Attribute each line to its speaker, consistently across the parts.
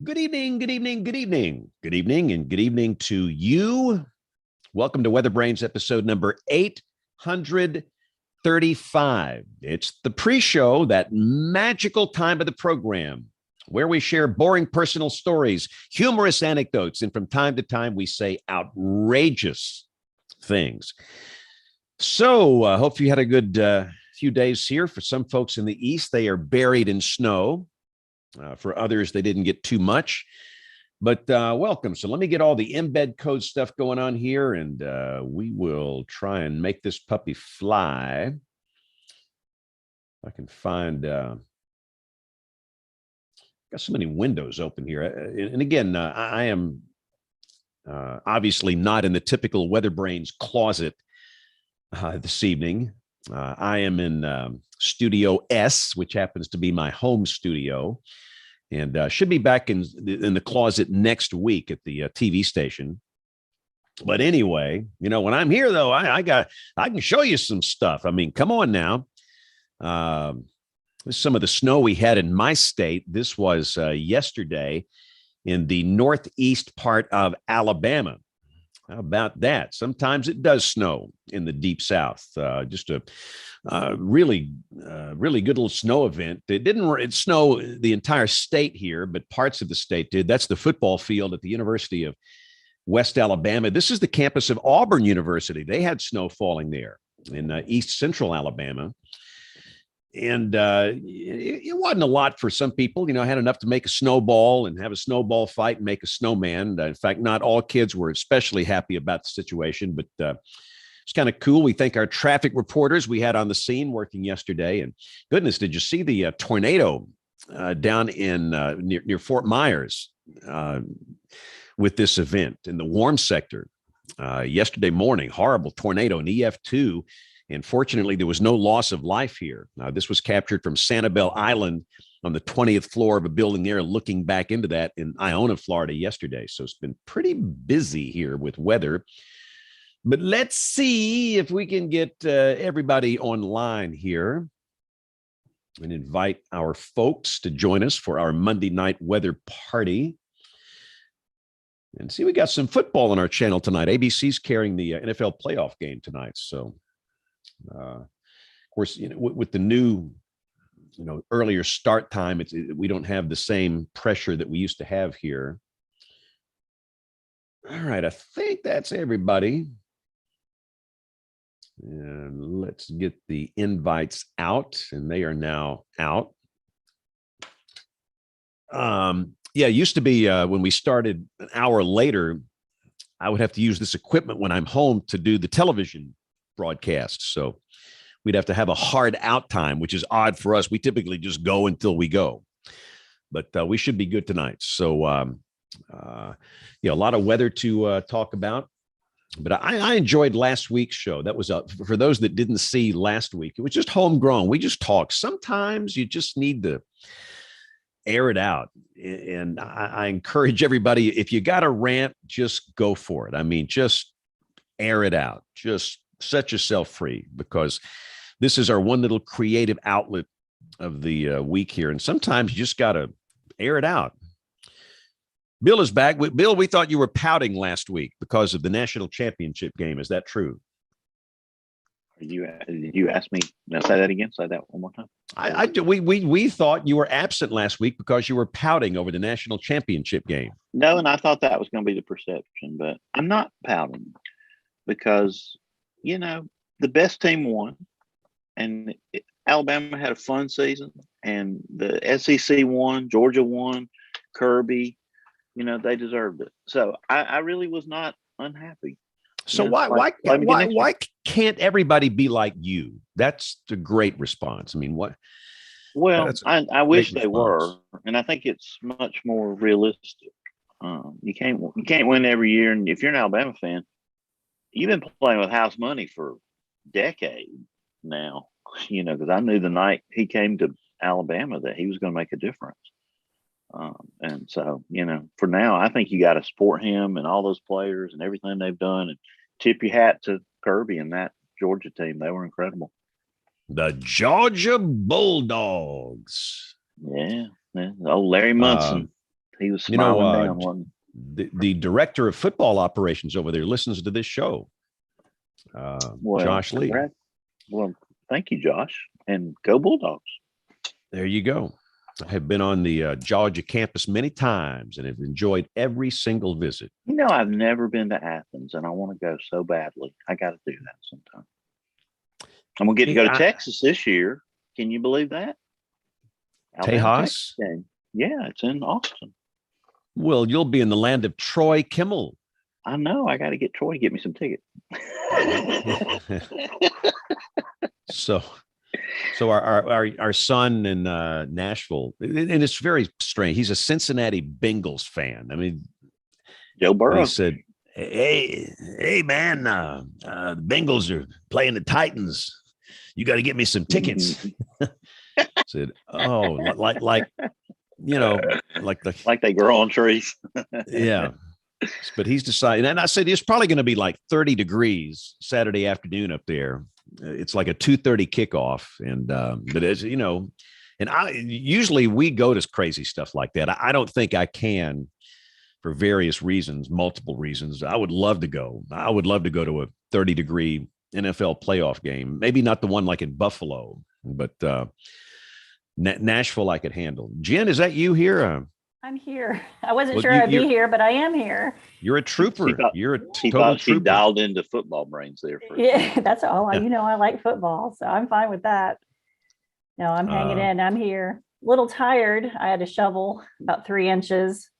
Speaker 1: Good evening, good evening, good evening, good evening, and good evening to you. Welcome to WeatherBrains episode number 835. It's the pre-show, that magical time of the program where we share boring personal stories, humorous anecdotes, and from time to time we say outrageous things. So hope you had a good few days here. For some folks in the East, they are buried in snow. For others, they didn't get too much, but welcome. So let me get all the embed code stuff going on here, and we will try and make this puppy fly. I can find, got so many windows open here. And again, I am obviously not in the typical WeatherBrains closet this evening. I am in Studio S, which happens to be my home studio, and should be back in the closet next week at the TV station. But anyway, you know, when I'm here, though, I can show you some stuff. I mean, come on now. Some of the snow we had in my state. This was yesterday in the northeast part of Alabama. How about that? Sometimes it does snow in the deep South. Just a really good little snow event. It didn't snow the entire state here, but parts of the state did. That's the football field at the University of West Alabama. This is the campus of Auburn University. They had snow falling there in East Central Alabama. And it wasn't a lot for some people. You know, I had enough to make a snowball and have a snowball fight and make a snowman. In fact, not all kids were especially happy about the situation, but it's kind of cool. We thank our traffic reporters we had on the scene working yesterday. And goodness, did you see the tornado down in near Fort Myers with this event in the warm sector yesterday morning? Horrible tornado, an EF2. And fortunately, there was no loss of life here. This was captured from Sanibel Island on the 20th floor of a building there, looking back into that in Iona, Florida yesterday. So it's been pretty busy here with weather. But let's see if we can get everybody online here and invite our folks to join us for our Monday night weather party. And see, we got some football on our channel tonight. ABC's carrying the NFL playoff game tonight. So of course, you know, with the new, you know, earlier start time, we don't have the same pressure that we used to have here. All right, I think that's everybody. And let's get the invites out, and they are now out. Yeah, it used to be when we started an hour later, I would have to use this equipment when I'm home to do the television broadcast. So we'd have to have a hard out time, which is odd for us. We typically just go until we go, but we should be good tonight. So, yeah, a lot of weather to talk about, but I enjoyed last week's show. That was for those that didn't see last week. It was just homegrown. We just talked. Sometimes you just need to air it out. And I encourage everybody, if you got a rant, just go for it. I mean, just air it out. Just set yourself free, because this is our one little creative outlet of the week here. And sometimes you just got to air it out. Bill is back. Bill, we thought you were pouting last week because of the national championship game. Is that true?
Speaker 2: Did you ask me? Now say that again. Say that one more time.
Speaker 1: We thought you were absent last week because you were pouting over the national championship game.
Speaker 2: No, and I thought that was going to be the perception, but I'm not pouting because, you know, the best team won, and Alabama had a fun season, and the SEC won, Georgia won, Kirby, you know, they deserved it. So I really was not unhappy.
Speaker 1: So why can't everybody be like you? That's the great response. I mean, what?
Speaker 2: Well, I wish they were, and I think it's much more realistic. You can't win every year, and if you're an Alabama fan, you've been playing with house money for decades now. You know, because I knew the night he came to Alabama that he was going to make a difference. And so, you know, for now, I think you got to support him and all those players and everything they've done, and tip your hat to Kirby and that Georgia team. They were incredible.
Speaker 1: The Georgia Bulldogs.
Speaker 2: Yeah. Old Larry Munson. He was smiling down one.
Speaker 1: The director of football operations over there listens to this show. Josh Lee.
Speaker 2: Well, thank you, Josh, and go Bulldogs.
Speaker 1: There you go. I have been on the Georgia campus many times and have enjoyed every single visit.
Speaker 2: I've never been to Athens, and I want to go so badly. I got to do that sometime. I'm gonna get to go to Texas this year. Can you believe that?
Speaker 1: Tejas?
Speaker 2: Yeah, it's in Austin.
Speaker 1: Well, you'll be in the land of Troy Kimmel.
Speaker 2: I know. I got to get Troy to get me some tickets.
Speaker 1: So our son in Nashville, and it's very strange. He's a Cincinnati Bengals fan. I mean,
Speaker 2: Joe Burrow.
Speaker 1: He said, "Hey, man, the Bengals are playing the Titans. You got to get me some tickets." I said, "Oh, like
Speaker 2: they grow on trees."
Speaker 1: Yeah. But he's decided, and I said it's probably going to be like 30 degrees Saturday afternoon up there. It's like a 2:30 kickoff, and but as you know, and usually we go to crazy stuff like that. I don't think I can, for various reasons, multiple reasons. I would love to go. I would love to go to a 30-degree NFL playoff game. Maybe not the one like in Buffalo, but Nashville I could handle. Jen, is that you here?
Speaker 3: I'm here. I wasn't sure I'd be here, but I am here.
Speaker 1: You're a trooper. You're a total trooper.
Speaker 2: She dialed into football brains there.
Speaker 3: Yeah, that's all. I like football, so I'm fine with that. No, I'm hanging in. I'm here. A little tired. I had to shovel about 3 inches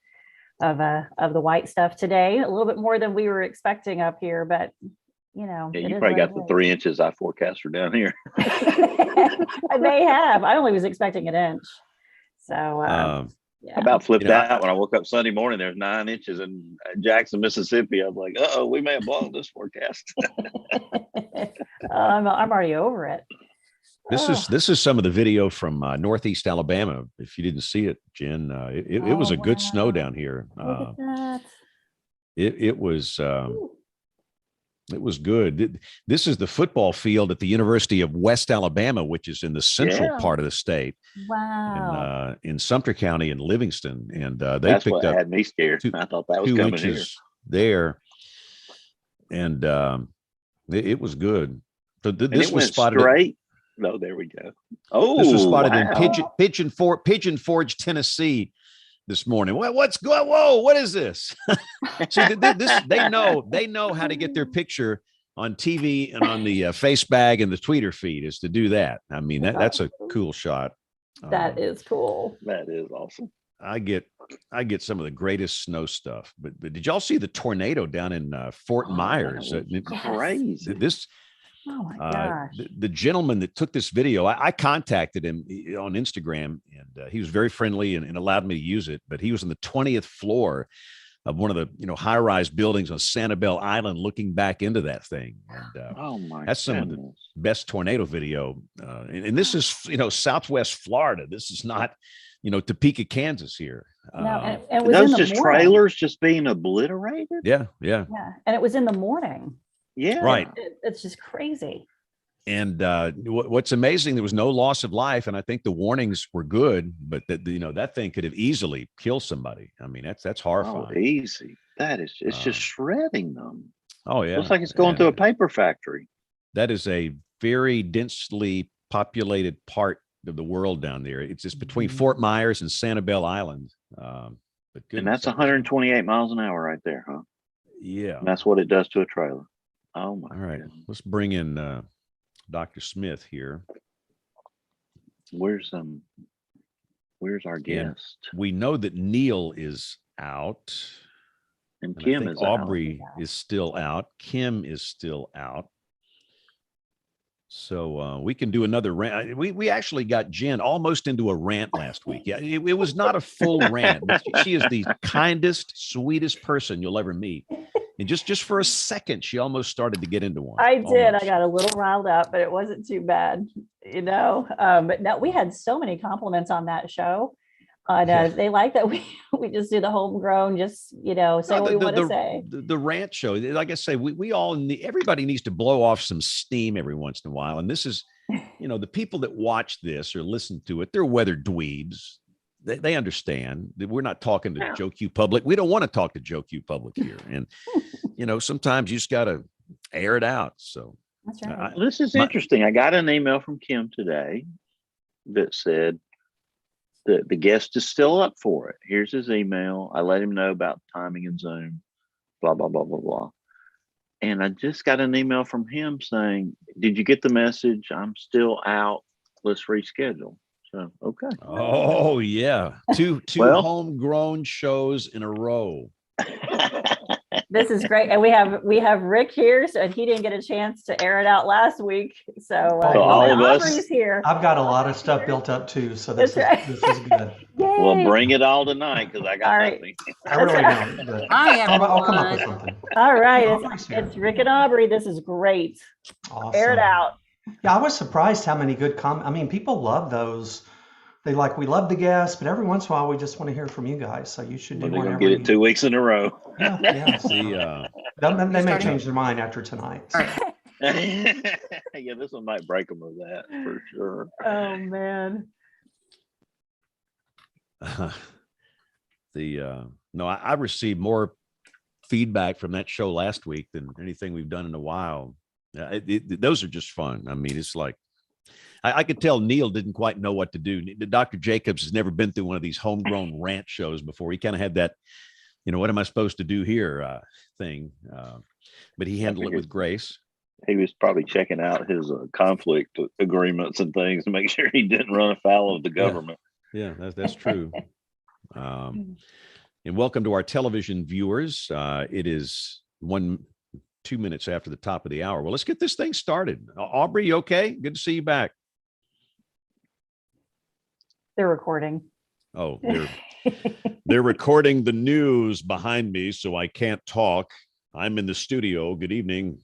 Speaker 3: of the white stuff today. A little bit more than we were expecting up here, but
Speaker 2: Yeah, you probably got the 3 inches I forecast for down here.
Speaker 3: They have. I only was expecting an inch. So
Speaker 2: I about flipped out when I woke up Sunday morning. There's 9 inches in Jackson, Mississippi. I was like, "Uh-oh, we may have blown this forecast."
Speaker 3: I'm already over it.
Speaker 1: This is some of the video from Northeast Alabama. If you didn't see it, Jen, it was a good snow down here.
Speaker 3: Look at that.
Speaker 1: It was good. This is the football field at the University of West Alabama, which is in the central part of the state.
Speaker 3: Wow.
Speaker 1: In Sumter County in Livingston. And
Speaker 2: that's picked what up had me scared. I thought that was
Speaker 1: 2
Speaker 2: coming
Speaker 1: inches
Speaker 2: here.
Speaker 1: There. And it was good. So
Speaker 2: this was spotted straight. No, there we go. Oh,
Speaker 1: this was spotted in Pigeon Forge, Tennessee this morning. What's going? Whoa, what is this? See, they know how to get their picture on TV and on the face bag and the Twitter feed is to do that. I mean, that's a cool shot.
Speaker 3: That is cool.
Speaker 2: That is awesome.
Speaker 1: I get some of the greatest snow stuff, but did y'all see the tornado down in Fort Myers?
Speaker 2: Crazy.
Speaker 3: Oh my gosh.
Speaker 1: The gentleman that took this video, I contacted him on Instagram, and he was very friendly and allowed me to use it. But he was on the 20th floor of one of the high-rise buildings on Sanibel Island, looking back into that thing. And that's some of the best tornado video. And this is Southwest Florida. This is not Topeka, Kansas here.
Speaker 3: No, and
Speaker 2: those just trailers just being obliterated.
Speaker 1: Yeah.
Speaker 3: And it was in the morning.
Speaker 2: Yeah,
Speaker 1: right.
Speaker 3: It's just crazy.
Speaker 1: And what's amazing, there was no loss of life, and I think the warnings were good, but that thing could have easily killed somebody. I mean, that's horrifying.
Speaker 2: Oh, easy. It's just shredding them.
Speaker 1: Oh yeah,
Speaker 2: looks like it's going through a paper factory.
Speaker 1: That is a very densely populated part of the world down there. It's just between Fort Myers and Sanibel Island.
Speaker 2: And that's 128 miles an hour right there, huh?
Speaker 1: Yeah, and
Speaker 2: that's what it does to a trailer. Oh my!
Speaker 1: All right, let's bring in Dr. Smith here.
Speaker 2: Where's our guest?
Speaker 1: We know that Neil is out,
Speaker 2: and Kim is
Speaker 1: Aubrey is still out. Kim is still out. So we can do another rant. We actually got Jen almost into a rant last week. Yeah, it was not a full rant, but she is the kindest, sweetest person you'll ever meet. And just for a second, she almost started to get into one.
Speaker 3: I did. I got a little riled up, but it wasn't too bad, But no, we had so many compliments on that show. They like that we just do the homegrown, say what we want to say.
Speaker 1: The rant show, like I say, we all everybody needs to blow off some steam every once in a while. And this is, the people that watch this or listen to it, they're weather dweebs. they understand that we're not talking to Joe Q Public. We don't want to talk to Joe Q Public here. And, sometimes you just got to air it out. So
Speaker 3: that's right.
Speaker 2: This is interesting. I got an email from Kim today that said that the guest is still up for it. Here's his email. I let him know about timing and Zoom, blah, blah, blah, blah, blah. And I just got an email from him saying, did you get the message? I'm still out. Let's reschedule. So, okay.
Speaker 1: Oh, yeah. Two homegrown shows in a row.
Speaker 3: This is great. And we have Rick here, so he didn't get a chance to air it out last week. So
Speaker 2: all of us,
Speaker 3: Aubrey's here.
Speaker 4: I've got a lot of stuff built up too, so this is good.
Speaker 3: Yay.
Speaker 2: Well, bring it all tonight because I got nothing.
Speaker 4: I really don't. But I'll come up with something.
Speaker 3: All right, it's Rick and Aubrey. This is great.
Speaker 4: Awesome.
Speaker 3: Air it out.
Speaker 4: Yeah, I was surprised how many good comments. I mean, people love those. We love the guests, but every once in a while we just want to hear from you guys. So you should do one.
Speaker 2: They're gonna get it 2 weeks in a row.
Speaker 4: Yeah. See, they may change their mind after tonight. So.
Speaker 2: Yeah, this one might break them with that for sure.
Speaker 3: Oh man.
Speaker 1: I received more feedback from that show last week than anything we've done in a while. Those are just fun. I mean, it's like I could tell Neil didn't quite know what to do. Dr. Jacobs has never been through one of these homegrown rant shows before. He kind of had that, what am I supposed to do here thing. But he handled it with grace.
Speaker 2: He was probably checking out his conflict agreements and things to make sure he didn't run afoul of the government.
Speaker 1: Yeah, that's true. And welcome to our television viewers. It is 2 minutes after the top of the hour. Well, let's get this thing started. Aubrey, you okay? Good to see you back.
Speaker 3: They're recording.
Speaker 1: Oh, they're recording the news behind me, so I can't talk. I'm in the studio. Good evening.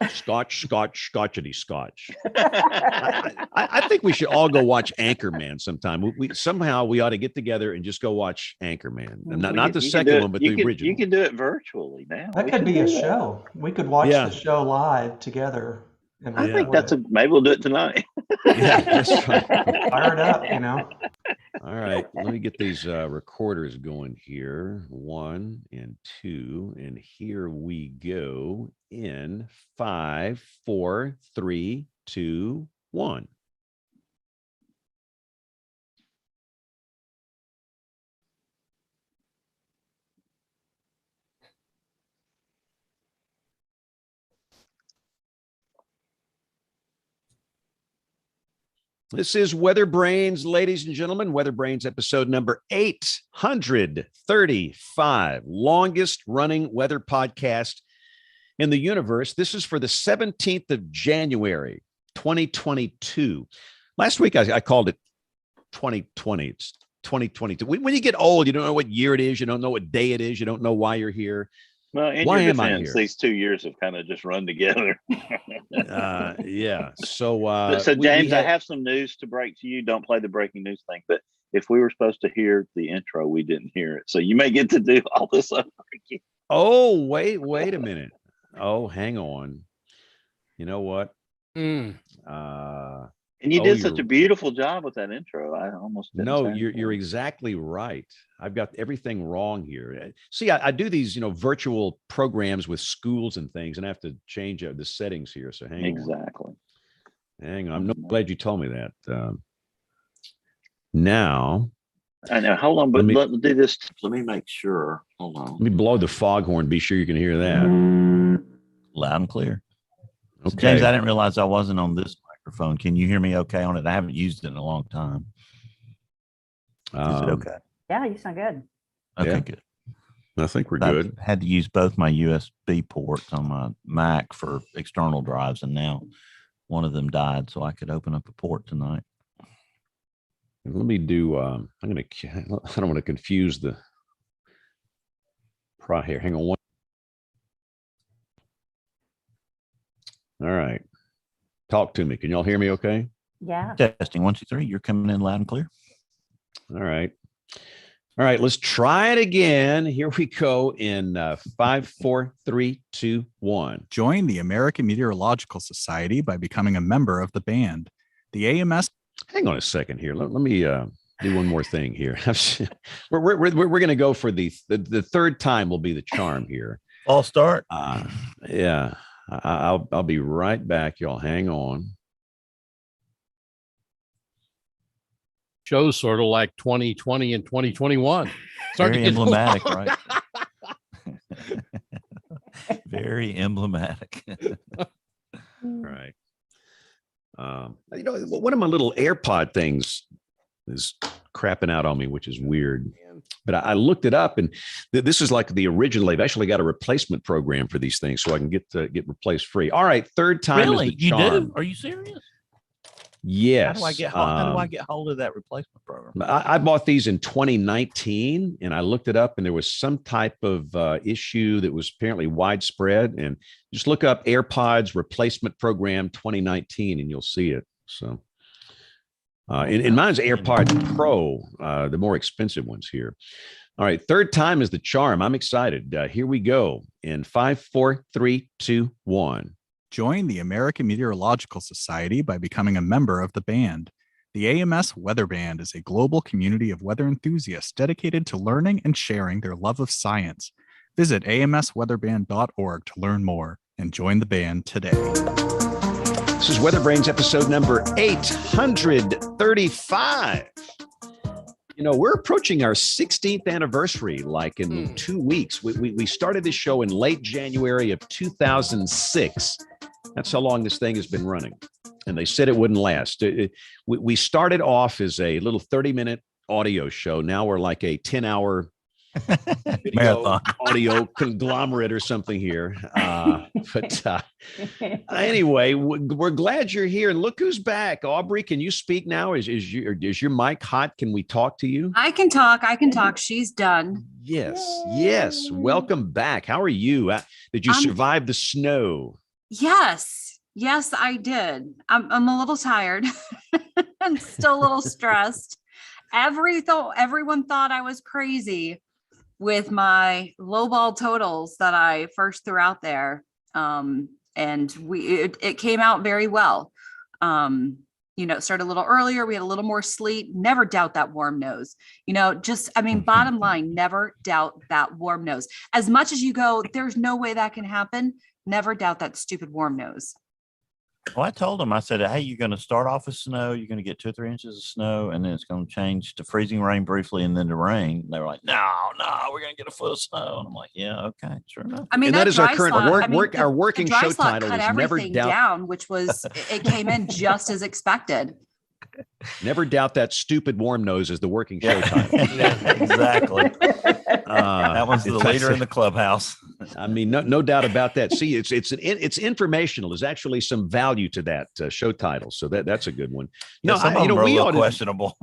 Speaker 1: Scotchity scotch. I think we should all go watch Anchorman sometime. We ought to get together and just go watch Anchorman. Not the second one, but the original.
Speaker 2: You can do it virtually now.
Speaker 4: That could be a show. We could watch the show live together.
Speaker 2: I think maybe we'll do it tonight.
Speaker 1: Yeah, that's right.
Speaker 4: Fire it up,
Speaker 1: All right, let me get these recorders going here. 1 and 2, and here we go in 5, 4, 3, 2, 1. This is WeatherBrains, ladies and gentlemen. WeatherBrains episode number 835, longest running weather podcast in the universe. This is for the 17th of January, 2022. Last week, I called it 2020. It's 2022. When you get old, you don't know what year it is. You don't know what day it is. You don't know why you're here.
Speaker 2: Well, in
Speaker 1: why
Speaker 2: your
Speaker 1: am I
Speaker 2: defense,
Speaker 1: here?
Speaker 2: These 2 years have kind of just run together.
Speaker 1: Yeah. So
Speaker 2: James, I have some news to break to you. Don't play the breaking news thing, but if we were supposed to hear the intro, we didn't hear it. So you may get to do all this over again.
Speaker 1: Oh, wait a minute. Oh, hang on. You know what?
Speaker 2: And you did such a beautiful job with that intro. I almost didn't.
Speaker 1: No, you're exactly right. I've got everything wrong here. See, I do these, virtual programs with schools and things, and I have to change the settings here. So hang on. Hang on. I'm glad you told me that. Now.
Speaker 2: I know. Hold on, but let me do this. Let me make sure. Hold on.
Speaker 1: Let me blow the foghorn. Be sure you can hear that.
Speaker 5: Loud and clear.
Speaker 1: Okay.
Speaker 5: So James, I didn't realize I wasn't on this microphone. Can you hear me okay on it? I haven't used it in a long time. Is it okay?
Speaker 3: Yeah, you sound good.
Speaker 5: Okay, good.
Speaker 1: I think we're good.
Speaker 5: I had to use both my USB ports on my Mac for external drives, and now one of them died, so I could open up a port tonight.
Speaker 1: Let me do. I don't want to confuse the. Here, hang on one. All right. Talk to me. Can y'all hear me okay?
Speaker 3: Yeah.
Speaker 5: Testing 1, 2, 3. You're coming in loud and clear.
Speaker 1: All right. Let's try it again. Here we go in 5, 4, 3, 2, 1.
Speaker 6: Join the American Meteorological Society by becoming a member of the band. The AMS.
Speaker 1: Hang on a second here. Let me. do one more thing here. we're going to go for the third time will be the charm here.
Speaker 5: False start.
Speaker 1: Yeah, I'll be right back. Y'all hang on.
Speaker 7: Shows sort of like 2020 and 2021.
Speaker 5: Very emblematic, right? Very emblematic.
Speaker 1: Right. One of my little AirPod things is crapping out on me, which is weird. But I looked it up, and this is like the original. They've actually got a replacement program for these things, so I can get replaced free. All right, third time.
Speaker 5: Really?
Speaker 1: Is the charm.
Speaker 5: You do? Are you serious?
Speaker 1: Yes.
Speaker 5: How do I get hold of that replacement program?
Speaker 1: I bought these in 2019, and I looked it up, and there was some type of issue that was apparently widespread. And just look up AirPods replacement program 2019, and you'll see it. So, and mine's AirPods Pro, the more expensive ones here. All right, third time is the charm. I'm excited. Here we go in 5, 4, 3, 2, 1.
Speaker 6: Join the American Meteorological Society by becoming a member of the band. The AMS Weather Band is a global community of weather enthusiasts dedicated to learning and sharing their love of science. Visit amsweatherband.org to learn more and join the band today.
Speaker 1: This is WeatherBrains episode number 835. We're approaching our 16th anniversary, like in 2 weeks. We started this show in late January of 2006. That's how long this thing has been running. And they said it wouldn't last. We started off as a little 30-minute audio show. Now we're like a 10-hour video audio conglomerate or something here. But anyway, we're glad you're here. And look who's back. Aubrey, can you speak now? Is your mic hot? Can we talk to you?
Speaker 8: I can talk. She's done.
Speaker 1: Yes. Welcome back. How are you? Did you survive the snow?
Speaker 8: Yes, I did. I'm a little tired. I'm still a little stressed. Everyone thought I was crazy with my lowball totals that I first threw out there. And it came out very well. It started a little earlier. We had a little more sleet. Never doubt that warm nose. Bottom line, never doubt that warm nose. As much as you go, there's no way that can happen. Never doubt that stupid warm nose.
Speaker 5: Well, I told them, I said, hey, you're going to start off with snow. You're going to get 2 or 3 inches of snow, and then it's going to change to freezing rain briefly and then to rain. And they were like, no, we're going to get a foot of snow. And I'm like, yeah, okay, sure enough.
Speaker 1: And that is our current our working show title is Never Doubt.
Speaker 8: Down, which was, it came in just as expected.
Speaker 1: Never doubt that stupid warm nose is the working show title.
Speaker 5: Exactly. That one's the leader in the clubhouse.
Speaker 1: No doubt about that. See, it's informational. There's actually some value to that show title, so that's a good one.
Speaker 5: We are questionable.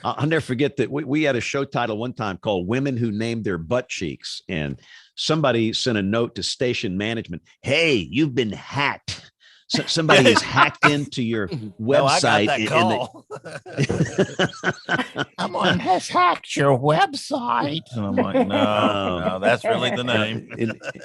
Speaker 1: I'll never forget that we had a show title one time called "Women Who Named Their Butt Cheeks," and somebody sent a note to station management. Hey, you've been hacked. So somebody has hacked into your website.
Speaker 5: Someone has hacked your website. And I'm like, no, that's really the name.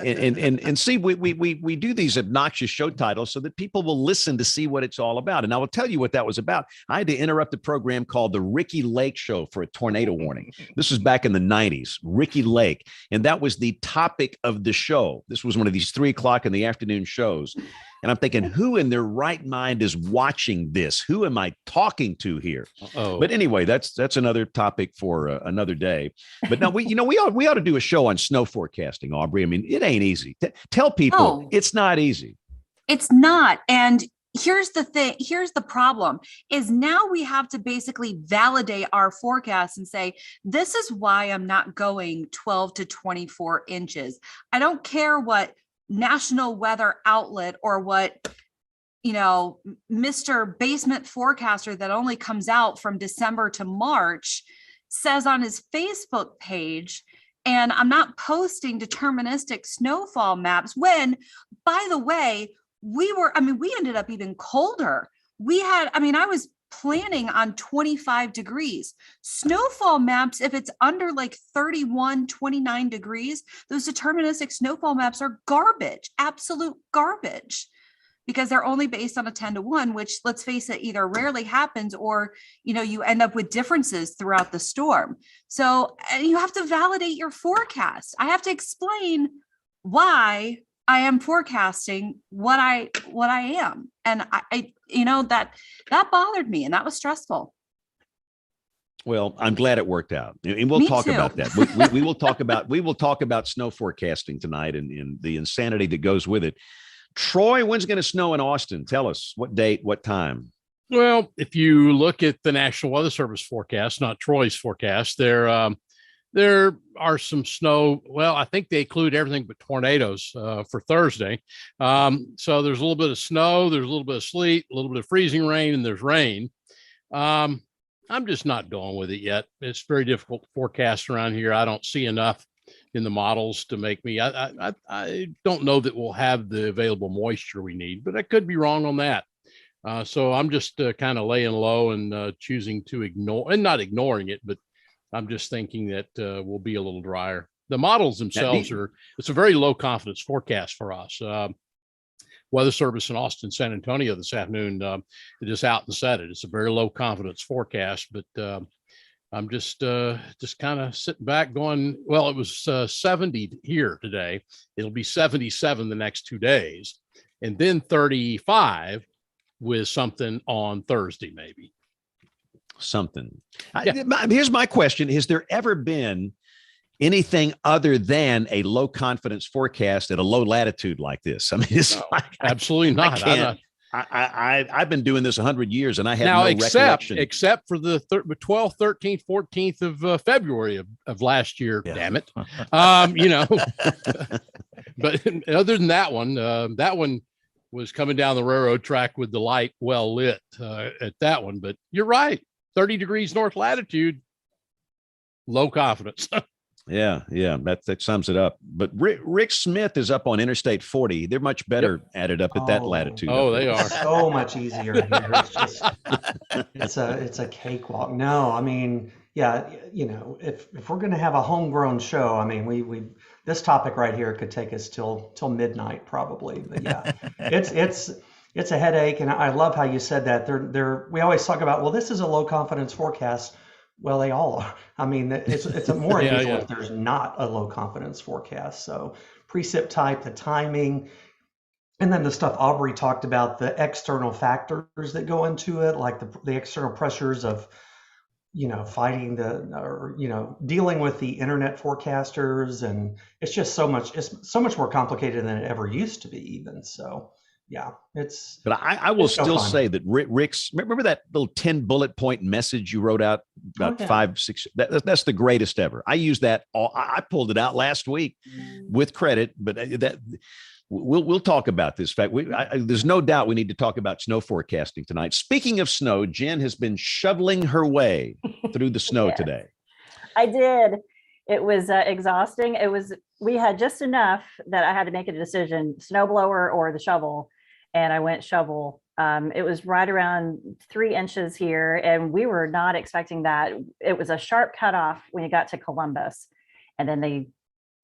Speaker 1: And see, we do these obnoxious show titles so that people will listen to see what it's all about. And I will tell you what that was about. I had to interrupt a program called The Ricky Lake Show for a tornado warning. This was back in the 90s, Ricky Lake. And that was the topic of the show. This was one of these 3 o'clock in the afternoon shows. And I'm thinking, who in their right mind is watching this? Who am I talking to here? Uh-oh. But anyway, that's another topic for another day. But now we ought to do a show on snow forecasting, Aubrey. It ain't easy. Tell people it's not easy.
Speaker 8: It's not. And here's the thing. Here's the problem is now we have to basically validate our forecast and say, this is why I'm not going 12 to 24 inches. I don't care what national weather outlet or what Mr. Basement Forecaster that only comes out from December to March says on his Facebook page. And I'm not posting deterministic snowfall maps when, by the way, we ended up even colder. I was planning on 25 degrees. Snowfall maps, if it's under like 31, 29 degrees, those deterministic snowfall maps are garbage, absolute garbage. because they're only based on a 10-to-1, which, let's face it, either rarely happens or, you end up with differences throughout the storm. So you have to validate your forecast. I have to explain why I am forecasting what I am. And I that bothered me, and that was stressful.
Speaker 1: Well, I'm glad it worked out, and we'll
Speaker 8: Me
Speaker 1: talk
Speaker 8: too.
Speaker 1: about that. We will talk about snow forecasting tonight and the insanity that goes with it. Troy, when's going to snow in Austin? Tell us what date, what time.
Speaker 7: Well, if you look at the National Weather Service forecast, not Troy's forecast, there are some snow. Well, I think they include everything but tornadoes for Thursday. So there's a little bit of snow, there's a little bit of sleet, a little bit of freezing rain, and there's rain. I'm just not going with it yet. It's very difficult to forecast around here. I don't see enough in the models to make me. I don't know that we'll have the available moisture we need, but I could be wrong on that. So I'm just kind of laying low and choosing to ignore, and not ignoring it, but I'm just thinking that we'll be a little drier. The models themselves it's a very low confidence forecast for us. Weather Service in Austin, San Antonio this afternoon, it just out and said it. It's a very low confidence forecast, but I'm just kind of sitting back going, well, it was 70 here today. It'll be 77 the next 2 days, and then 35 with something on Thursday, maybe.
Speaker 1: Something.
Speaker 7: Yeah.
Speaker 1: Here's my question. Has there ever been anything other than a low confidence forecast at a low latitude like this? I mean, it's
Speaker 7: absolutely not.
Speaker 1: I've been doing this 100 years, and I have
Speaker 7: now,
Speaker 1: no recollection.
Speaker 7: Except for the 12th, 13th, 14th of February of last year. Yeah. Damn it. But other than that one was coming down the railroad track with the light well lit at that one. But you're right. 30 degrees north latitude, low confidence.
Speaker 1: Yeah, that sums it up. But Rick Smith is up on Interstate 40. They're much better at it up at that latitude.
Speaker 7: Oh, they are
Speaker 4: so much easier here. It's a cakewalk. No, I mean, yeah, if we're going to have a homegrown show, I mean, we this topic right here could take us till midnight probably. But yeah, it's a headache, and I love how you said that. We always talk about, well, this is a low confidence forecast. Well, they all are. I mean, it's a more unusual if there's not a low confidence forecast. So precip type, the timing, and then the stuff Aubrey talked about, the external factors that go into it, like the external pressures of, fighting dealing with the internet forecasters. And it's just it's so much more complicated than it ever used to be even. So yeah,
Speaker 1: but I will still say that Rick's, remember that little 10 bullet point message you wrote out about 5, 6, that's the greatest ever. I used that I pulled it out last week with credit, but that we'll talk about this. In fact, there's no doubt we need to talk about snow forecasting tonight. Speaking of snow, Jen has been shoveling her way through the snow today.
Speaker 3: I did. It was exhausting. We had just enough that I had to make a decision, snow blower or the shovel. And I went shovel. It was right around 3 inches here, and we were not expecting that. It was a sharp cutoff when you got to Columbus, and then they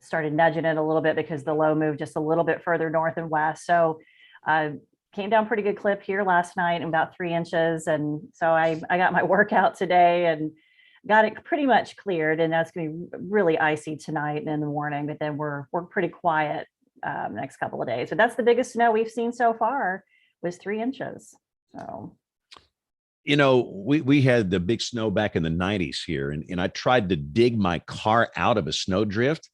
Speaker 3: started nudging it a little bit because the low moved just a little bit further north and west. So came down pretty good clip here last night, about 3 inches. And so I got my workout today and got it pretty much cleared. And that's going to be really icy tonight and in the morning, but then we're pretty quiet next couple of days. But that's the biggest snow we've seen so far, was 3 inches. So
Speaker 1: we had the big snow back in the 90s here, and I tried to dig my car out of a snowdrift,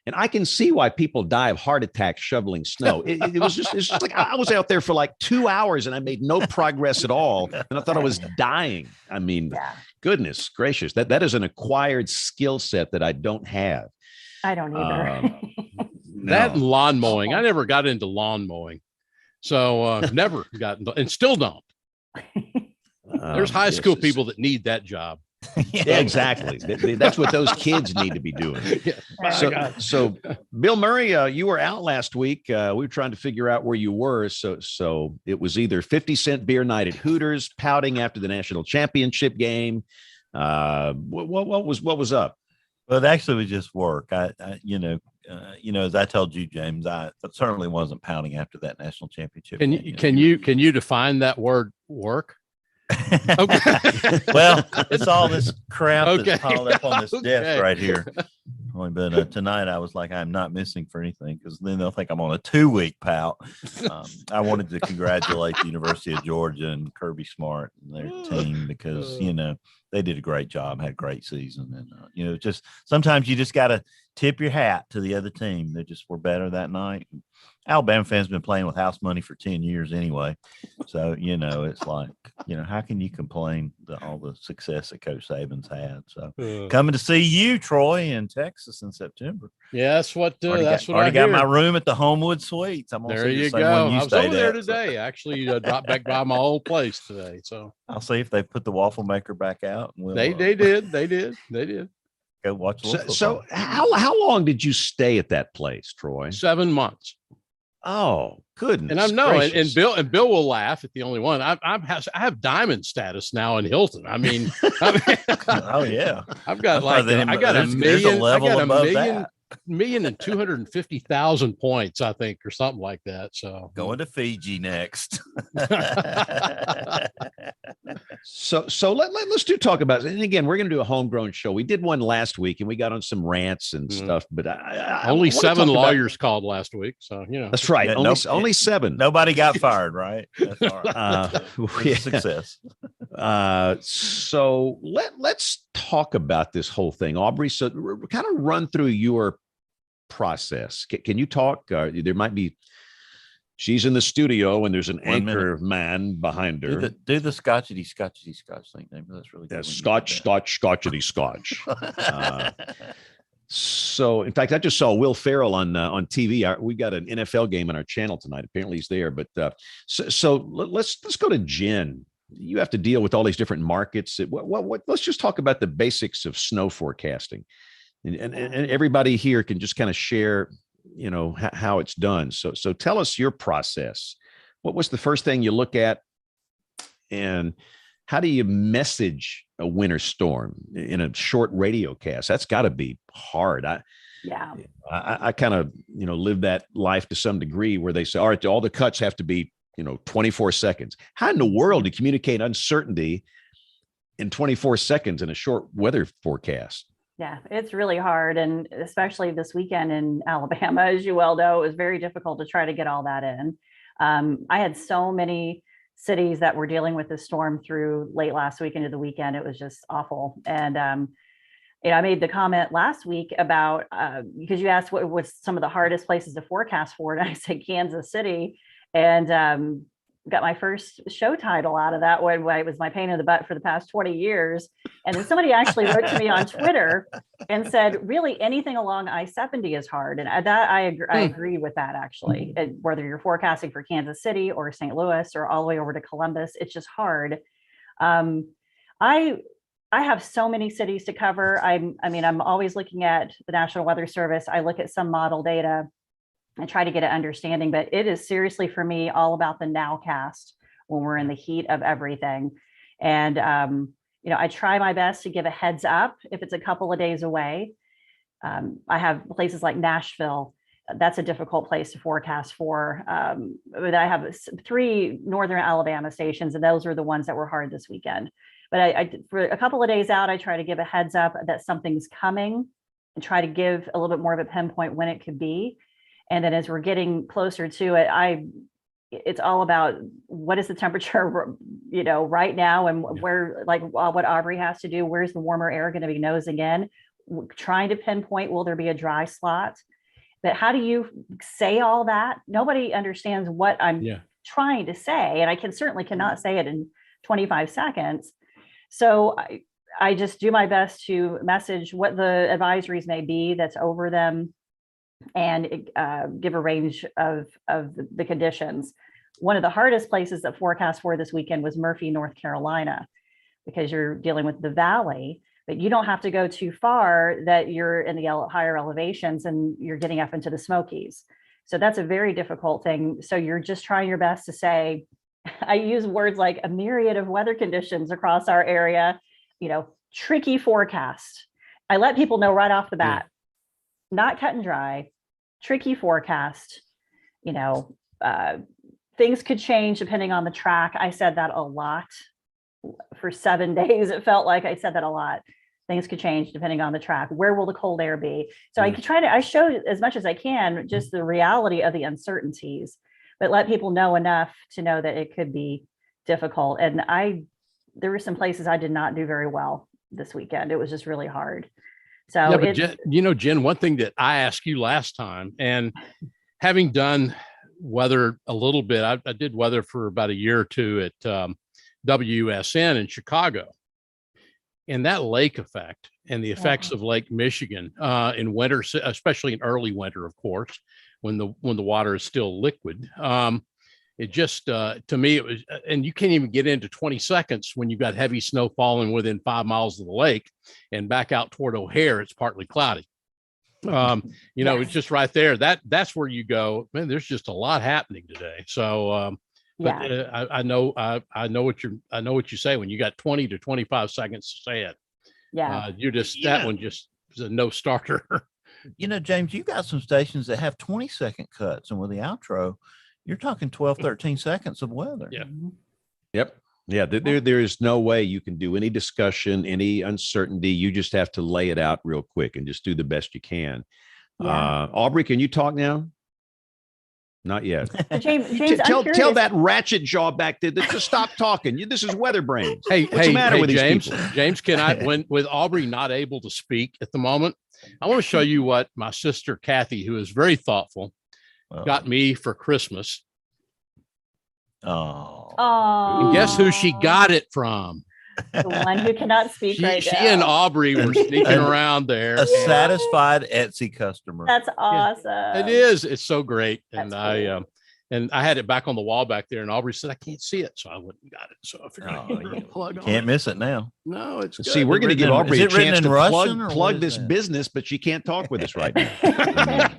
Speaker 1: and I can see why people die of heart attacks shoveling snow. It's just like I was out there for like 2 hours and I made no progress at all, and I thought I was dying. I mean, goodness gracious, that is an acquired skill set that I don't have.
Speaker 3: I don't either.
Speaker 7: That and lawn mowing. I never got into lawn mowing. So never got into, and still don't. There's high school people that need that job.
Speaker 1: Yeah, exactly. That's what those kids need to be doing. So Bill Murray, you were out last week. We were trying to figure out where you were. So it was either 50-cent beer night at Hooters, pouting after the national championship game. What was up?
Speaker 5: Well, it actually was just work. As I told you, James, I certainly wasn't pounding after that national championship.
Speaker 7: Can you define that word work?
Speaker 5: Okay. Well, it's all this crap that's piled up on this desk right here. But tonight I was like, I'm not missing for anything, because then they'll think I'm on a 2-week pout. I wanted to congratulate the University of Georgia and Kirby Smart and their team, because they did a great job, had a great season, and just sometimes you just got to tip your hat to the other team. They just were better that night. Alabama fans been playing with house money for 10 years anyway. So, it's like, how can you complain all the success that Coach Saban's had? So coming to see you, Troy, in Texas in September.
Speaker 7: Yeah, that's what
Speaker 5: I got my room at the Homewood Suites. I'm
Speaker 7: there you go. I was over there today. Actually, dropped back by my old place today. So
Speaker 5: I'll see if they put the waffle maker back out. And
Speaker 7: they did.
Speaker 5: Go watch.
Speaker 1: So how long did you stay at that place, Troy?
Speaker 7: 7 months.
Speaker 1: Oh, goodness.
Speaker 7: And and Bill will laugh at the only one. I have diamond status now in Hilton. I mean,
Speaker 5: oh yeah,
Speaker 7: I've got million and 250,000 points, I think, or something like that. So
Speaker 5: going to Fiji next.
Speaker 1: So let's talk about it. And again, we're going to do a homegrown show. We did one last week and we got on some rants and stuff, but
Speaker 7: only 7 lawyers called last week. So,
Speaker 1: that's right.
Speaker 5: Yeah,
Speaker 1: only 7.
Speaker 5: Nobody got fired, right? That's all right. Success.
Speaker 1: So let's talk about this whole thing, Aubrey. So kind of run through your process. Can you talk? There might be. She's in the studio and there's an anchor man behind her.
Speaker 5: Do the scotchity scotch thing. That's really good.
Speaker 1: Scotchity scotch. So, in fact, I just saw Will Ferrell on TV. We got an NFL game on our channel tonight. Apparently, he's there. But so let's go to Jen. You have to deal with all these different markets. Let's just talk about the basics of snow forecasting, and everybody here can just kind of share, how it's done. So tell us your process. What was the first thing you look at, and how do you message a winter storm in a short radio cast? That's got to be hard. I kind of, live that life to some degree, where they say, all right, all the cuts have to be, 24 seconds. How in the world do you communicate uncertainty in 24 seconds in a short weather forecast?
Speaker 3: Yeah, it's really hard. And especially this weekend in Alabama, as you well know, it was very difficult to try to get all that in. I had so many cities that were dealing with the storm through late last week into the weekend. It was just awful. And, I made the comment last week about, because you asked what was some of the hardest places to forecast for, and I said Kansas City, and got my first show title out of that one. It was my pain in the butt for the past 20 years. And then somebody actually wrote to me on Twitter and said, really, anything along I-70 is hard. And I agree with that, actually. Whether you're forecasting for Kansas City or St. Louis or all the way over to Columbus, it's just hard. I have so many cities to cover. I'm always looking at the National Weather Service. I look at some model data and try to get an understanding, but it is seriously for me all about the nowcast when we're in the heat of everything. And, I try my best to give a heads up if it's a couple of days away. I have places like Nashville. That's a difficult place to forecast for. But I have 3 Northern Alabama stations, and those are the ones that were hard this weekend. But I for a couple of days out, I try to give a heads up that something's coming and try to give a little bit more of a pinpoint when it could be. And then as we're getting closer to it, it's all about what is the temperature, right now, and where, like what Aubrey has to do, where's the warmer air going to be nosing in, trying to pinpoint, will there be a dry slot? But how do you say all that? Nobody understands what I'm trying to say. And I certainly cannot say it in 25 seconds. So I just do my best to message what the advisories may be that's over them, and give a range of the conditions. One of the hardest places that forecast for this weekend was Murphy, North Carolina, because you're dealing with the valley, but you don't have to go too far that you're in the higher elevations and you're getting up into the Smokies. So that's a very difficult thing. So you're just trying your best to say, I use words like a myriad of weather conditions across our area, tricky forecast. I let people know right off the bat, not cut and dry, tricky forecast, you know, things could change depending on the track. I said that a lot for 7 days. It felt like I said that a lot. Things could change depending on the track. Where will the cold air be? So I show as much as I can, just the reality of the uncertainties, but let people know enough to know that it could be difficult. And there were some places I did not do very well this weekend. It was just really hard. So
Speaker 7: yeah, but Jen, one thing that I asked you last time, and having done weather a little bit, I did weather for about a year or two at WSN in Chicago. And that lake effect and the effects of Lake Michigan in winter, especially in early winter, of course, when the water is still liquid. It just, to me, it was, and you can't even get into 20 seconds when you've got heavy snow falling within 5 miles of the lake, and back out toward O'Hare, it's partly cloudy. It's just right there. That's where you go, man, there's just a lot happening today. So, I know what you say when you got 20 to 25 seconds to say it.
Speaker 3: Yeah.
Speaker 7: That one just is a no starter.
Speaker 5: James, you got some stations that have 20-second cuts, and with the outro, you're talking 12, 13 seconds of weather.
Speaker 7: Yeah.
Speaker 1: Yep. Yeah. There is no way you can do any discussion, any uncertainty. You just have to lay it out real quick and just do the best you can. Yeah. Aubrey, can you talk now? Not yet.
Speaker 3: James,
Speaker 1: tell that ratchet jaw back there to stop talking. This is WeatherBrains.
Speaker 7: What's the matter with
Speaker 1: James?
Speaker 7: These people? James, can I, with Aubrey not able to speak at the moment, I want to show you what my sister Kathy, who is very thoughtful, got me for Christmas.
Speaker 3: Oh.
Speaker 7: And guess who she got it from?
Speaker 3: The one who cannot speak right now.
Speaker 7: She and Aubrey were sneaking around there.
Speaker 5: A satisfied Etsy customer.
Speaker 3: That's awesome.
Speaker 7: Yeah, it is. It's so great.
Speaker 3: That's
Speaker 7: and cool. I had it back on the wall back there, and Aubrey said, I can't see it. So I went and got it. So I figured plug on.
Speaker 5: Can't miss it now.
Speaker 7: No, it's good.
Speaker 1: See, we're going to give Aubrey a chance to plug this business, but she can't talk with us right now.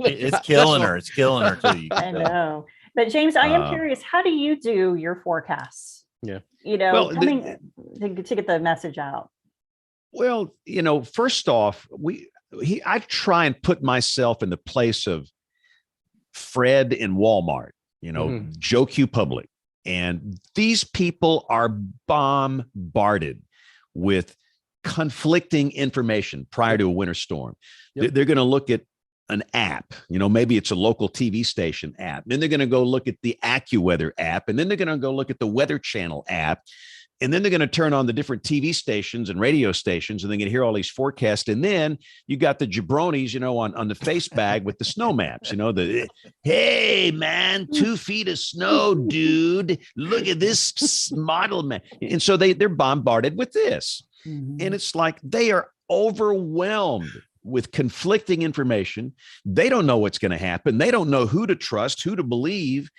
Speaker 5: It's killing her. It's killing her too.
Speaker 3: I know. But James, I am curious, how do you do your forecasts?
Speaker 7: Yeah.
Speaker 3: To get the message out.
Speaker 1: Well, first off, I try and put myself in the place of Fred in Walmart, Joe Q Public. And these people are bombarded with conflicting information prior to a winter storm. Yep. They're going to look at an app, maybe it's a local TV station app. Then they're going to go look at the AccuWeather app. And then they're going to go look at the Weather Channel app. And then they're going to turn on the different TV stations and radio stations, and they're going to hear all these forecasts. And then you got the jabronis, on the face bag with the snow maps, hey man, 2 feet of snow, dude, look at this model map. And so they're bombarded with this. Mm-hmm. And it's like they are overwhelmed with conflicting information. They don't know what's going to happen. They don't know who to trust, who to believe.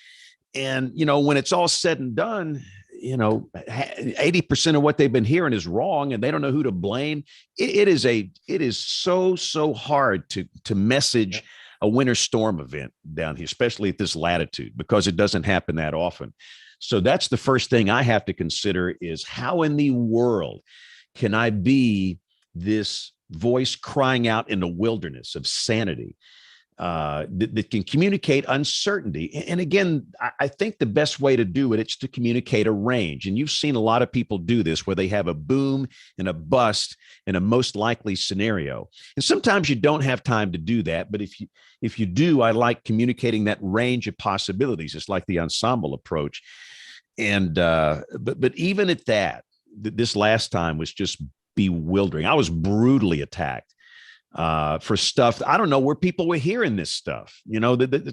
Speaker 1: And, when it's all said and done, 80% of what they've been hearing is wrong, and they don't know who to blame. It is so hard to message a winter storm event down here, especially at this latitude, because it doesn't happen that often. So that's the first thing I have to consider is how in the world can I be this voice crying out in the wilderness of sanity that can communicate uncertainty. And again, I think the best way to do it is to communicate a range. And you've seen a lot of people do this where they have a boom and a bust in a most likely scenario. And sometimes you don't have time to do that. But if you do, I like communicating that range of possibilities. It's like the ensemble approach. And but even at that, this last time was just bewildering. I was brutally attacked for stuff. I don't know where people were hearing this stuff.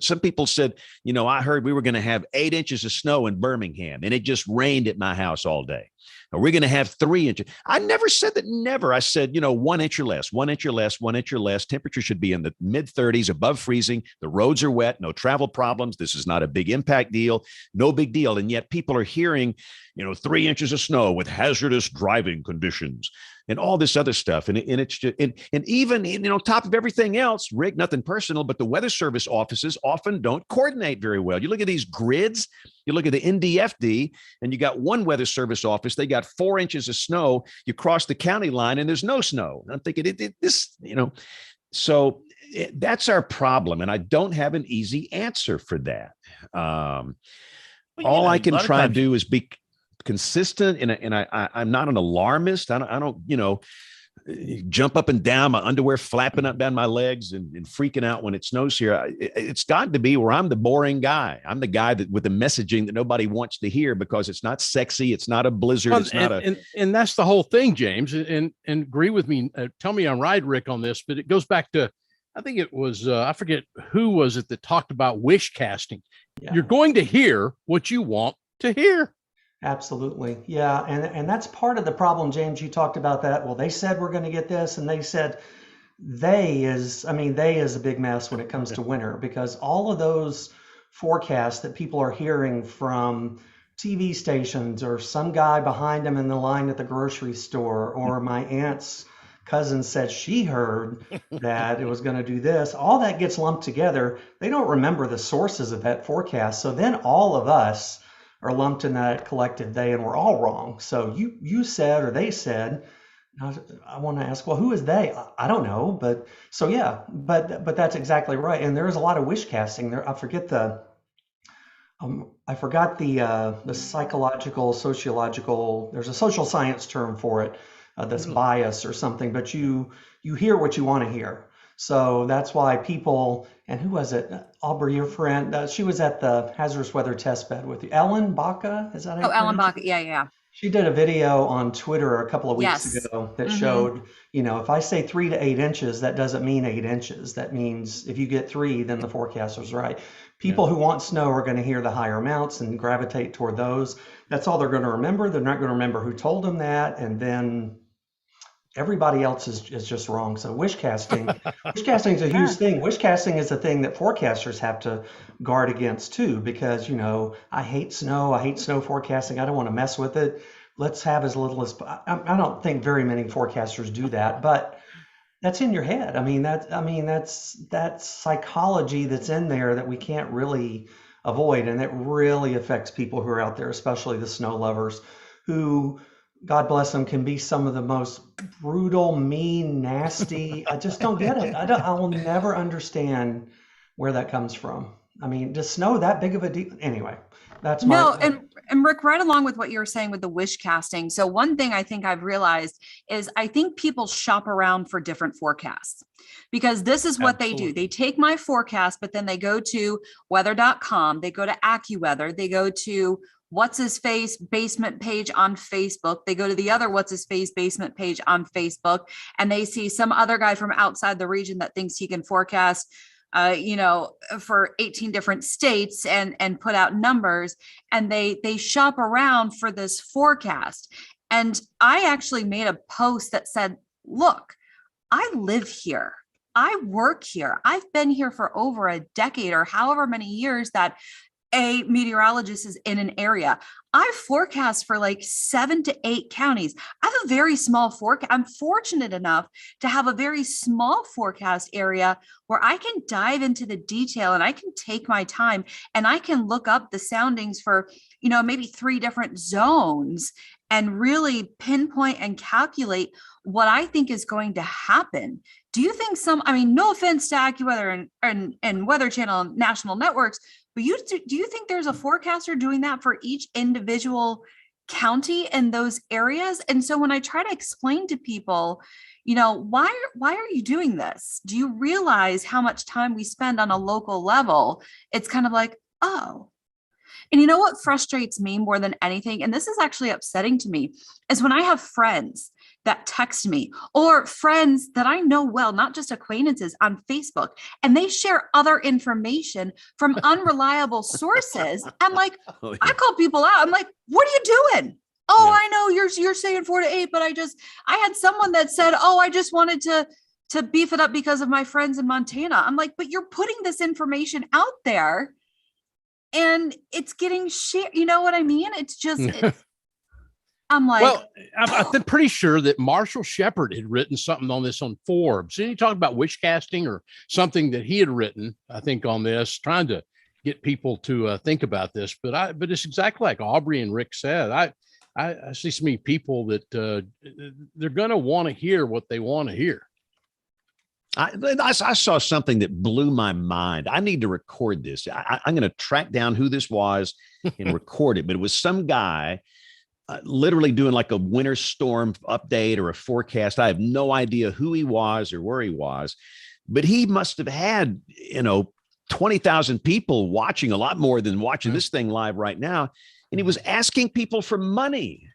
Speaker 1: Some people said, I heard we were going to have 8 inches of snow in Birmingham, and it just rained at my house all day. Or we're going to have 3 inches. I never said that. Never. I said, 1 inch or less, 1 inch or less, 1 inch or less. Temperature should be in the mid 30s, above freezing. The roads are wet. No travel problems. This is not a big impact deal. No big deal. And yet people are hearing, 3 inches of snow with hazardous driving conditions. and all this other stuff. And it's just, and even, on top of everything else, Rick, nothing personal, but the Weather Service offices often don't coordinate very well. You look at these grids, you look at the NDFD, and you got one Weather Service office, they got 4 inches of snow. You cross the county line and there's no snow. And I'm thinking, so that's our problem. And I don't have an easy answer for that. All I can try and do is be consistent, and I'm not an alarmist. I don't jump up and down, my underwear flapping up down my legs and freaking out when it snows here. It's gotten to be where I'm the boring guy. I'm the guy that with the messaging that nobody wants to hear because it's not sexy. It's not a blizzard. It's not
Speaker 7: and that's the whole thing, James. And agree with me. Tell me I'm right, Rick, on this, but it goes back to, I think it was, I forget who was it that talked about wish casting. Yeah. You're going to hear what you want to hear.
Speaker 4: Absolutely. Yeah. And that's part of the problem, James. You talked about that. Well, they said we're going to get this, and they said they is a big mess when it comes to winter, because all of those forecasts that people are hearing from TV stations or some guy behind them in the line at the grocery store, or my aunt's cousin said she heard that it was going to do this, all that gets lumped together. They don't remember the sources of that forecast. So then all of us are lumped in that collective they, and we're all wrong. So you said, or they said, I want to ask, well, who is they? I don't know, but so yeah, but that's exactly right. And there's a lot of wish casting there. I forgot the psychological, sociological, there's a social science term for it, that's bias or something, but you hear what you want to hear. So that's why people, and who was it? Aubrey, your friend, she was at the hazardous weather test bed with you. Ellen Baca, is that?
Speaker 8: Oh, Ellen Baca, yeah.
Speaker 4: She did a video on Twitter a couple of weeks ago that showed, if I say 3 to 8 inches, that doesn't mean 8 inches. That means if you get 3, then the forecast was right. People who want snow are going to hear the higher amounts and gravitate toward those. That's all they're going to remember. They're not going to remember who told them that. And then everybody else is just wrong. So wish casting is a huge thing. Wish casting is a thing that forecasters have to guard against too, because, I hate snow. I hate snow forecasting. I don't want to mess with it. Let's have as little as, I don't think very many forecasters do that, but that's in your head. That's psychology that's in there that we can't really avoid. And it really affects people who are out there, especially the snow lovers, who, God bless them, can be some of the most brutal, mean, nasty. I just don't get it. I will never understand where that comes from. Does snow that big of a deal? Anyway, that's my.
Speaker 8: No, and Rick, right along with what you were saying with the wish casting. So one thing I think I've realized is I think people shop around for different forecasts, because this is what they do. They take my forecast, but then they go to weather.com, they go to AccuWeather, they go to what's his face basement page on Facebook. They go to the other what's his face basement page on Facebook, and they see some other guy from outside the region that thinks he can forecast, for 18 different states and put out numbers, and they shop around for this forecast. And I actually made a post that said, look, I live here. I work here. I've been here for over a decade or however many years that a meteorologist is in an area. I forecast for like 7 to 8 counties. I have a very small forecast. I'm fortunate enough to have a very small forecast area where I can dive into the detail and I can take my time and I can look up the soundings for, maybe 3 different zones and really pinpoint and calculate what I think is going to happen. Do you think no offense to AccuWeather and Weather Channel and national networks, but do you think there's a forecaster doing that for each individual county in those areas? And so when I try to explain to people, why are you doing this? Do you realize how much time we spend on a local level? It's kind of like, oh. And you know what frustrates me more than anything, and this is actually upsetting to me, is when I have friends that text me, or friends that I know well, not just acquaintances, on Facebook, and they share other information from unreliable sources. I'm like, I call people out. I'm like, what are you doing? Oh, yeah. I know you're saying 4 to 8, but I had someone that said, oh, I just wanted to beef it up because of my friends in Montana. I'm like, but you're putting this information out there and it's getting shared. You know what I mean? It's just, I'm like,
Speaker 7: well, I'm pretty sure that Marshall Shepard had written something on this on Forbes. And he talked about witch casting or something that he had written, I think, on this, trying to get people to think about this. But it's exactly like Aubrey and Rick said. I see so many people that they're going to want to hear what they want to hear.
Speaker 1: I saw something that blew my mind. I need to record this. I'm going to track down who this was and record it. But it was some guy literally doing like a winter storm update or a forecast. I have no idea who he was or where he was, but he must have had, 20,000 people watching, a lot more than watching this thing live right now. And he was asking people for money.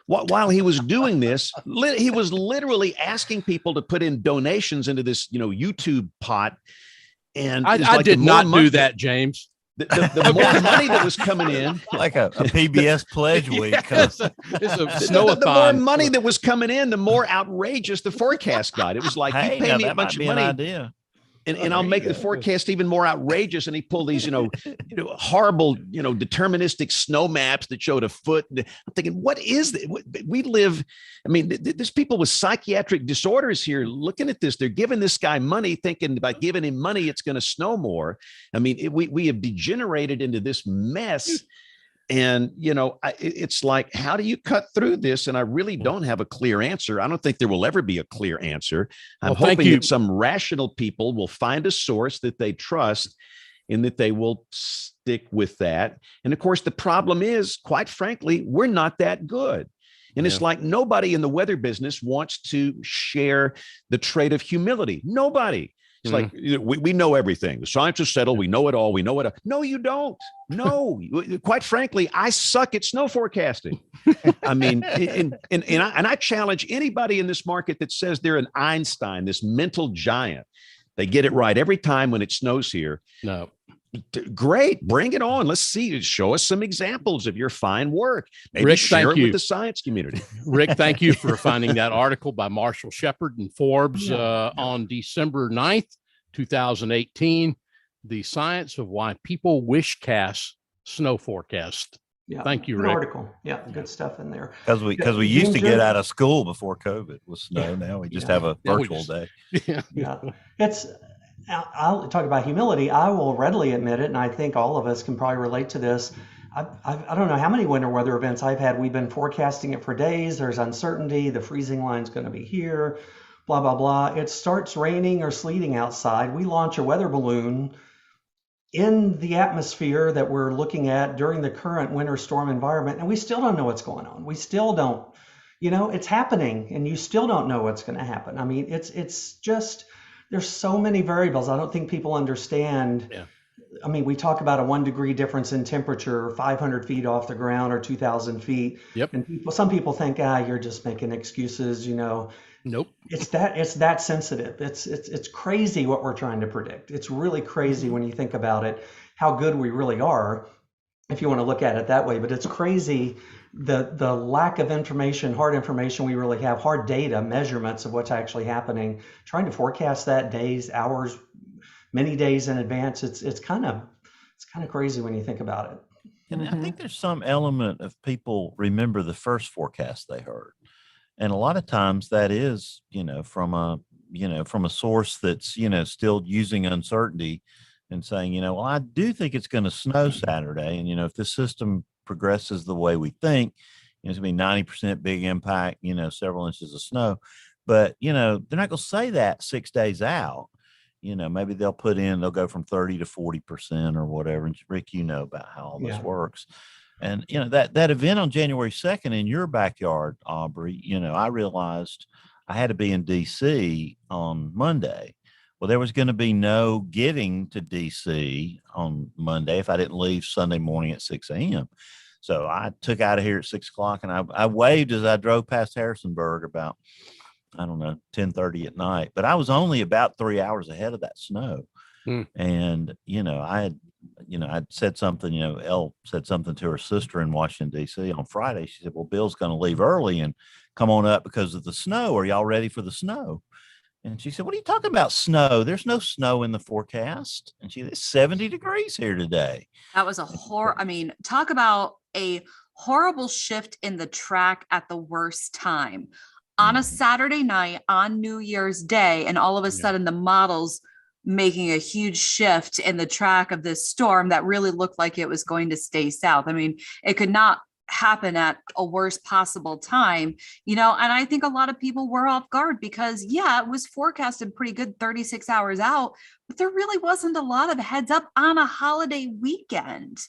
Speaker 1: While he was doing this, he was literally asking people to put in donations into this, YouTube pot. And
Speaker 7: I did not do that, James.
Speaker 1: The more money that was coming in,
Speaker 5: like a PBS pledge week.
Speaker 7: It's a snowathon.
Speaker 1: The more money that was coming in, the more outrageous the forecast got. It was like, you pay me a bunch of money.
Speaker 5: Idea.
Speaker 1: And I'll make the forecast even more outrageous. And he pulled these, horrible, deterministic snow maps that showed a foot. I'm thinking, what is this? We live. I mean, there's people with psychiatric disorders here looking at this. They're giving this guy money, thinking by giving him money, it's going to snow more. I mean, we have degenerated into this mess. And, it's like, how do you cut through this? And I really don't have a clear answer. I don't think there will ever be a clear answer. I'm hoping that some rational people will find a source that they trust and that they will stick with that. And of course, the problem is, quite frankly, we're not that good. And it's like nobody in the weather business wants to share the trait of humility. Nobody. It's like, we know everything. The science is settled. We know it all. We know it. No, you don't. No, quite frankly, I suck at snow forecasting. I mean, and I challenge anybody in this market that says they're an Einstein, this mental giant. They get it right every time when it snows here.
Speaker 7: No.
Speaker 1: Great. Bring it on. Let's see. Show us some examples of your fine work. Maybe
Speaker 7: Rick,
Speaker 1: share it with the science community.
Speaker 7: Rick, thank you for finding that article by Marshall Shepard and Forbes on December 9th, 2018. The science of why people wish cast snow forecast.
Speaker 4: Yeah,
Speaker 7: thank you,
Speaker 4: good
Speaker 7: Rick.
Speaker 4: Article. Yeah, good stuff in there.
Speaker 5: Because we used to get out of school before COVID with snow. Now we just have a virtual day.
Speaker 4: Yeah, I'll talk about humility. I will readily admit it, and I think all of us can probably relate to this. I don't know how many winter weather events I've had. We've been forecasting it for days. There's uncertainty. The freezing line's going to be here, blah, blah, blah. It starts raining or sleeting outside. We launch a weather balloon in the atmosphere that we're looking at during the current winter storm environment, and we still don't know what's going on. We still don't, it's happening, and you still don't know what's going to happen. I mean, it's just, there's so many variables. I don't think people understand. Yeah. I mean, we talk about a 1 degree difference in temperature, 500 feet off the ground or 2,000 feet.
Speaker 7: Yep.
Speaker 4: And some people think, you're just making excuses,
Speaker 7: Nope.
Speaker 4: It's that sensitive. It's crazy what we're trying to predict. It's really crazy when you think about it, how good we really are, if you want to look at it that way. But it's crazy the lack of information, hard information we really have, hard data, measurements of what's actually happening, trying to forecast that days, hours, many days in advance. It's kind of crazy when you think about it.
Speaker 5: And I think there's some element of people remember the first forecast they heard. And a lot of times that is, from a source that's, still using uncertainty and saying, well, I do think it's going to snow Saturday. And, if this system progresses the way we think, it's going to be 90% big impact, several inches of snow. But, they're not going to say that 6 days out. Maybe they'll go from 30 to 40% or whatever. And Rick, about how all this works. And, that event on January 2nd in your backyard, Aubrey, I realized I had to be in D.C. on Monday. Well, there was going to be no getting to D.C. on Monday if I didn't leave Sunday morning at 6 a.m. So I took out of here at 6 o'clock, and I waved as I drove past Harrisonburg about, 10:30 at night. But I was only about 3 hours ahead of that snow. And, I'd said something, Elle said something to her sister in Washington, D.C. on Friday. She said, well, Bill's going to leave early and come on up because of the snow. Are y'all ready for the snow? And she said, what are you talking about, snow? There's no snow in the forecast. And she said, it's 70 degrees here today.
Speaker 8: That was talk about a horrible shift in the track at the worst time on a Saturday night on New Year's Day. And all of a sudden the models making a huge shift in the track of this storm that really looked like it was going to stay south. I mean, it could not happen at a worst possible time, and I think a lot of people were off guard because it was forecasted pretty good 36 hours out, but there really wasn't a lot of heads up on a holiday weekend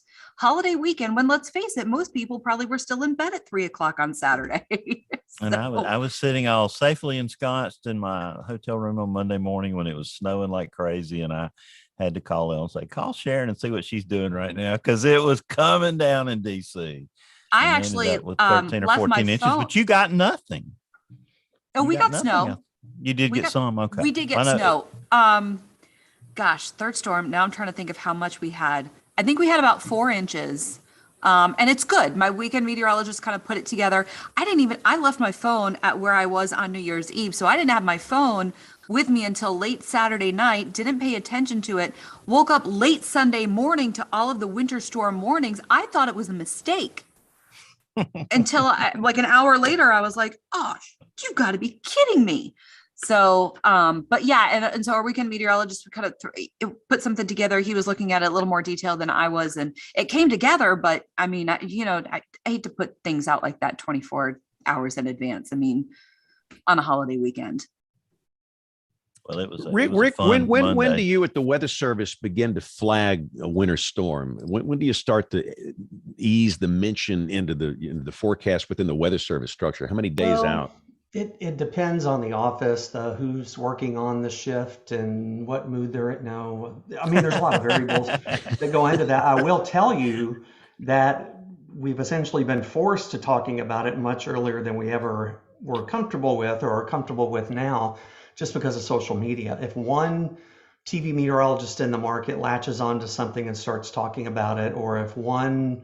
Speaker 8: when, let's face it, most people probably were still in bed at 3:00 on Saturday.
Speaker 5: And I was sitting all safely ensconced in my hotel room on Monday morning when it was snowing like crazy, and I had to call in and say, call Sharon and see what she's doing right now, because it was coming down in DC.
Speaker 8: I actually
Speaker 5: with 13 or 14 inches, but you got nothing.
Speaker 8: Oh, we got snow.
Speaker 5: You did get some. Okay.
Speaker 8: We did get snow. Gosh, third storm. Now I'm trying to think of how much we had. I think we had about 4 inches. And it's good. My weekend meteorologist kind of put it together. I left my phone at where I was on New Year's Eve. So I didn't have my phone with me until late Saturday night, didn't pay attention to it, woke up late Sunday morning to all of the winter storm warnings. I thought it was a mistake. Until like an hour later, I was like, oh, you got to be kidding me. So, but yeah. And so our weekend meteorologist kind of put something together. He was looking at it a little more detailed than I was, and it came together. But I mean, I hate to put things out like that 24 hours in advance. I mean, on a holiday weekend.
Speaker 5: Well, it was
Speaker 1: Rick, when do you at the Weather Service begin to flag a winter storm? When do you start to ease the mention into the forecast within the Weather Service structure? How many days out?
Speaker 4: It depends on the office, who's working on the shift and what mood they're in. No, I mean, there's a lot of variables that go into that. I will tell you that we've essentially been forced to talking about it much earlier than we ever were comfortable with or are comfortable with now, just because of social media. If one TV meteorologist in the market latches onto something and starts talking about it, or if one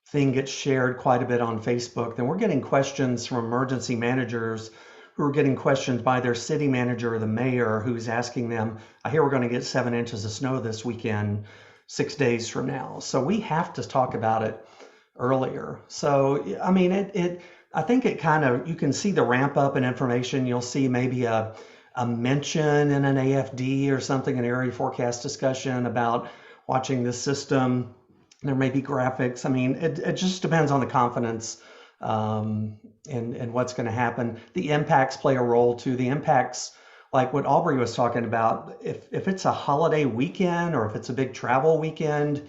Speaker 4: thing gets shared quite a bit on Facebook, then we're getting questions from emergency managers who are getting questioned by their city manager or the mayor, who's asking them, I hear we're going to get 7 inches of snow this weekend, 6 days from now. So we have to talk about it earlier. So, I mean, I think it kind of, you can see the ramp up in information. You'll see maybe a mention in an AFD or something, an area forecast discussion about watching this system. There may be graphics. I mean, it just depends on the confidence and what's going to happen. The impacts play a role too. The impacts, like what Aubrey was talking about, if it's a holiday weekend or if it's a big travel weekend,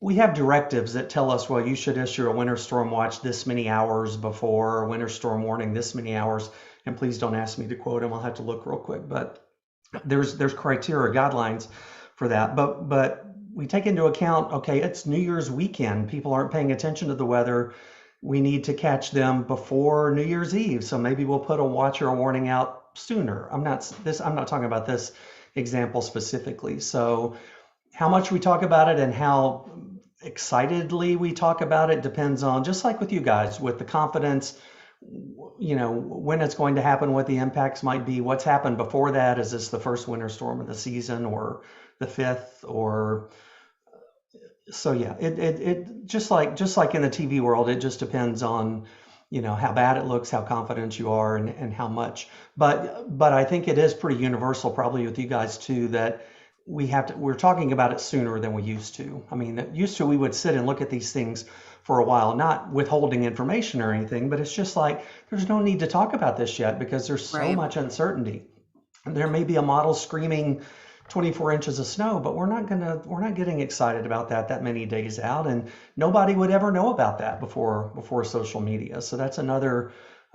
Speaker 4: we have directives that tell us, well, you should issue a winter storm watch this many hours before, or winter storm warning this many hours. And please don't ask me to quote them. I'll have to look real quick. But there's criteria, guidelines for that. But we take into account, okay, it's New Year's weekend. People aren't paying attention to the weather. We need to catch them before New Year's Eve. So maybe we'll put a watch or a warning out sooner. I'm not talking about this example specifically. So how much we talk about it and how excitedly we talk about it depends on, just like with you guys, with the confidence, when it's going to happen, what the impacts might be, what's happened before that. Is this the first winter storm of the season or the 5th? Or so yeah, it just like in the TV world, it just depends on how bad it looks, how confident you are, and how much. But I think it is pretty universal, probably with you guys too, that we're talking about it sooner than we used to. I mean, used to we would sit and look at these things for a while, not withholding information or anything, but it's just like, there's no need to talk about this yet because there's so much uncertainty. And there may be a model screaming 24 inches of snow, but we're not getting excited about that many days out. And nobody would ever know about that before social media. So that's another,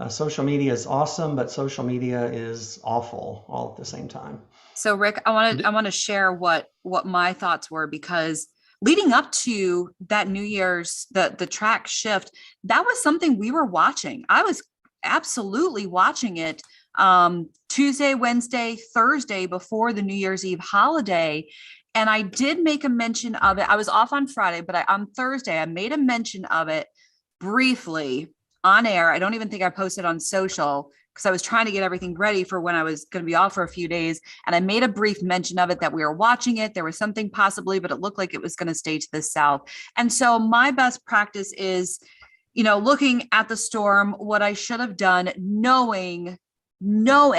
Speaker 4: social media is awesome, but social media is awful all at the same time.
Speaker 8: So Rick, I want to share what my thoughts were, because leading up to that New Year's, the track shift, that was something we were watching. I was absolutely watching it Tuesday, Wednesday, Thursday before the New Year's Eve holiday. And I did make a mention of it. I was off on Friday, but on Thursday, I made a mention of it briefly on air. I don't even think I posted on social, because I was trying to get everything ready for when I was going to be off for a few days. And I made a brief mention of it, that we were watching it. There was something possibly, but it looked like it was going to stay to the south. And so my best practice is, looking at the storm, what I should have done, and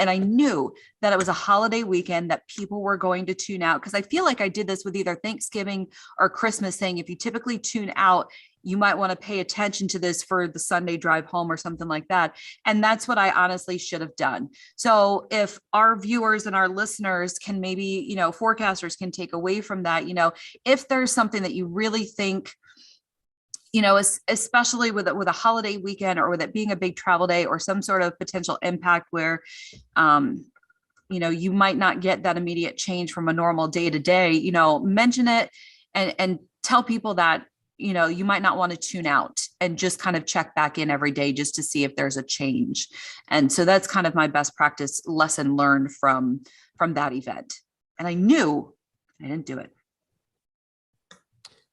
Speaker 8: I knew that it was a holiday weekend, that people were going to tune out. Because I feel like I did this with either Thanksgiving or Christmas, saying if you typically tune out, you might want to pay attention to this for the Sunday drive home or something like that. And that's what I honestly should have done. So if our viewers and our listeners can maybe, forecasters can take away from that, if there's something that you really think, especially with a holiday weekend, or with it being a big travel day, or some sort of potential impact where, you might not get that immediate change from a normal day to day, mention it and tell people that, you might not want to tune out, and just kind of check back in every day just to see if there's a change. And so that's kind of my best practice lesson learned from that event. And I knew I didn't do it.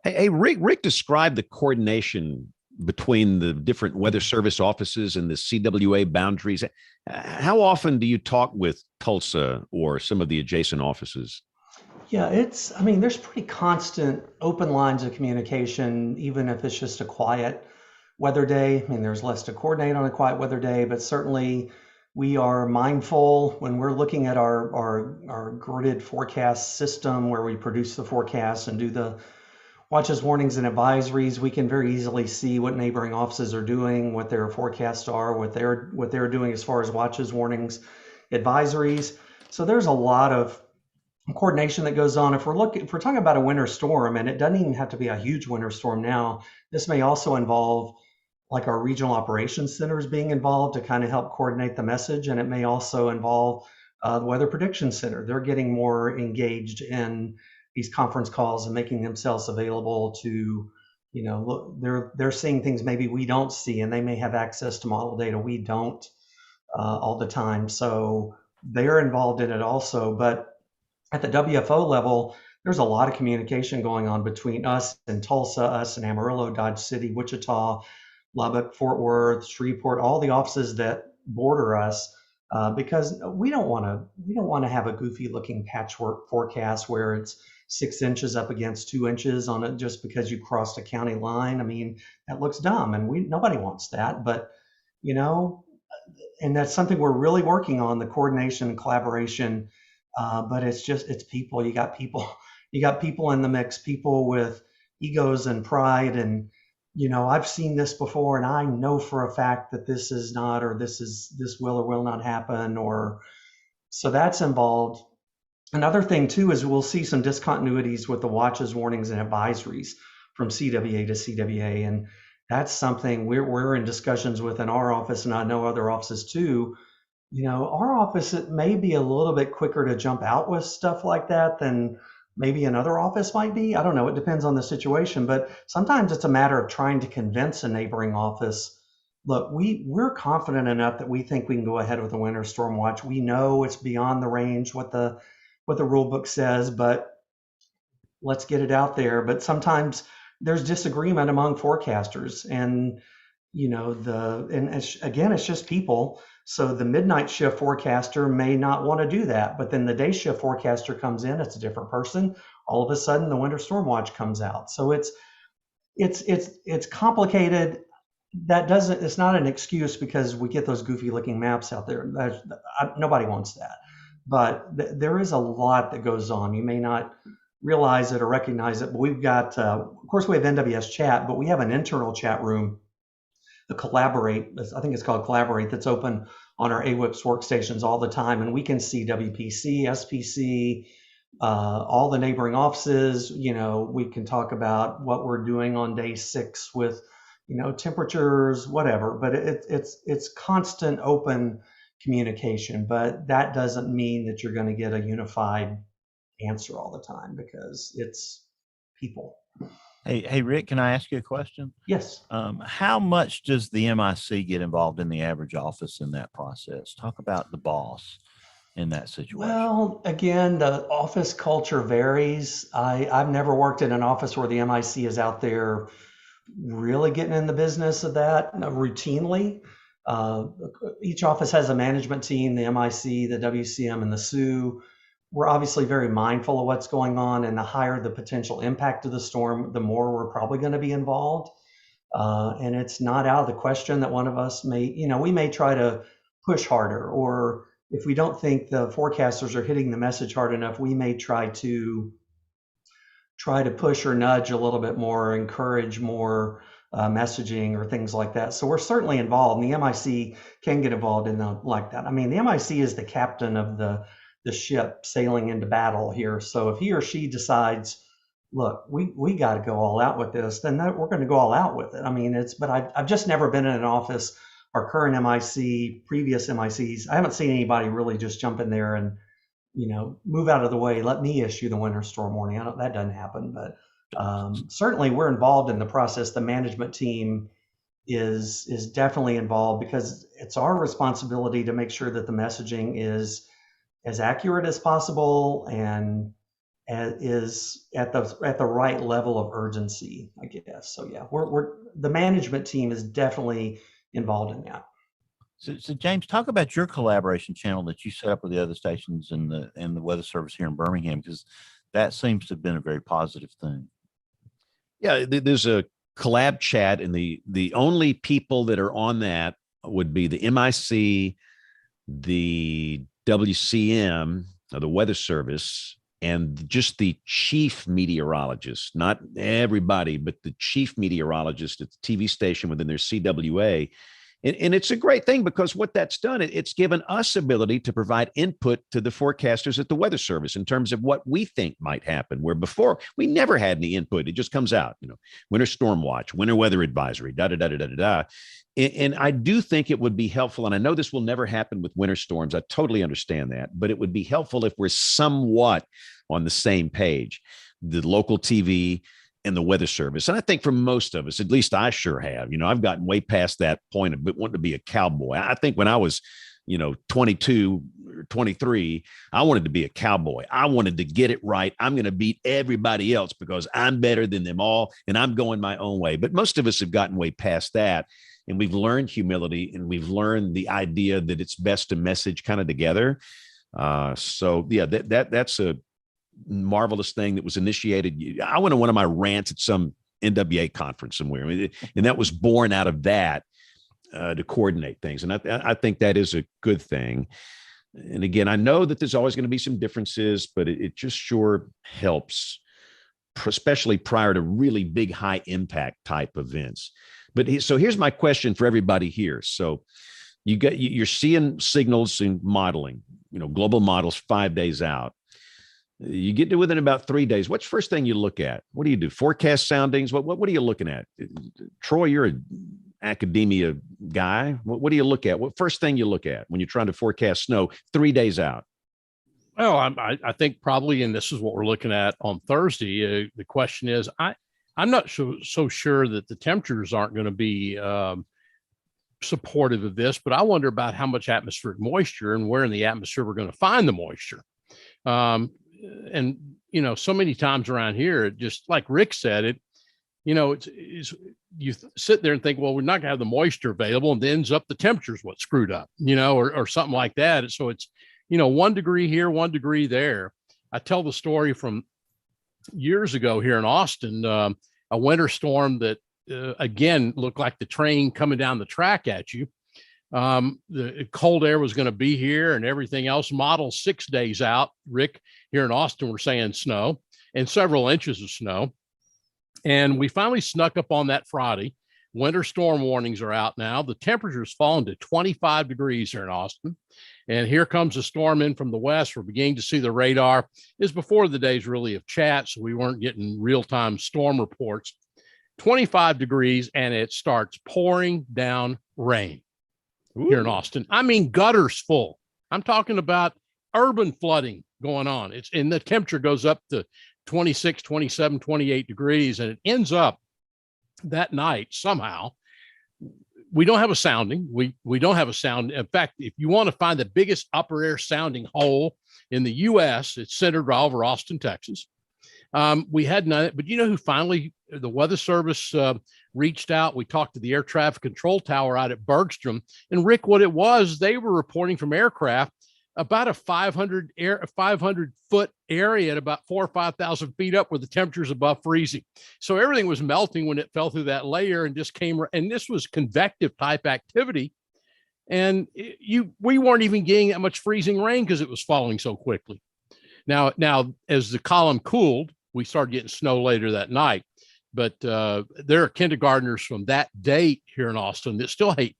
Speaker 1: Hey, Rick described the coordination between the different Weather Service offices and the CWA boundaries. How often do you talk with Tulsa or some of the adjacent offices?
Speaker 4: Yeah, there's pretty constant open lines of communication, even if it's just a quiet weather day. There's less to coordinate on a quiet weather day, but certainly we are mindful when we're looking at our gridded forecast system, where we produce the forecast and do the watches, warnings, and advisories. We can very easily see what neighboring offices are doing, what their forecasts are, what they're doing as far as watches, warnings, advisories. So there's a lot of coordination that goes on. If we're talking about a winter storm, and it doesn't even have to be a huge winter storm now, this may also involve like our regional operations centers being involved to kind of help coordinate the message. And it may also involve the Weather Prediction Center. They're getting more engaged in these conference calls and making themselves available to, look, they're seeing things maybe we don't see, and they may have access to model data we don't all the time. So they're involved in it also. But at the WFO level, there's a lot of communication going on between us and Tulsa, us and Amarillo, Dodge City, Wichita, Lubbock, Fort Worth, Shreveport, all the offices that border us, because we don't want to have a goofy looking patchwork forecast where it's 6 inches up against 2 inches on it just because you crossed a county line. That looks dumb, and nobody wants that. But and that's something we're really working on, the coordination and collaboration. But it's people. You got people in the mix, people with egos and pride. And, I've seen this before, and I know for a fact that this is not, or this will or will not happen. So that's involved. Another thing too, is we'll see some discontinuities with the watches, warnings, and advisories from CWA to CWA. And that's something we're in discussions with in our office, and I know other offices too. Our office, it may be a little bit quicker to jump out with stuff like that than maybe another office might be. I don't know. It depends on the situation, but sometimes it's a matter of trying to convince a neighboring office, look, we're confident enough that we think we can go ahead with a winter storm watch. We know it's beyond the range, what the rule book says, but let's get it out there. But sometimes there's disagreement among forecasters, and it's just people. So the midnight shift forecaster may not want to do that, but then the day shift forecaster comes in, it's a different person. All of a sudden the winter storm watch comes out. So it's complicated. It's not an excuse because we get those goofy looking maps out there. Nobody wants that, but there is a lot that goes on. You may not realize it or recognize it, but we've got, of course we have NWS chat, but we have an internal chat room, the Collaborate, I think it's called Collaborate, that's open on our AWIPS workstations all the time. And we can see WPC, SPC, all the neighboring offices. We can talk about what we're doing on day 6 with, temperatures, whatever, but it's constant open communication. But that doesn't mean that you're going to get a unified answer all the time, because it's people.
Speaker 5: Hey, Rick, can I ask you a question?
Speaker 4: Yes.
Speaker 5: How much does the MIC get involved in the average office in that process? Talk about the boss in that situation.
Speaker 4: Well, again, the office culture varies. I've never worked in an office where the MIC is out there really getting in the business of that routinely. Each office has a management team, the MIC, the WCM, and the SU. We're obviously very mindful of what's going on, and the higher the potential impact of the storm, the more we're probably going to be involved. And it's not out of the question that one of us we may try to push harder, or if we don't think the forecasters are hitting the message hard enough, we may try to push or nudge a little bit more, encourage more messaging or things like that. So we're certainly involved, and the MIC can get involved in like that. I mean, the MIC is the captain of the ship sailing into battle here. So if he or she decides, look, we got to go all out with this, then we're going to go all out with it. I mean, but I've just never been in an office, our current MIC, previous MICs. I haven't seen anybody really just jump in there and, move out of the way, let me issue the winter storm warning. That doesn't happen, but certainly we're involved in the process. The management team is definitely involved, because it's our responsibility to make sure that the messaging is as accurate as possible and is at the right level of urgency, I guess. So yeah, the management team is definitely involved in that.
Speaker 5: So James, talk about your collaboration channel that you set up with the other stations and the Weather Service here in Birmingham, because that seems to have been a very positive thing.
Speaker 1: Yeah, there's a collab chat, and the only people that are on that would be the MIC, the WCM, the Weather Service, and just the chief meteorologist, not everybody, but the chief meteorologist at the TV station within their CWA. And it's a great thing, because what that's done, it's given us ability to provide input to the forecasters at the Weather Service in terms of what we think might happen, where before we never had any input. It just comes out, winter storm watch, winter weather advisory, da. And I do think it would be helpful, and I know this will never happen with winter storms. I totally understand that, but it would be helpful if we're somewhat on the same page, the local TV and the Weather Service. And I think for most of us, at least I sure have, I've gotten way past that point of wanting to be a cowboy. I think when I was, 22 or 23, I wanted to be a cowboy. I wanted to get it right. I'm going to beat everybody else because I'm better than them all, and I'm going my own way. But most of us have gotten way past that, and we've learned humility, and we've learned the idea that it's best to message kind of together. So yeah, that's a marvelous thing that was initiated. I went on one of my rants at some NWA conference somewhere, and that was born out of that, to coordinate things. And I think that is a good thing. And again, I know that there's always going to be some differences, but it just sure helps, especially prior to really big, high impact type events. But so here's my question for everybody here. So you're seeing signals in modeling, global models 5 days out. You get to within about 3 days. What's the first thing you look at? What do you do? Forecast soundings? What are you looking at? Troy, you're an academia guy. What do you look at? What first thing you look at when you're trying to forecast snow 3 days out?
Speaker 7: Well, I think probably, and this is what we're looking at on Thursday. The question is, I'm not so sure that the temperatures aren't going to be supportive of this, but I wonder about how much atmospheric moisture and where in the atmosphere we're going to find the moisture. And, so many times around here, just like Rick said, it's you sit there and think, well, we're not gonna have the moisture available, and then ends up the temperature's what screwed up, or something like that. So it's, 1 degree here, 1 degree there. I tell the story from years ago here in Austin, a winter storm that, again, looked like the train coming down the track at you. The cold air was going to be here and everything else. Model 6 days out, Rick, here in Austin, we're saying snow and several inches of snow. And we finally snuck up on that Friday. Winter storm warnings are out now. The temperature's fallen to 25 degrees here in Austin. And here comes a storm in from the west. We're beginning to see the radar. It's before the days really of chat, so we weren't getting real-time storm reports. 25 degrees, and it starts pouring down rain. Ooh. Here in Austin. I mean, gutters full. I'm talking about urban flooding going on. And the temperature goes up to 26, 27, 28 degrees, and it ends up that night somehow. We don't have a sounding. We don't have a sound. In fact, if you want to find the biggest upper air sounding hole in the U.S., it's centered all over Austin, Texas. We had none, but you know who finally, the Weather Service reached out. We talked to the air traffic control tower out at Bergstrom. And Rick, what it was, they were reporting from aircraft about a 500 foot area at about 4,000 or 5,000 feet up where the temperature's above freezing. So everything was melting when it fell through that layer and just came. And this was convective type activity. And we weren't even getting that much freezing rain because it was falling so quickly. Now, as the column cooled, we started getting snow later that night. But there are kindergartners from that date here in Austin that still hate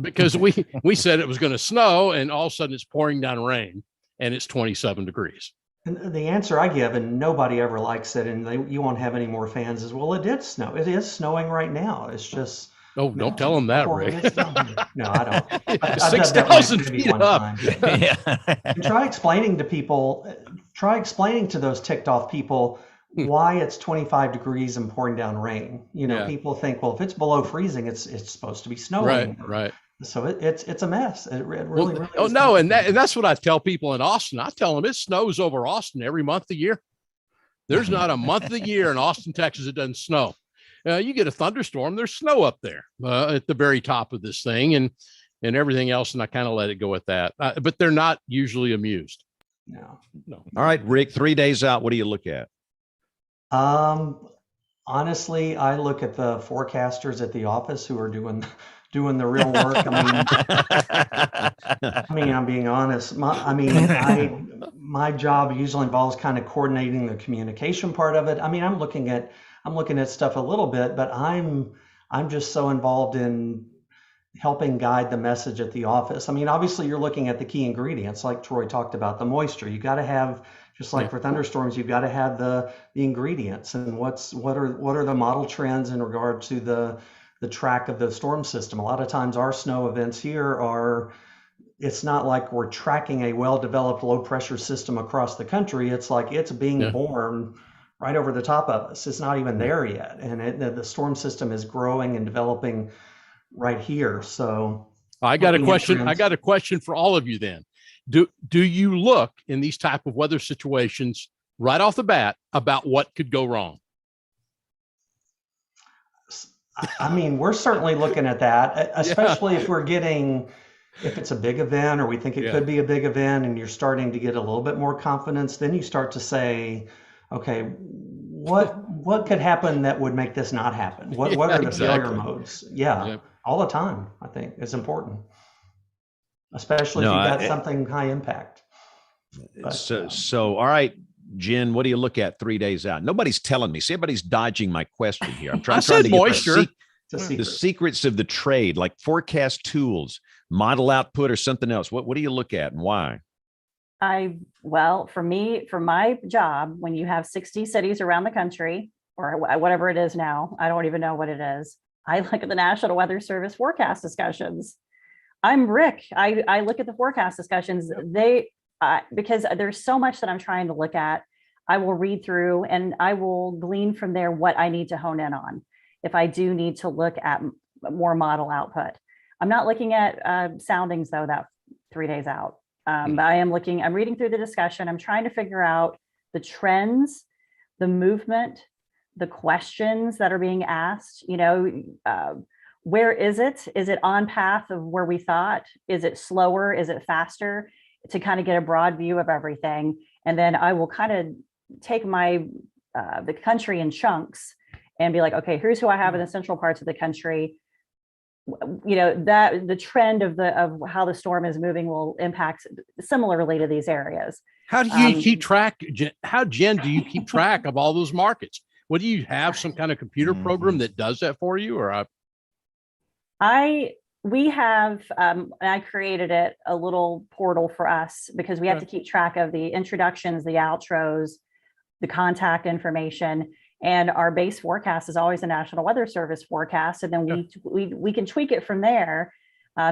Speaker 7: because we said it was going to snow, and all of a sudden it's pouring down rain, and it's 27 degrees.
Speaker 4: And the answer I give, and nobody ever likes it, and you won't have any more fans, is, well, it did snow. It is snowing right now. It's just.
Speaker 7: Oh, don't tell them that, Rick.
Speaker 4: No, I don't.
Speaker 7: 6,000 feet up.
Speaker 4: Yeah. And try explaining to those ticked off people why it's 25 degrees and pouring down rain. People think, well, if it's below freezing, it's supposed to be snowing.
Speaker 7: Right.
Speaker 4: So it's a mess. It really is.
Speaker 7: Oh no, and that's what I tell people in Austin. I tell them it snows over Austin every month of the year. There's not a month of the year in Austin, Texas, it doesn't snow. You get a thunderstorm, there's snow up there at the very top of this thing and everything else. And I kind of let it go at that. But they're not usually amused.
Speaker 4: No.
Speaker 1: All right, Rick, 3 days out, what do you look at?
Speaker 4: Honestly, I look at the forecasters at the office who are doing the real work. I'm being honest. My job usually involves kind of coordinating the communication part of it. I'm looking at stuff a little bit, but I'm just so involved in helping guide the message at the office. Obviously you're looking at the key ingredients, like Troy talked about, the moisture. You got to have, just like for thunderstorms, you've got to have the ingredients, and what are the model trends in regard to the track of the storm system. A lot of times our snow events here it's not like we're tracking a well-developed low pressure system across the country. It's like it's being born right over the top of us. It's not even there yet. And the storm system is growing and developing right here. So
Speaker 7: I got a question for all of you then. Do you look in these type of weather situations right off the bat about what could go wrong?
Speaker 4: We're certainly looking at that, especially if it's a big event or we think it could be a big event and you're starting to get a little bit more confidence, then you start to say, okay, what could happen that would make this not happen? What are the failure modes? All the time, I think is important, especially if you've got something high impact.
Speaker 1: So all right, Jen, what do you look at 3 days out? Nobody's telling me. See, everybody's dodging my question here. I'm trying to get
Speaker 7: moisture.
Speaker 1: The secrets of the trade, like forecast tools, model output, or something else. What do you look at and why?
Speaker 3: For my job, when you have 60 cities around the country or whatever it is now, I don't even know what it is. I look at the National Weather Service forecast discussions. I'm Rick. I look at the forecast discussions. Because there's so much that I'm trying to look at. I will read through and I will glean from there what I need to hone in on. If I do need to look at more model output, I'm not looking at soundings though, that 3 days out. But I'm reading through the discussion. I'm trying to figure out the trends, the movement, the questions that are being asked. Where is it? Is it on path of where we thought? Is it slower? Is it faster? To kind of get a broad view of everything. And then I will kind of take the country in chunks and be like, okay, here's who I have in the central parts of the country. That the trend of how the storm is moving will impact similarly to these areas.
Speaker 7: How do you keep track? Jen, do you keep track of all those markets? What do you have, some kind of computer program that does that for you? Or
Speaker 3: we have, and I created a little portal for us because we have to keep track of the introductions, the outros, the contact information, and our base forecast is always a National Weather Service forecast. And then we can tweak it from there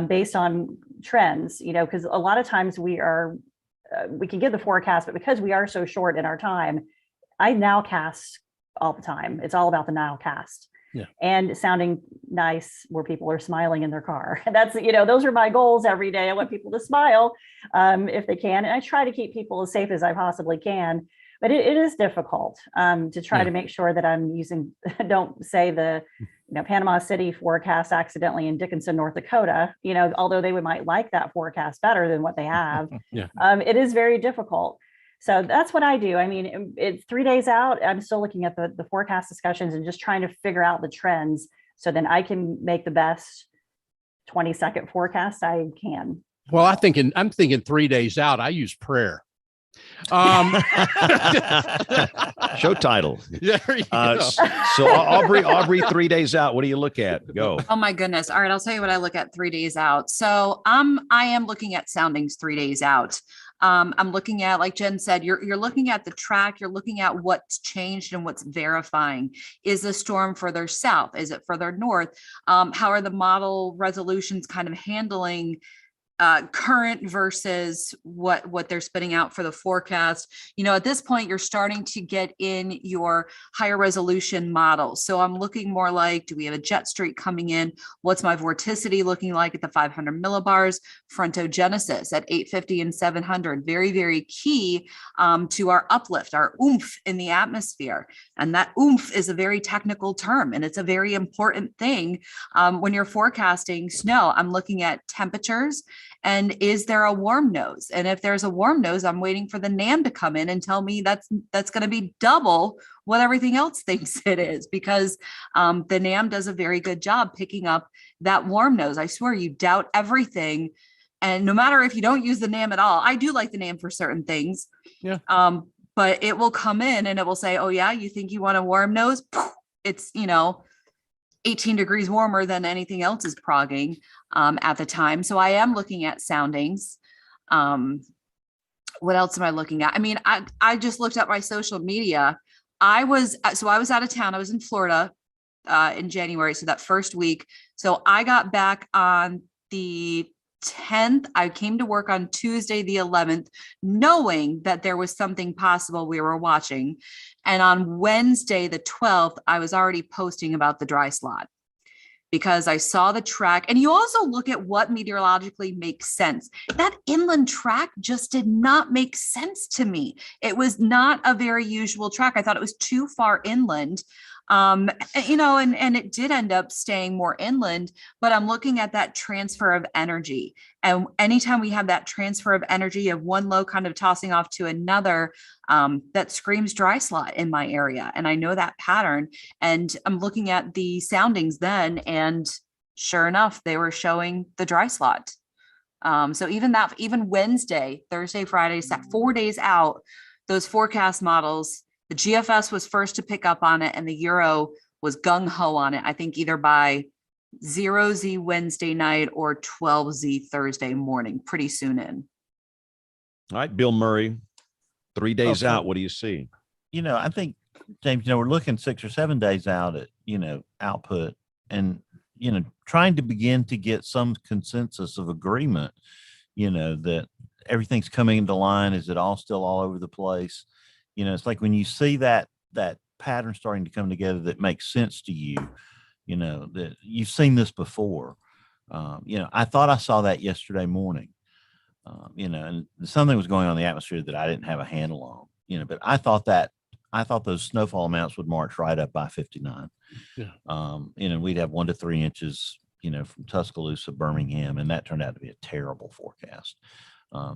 Speaker 3: based on trends, because a lot of times we can give the forecast, but because we are so short in our time, I nowcast all the time. It's all about the nowcast. And sounding nice where people are smiling in their car. That's, those are my goals every day. I want people to smile if they can. And I try to keep people as safe as I possibly can. but it is difficult to try to make sure that I'm using, don't say the, Panama City forecast accidentally in Dickinson, North Dakota, although they might like that forecast better than what they have. It is very difficult. So that's what I do. I mean, it's 3 days out. I'm still looking at the forecast discussions and just trying to figure out the trends so then I can make the best 20-second forecast I can.
Speaker 7: Well, I'm thinking 3 days out. I use prayer.
Speaker 1: Show title.
Speaker 7: There you go.
Speaker 1: So Aubrey, 3 days out. What do you look at? Go.
Speaker 8: Oh my goodness. All right. I'll tell you what I look at 3 days out. So I am looking at soundings 3 days out. I'm looking at, like Jen said, you're looking at the track, you're looking at what's changed and what's verifying. Is the storm further south? Is it further north? How are the model resolutions kind of handling current versus what they're spitting out for the forecast? At this point, you're starting to get in your higher resolution models. So I'm looking more like, do we have a jet streak coming in? What's my vorticity looking like at the 500 millibars? Frontogenesis at 850 and 700. Very, very key to our uplift, our oomph in the atmosphere. And that oomph is a very technical term, and it's a very important thing when you're forecasting snow. I'm looking at temperatures. And is there a warm nose? And if there's a warm nose, I'm waiting for the NAM to come in and tell me that's going to be double what everything else thinks it is, because the NAM does a very good job picking up that warm nose. I swear, you doubt everything. And no matter if you don't use the NAM at all, I do like the NAM for certain things.
Speaker 7: Yeah.
Speaker 8: But it will come in and it will say, oh yeah, you think you want a warm nose? It's, 18 degrees warmer than anything else is progging at the time. So I am looking at soundings. What else am I looking at? I mean, I just looked at my social media. I was out of town. I was in Florida in January. So that first week. So I got back on the 10th. I came to work on Tuesday, the 11th, knowing that there was something possible we were watching. And on Wednesday, the 12th, I was already posting about the dry slot because I saw the track. And you also look at what meteorologically makes sense. That inland track just did not make sense to me. It was not a very usual track. I thought it was too far inland. And it did end up staying more inland, but I'm looking at that transfer of energy. And anytime we have that transfer of energy of one low kind of tossing off to another, that screams dry slot in my area. And I know that pattern, and I'm looking at the soundings then, and sure enough, they were showing the dry slot. So even Wednesday, Thursday, Friday, 4 days out, those forecast models, the GFS was first to pick up on it, and the Euro was gung-ho on it, I think either by 0Z Wednesday night or 12Z Thursday morning, pretty soon in.
Speaker 1: All right, Bill Murray, 3 days out, what do you see?
Speaker 5: I think, James, we're looking 6 or 7 days out at, output, and, trying to begin to get some consensus of agreement, that everything's coming into line. Is it all still all over the place? It's like when you see that pattern starting to come together that makes sense to you, that you've seen this before. I thought I saw that yesterday morning, and something was going on in the atmosphere that I didn't have a handle on, but I thought those snowfall amounts would march right up by 59. Yeah. We'd have 1 to 3 inches, from Tuscaloosa, Birmingham, and that turned out to be a terrible forecast.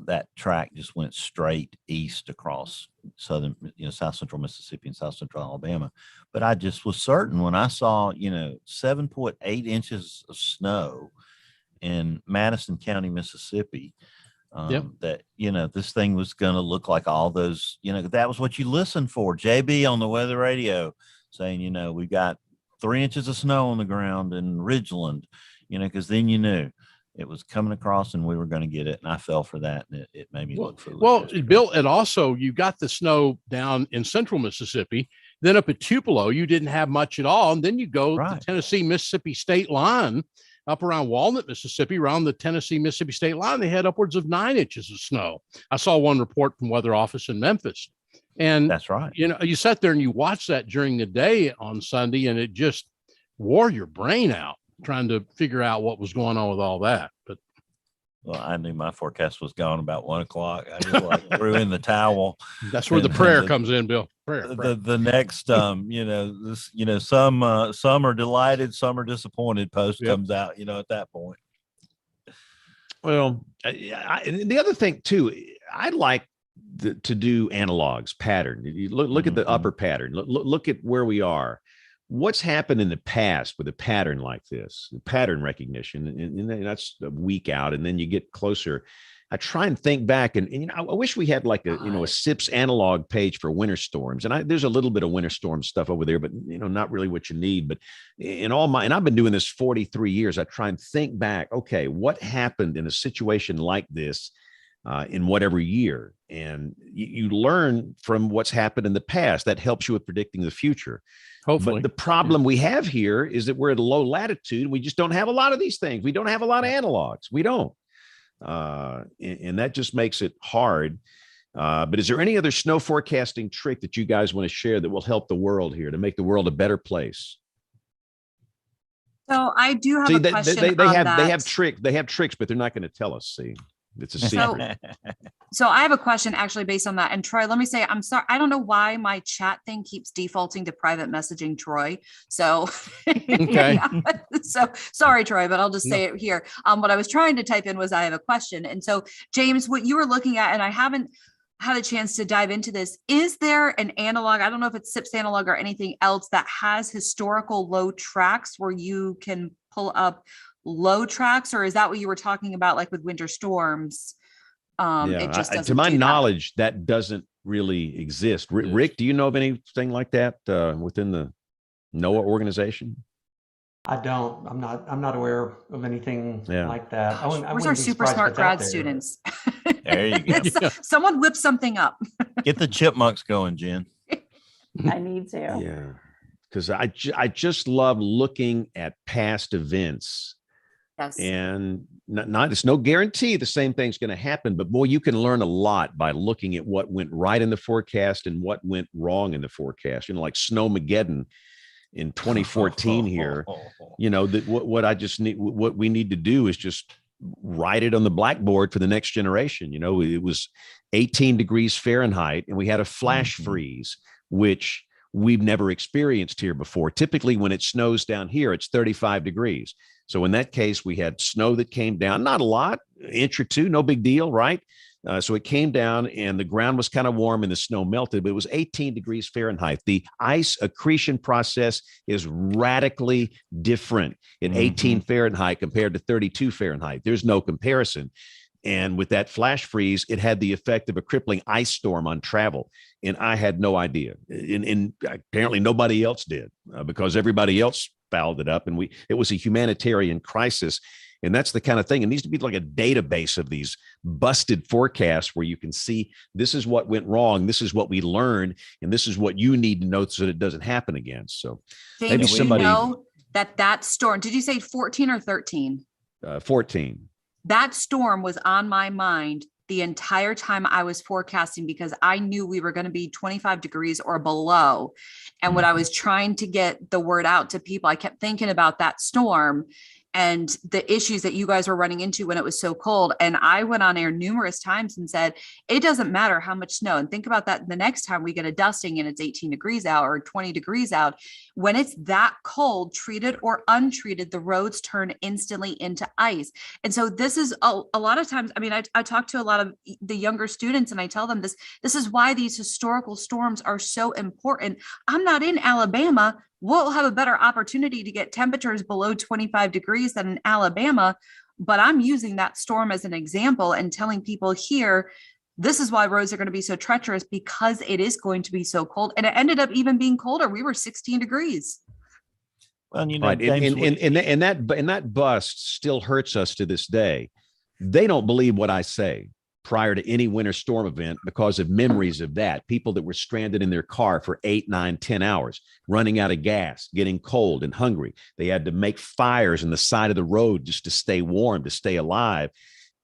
Speaker 5: That track just went straight east across southern, South Central Mississippi and South Central Alabama. But I just was certain when I saw, 7.8 inches of snow in Madison County, Mississippi, that, this thing was going to look like all those, that was what you listened for. JB on the weather radio saying, we've got 3 inches of snow on the ground in Ridgeland, because then you knew it was coming across and we were going to get it. And I fell for that. And it made me look foolish.
Speaker 7: Well, Bill, and also you got the snow down in central Mississippi. Then up at Tupelo, you didn't have much at all. And then you go to the Tennessee-Mississippi state line up around Walnut, Mississippi, around the Tennessee-Mississippi state line. They had upwards of 9 inches of snow. I saw one report from Weather Office in Memphis. And
Speaker 5: that's right.
Speaker 7: You sat there and you watched that during the day on Sunday, and it just wore your brain out trying to figure out what was going on with all that. But
Speaker 5: Well, I knew my forecast was gone about 1 o'clock. I just like threw in the towel.
Speaker 7: That's where the prayer comes in, Bill. Prayer.
Speaker 5: The next, some are delighted, some are disappointed. Post comes out, at that point.
Speaker 1: Well, the other thing too, I like to do analogs, pattern. You look at the upper pattern. Look at where we are. What's happened in the past with a pattern like this, pattern recognition, and that's a week out, and then you get closer. I try and think back, and I wish we had like a SIPS analog page for winter storms. And there's a little bit of winter storm stuff over there, but not really what you need. But and I've been doing this 43 years. I try and think back. Okay, what happened in a situation like this in whatever year? And you learn from what's happened in the past. That helps you with predicting the future.
Speaker 7: Hopefully.
Speaker 1: But the problem we have here is that we're at a low latitude. We just don't have a lot of these things. We don't have a lot of analogs. We don't. And that just makes it hard. But is there any other snow forecasting trick that you guys want to share that will help the world here to make the world a better place?
Speaker 8: So I do have a question
Speaker 1: they
Speaker 8: on
Speaker 1: have
Speaker 8: that.
Speaker 1: They have tricks, but they're not going to tell us. See, it's a secret.
Speaker 8: So I have a question actually based on that. And Troy, let me say, I'm sorry. I don't know why my chat thing keeps defaulting to private messaging Troy. So,
Speaker 7: okay.
Speaker 8: So sorry, Troy, but I'll just say it here. What I was trying to type in was I have a question. And so James, what you were looking at, and I haven't had a chance to dive into this, is there an analog? I don't know if it's SIPS analog or anything else that has historical low tracks where you can pull up low tracks, or is that what you were talking about, like with winter storms? It just doesn't
Speaker 1: to my knowledge, that doesn't really exist. Rick, do you know of anything like that within the NOAA organization?
Speaker 4: I don't. I'm not aware of anything like that.
Speaker 8: Where's our super smart grad students?
Speaker 5: There you go.
Speaker 8: Yeah. Someone whip something up.
Speaker 5: Get the chipmunks going, Jen.
Speaker 3: I need to.
Speaker 1: Yeah, because I just love looking at past events.
Speaker 8: Yes.
Speaker 1: And it's no guarantee the same thing's going to happen, but boy, you can learn a lot by looking at what went right in the forecast and what went wrong in the forecast. Like Snowmageddon in 2014 here. What we need to do is just write it on the blackboard for the next generation. It was 18 degrees Fahrenheit, and we had a flash freeze, which we've never experienced here before. Typically, when it snows down here, it's 35 degrees. So in that case, we had snow that came down, not a lot, an inch or two, no big deal, right? So it came down and the ground was kind of warm and the snow melted, but it was 18 degrees Fahrenheit. The ice accretion process is radically different in 18 Fahrenheit compared to 32 Fahrenheit. There's no comparison. And with that flash freeze, it had the effect of a crippling ice storm on travel. And I had no idea. And apparently nobody else did because everybody else fouled it up. And it was a humanitarian crisis. And that's the kind of thing. It needs to be like a database of these busted forecasts where you can see this is what went wrong. This is what we learned. And this is what you need to know so that it doesn't happen again. So
Speaker 8: James,
Speaker 1: maybe somebody
Speaker 8: know that storm, did you say 14 or 13?
Speaker 1: 14.
Speaker 8: That storm was on my mind the entire time I was forecasting because I knew we were going to be 25 degrees or below. And when I was trying to get the word out to people, I kept thinking about that storm and the issues that you guys were running into when it was so cold. And I went on air numerous times and said, it doesn't matter how much snow. And think about that the next time we get a dusting and it's 18 degrees out or 20 degrees out. When it's that cold, treated or untreated, the roads turn instantly into ice. And so this is a lot of times, I mean, I talk to a lot of the younger students and I tell them this is why these historical storms are so important. I'm not in Alabama. We'll have a better opportunity to get temperatures below 25 degrees than in Alabama. But I'm using that storm as an example and telling people here, this is why roads are going to be so treacherous because it is going to be so cold. And it ended up even being colder. We were 16 degrees.
Speaker 5: Well,
Speaker 1: right. And that bust still hurts us to this day. They don't believe what I say prior to any winter storm event because of memories of that. People that were stranded in their car for 8, 9, 10 hours, running out of gas, getting cold and hungry. They had to make fires in the side of the road just to stay warm, to stay alive.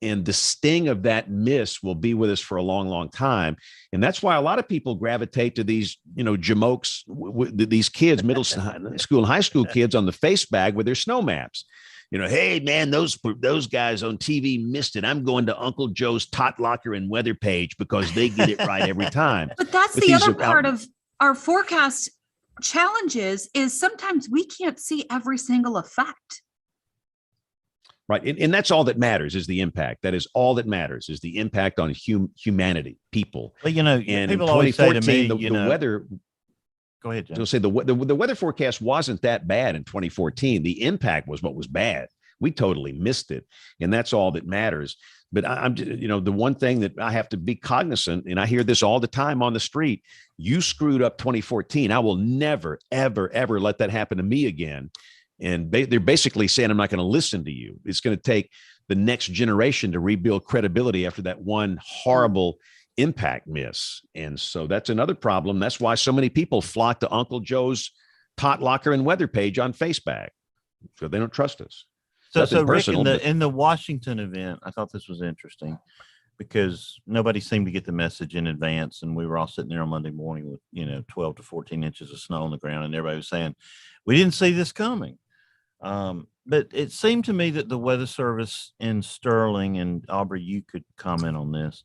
Speaker 1: And the sting of that miss will be with us for a long, long time. And that's why a lot of people gravitate to these, jamokes, these kids, middle school and high school kids on the face bag with their snow maps. hey man, those guys on TV missed it. I'm going to Uncle Joe's Tot Locker and Weather Page because they get it right every time.
Speaker 8: But that's the other part of our forecast challenges is sometimes we can't see every single effect.
Speaker 1: Right. And that's all that matters is the impact. That is all that matters is the impact on humanity, people.
Speaker 5: Well,
Speaker 1: and
Speaker 5: people
Speaker 1: in
Speaker 5: always say to me,
Speaker 1: the weather.
Speaker 5: Go ahead, John.
Speaker 1: I'll say the weather forecast wasn't that bad in 2014. The impact was what was bad. We totally missed it. And that's all that matters. But I'm, the one thing that I have to be cognizant, and I hear this all the time on the street, you screwed up 2014. I will never, ever, ever let that happen to me again. And they're basically saying, I'm not going to listen to you. It's going to take the next generation to rebuild credibility after that one horrible impact miss. And so that's another problem. That's why so many people flock to Uncle Joe's Tot Locker and Weather Page on Facebook. So they don't trust us.
Speaker 5: So Rick, in the Washington event, I thought this was interesting because nobody seemed to get the message in advance. And we were all sitting there on Monday morning with, 12 to 14 inches of snow on the ground. And everybody was saying, we didn't see this coming. But it seemed to me that the Weather Service in Sterling, and Aubrey, you could comment on this,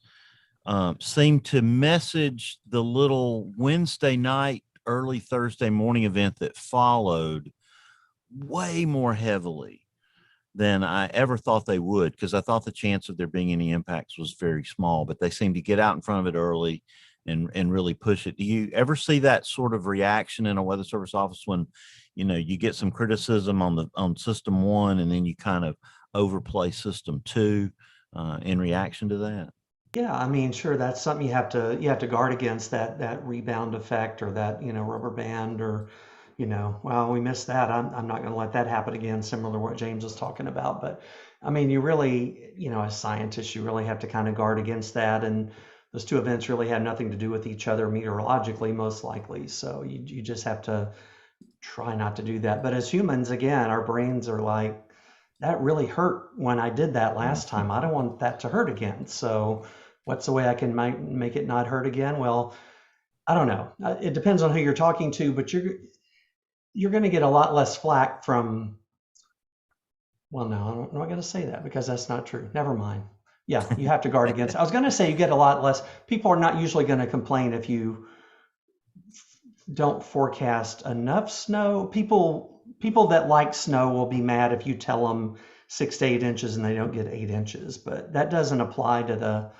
Speaker 5: seemed to message the little Wednesday night, early Thursday morning event that followed way more heavily than I ever thought they would, because I thought the chance of there being any impacts was very small, but they seemed to get out in front of it early and really push it. Do you ever see that sort of reaction in a Weather Service office when, you get some criticism on system 1 and then you kind of overplay system 2 in reaction to that?
Speaker 4: Yeah, I mean, sure, that's something you have to guard against, that rebound effect or that, rubber band or, well, we missed that. I'm not going to let that happen again, similar to what James was talking about. But I mean, you really, as scientists, you really have to kind of guard against that. And those two events really have nothing to do with each other meteorologically, most likely. So you just have to try not to do that. But as humans, again, our brains are like, that really hurt when I did that last time. I don't want that to hurt again. So what's the way I can make it not hurt again? Well, I don't know. It depends on who you're talking to, but you're going to get a lot less flack from, well, no, I'm not going to say that because that's not true. Never mind. Yeah, you have to guard against it. I was going to say you get a lot less. People are not usually going to complain if you don't forecast enough snow. People that like snow will be mad if you tell them 6 to 8 inches and they don't get 8 inches, but that doesn't apply to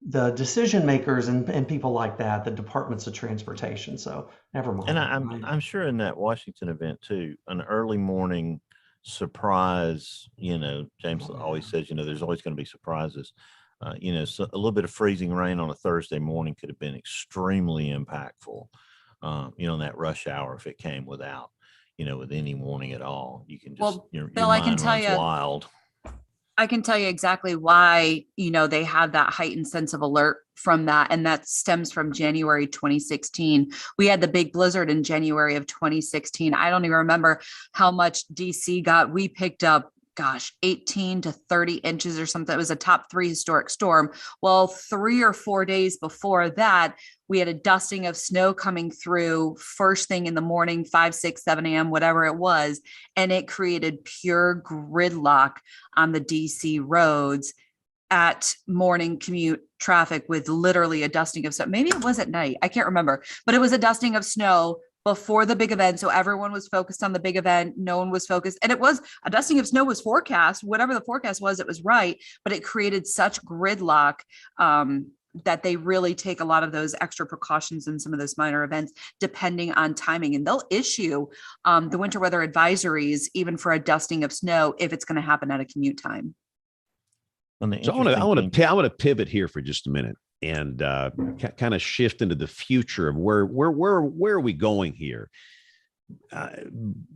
Speaker 4: the decision makers and people like that, the departments of transportation. So never mind.
Speaker 5: And I'm sure in that Washington event too, an early morning surprise, James always says, there's always going to be surprises. So a little bit of freezing rain on a Thursday morning could have been extremely impactful. In that rush hour, if it came without, with any warning at all, you can just, your
Speaker 8: Bill,
Speaker 5: mind runs wild.
Speaker 8: I can tell you exactly why, they have that heightened sense of alert from that. And that stems from January 2016. We had the big blizzard in January of 2016. I don't even remember how much DC got. We picked up, 18 to 30 inches or something. It was a top 3 historic storm. Well, 3 or 4 days before that, we had a dusting of snow coming through first thing in the morning, 5, 6, 7 a.m., whatever it was. And it created pure gridlock on the DC roads at morning commute traffic with literally a dusting of snow. Maybe it was at night. I can't remember, but it was a dusting of snow before the big event. So everyone was focused on the big event. No one was focused. And it was a dusting of snow was forecast. Whatever the forecast was, it was right. But it created such gridlock that they really take a lot of those extra precautions in some of those minor events, depending on timing. And they'll issue the winter weather advisories, even for a dusting of snow, if it's going to happen at a commute time.
Speaker 1: So I want to pivot here for just a minute and kind of shift into the future of where are we going here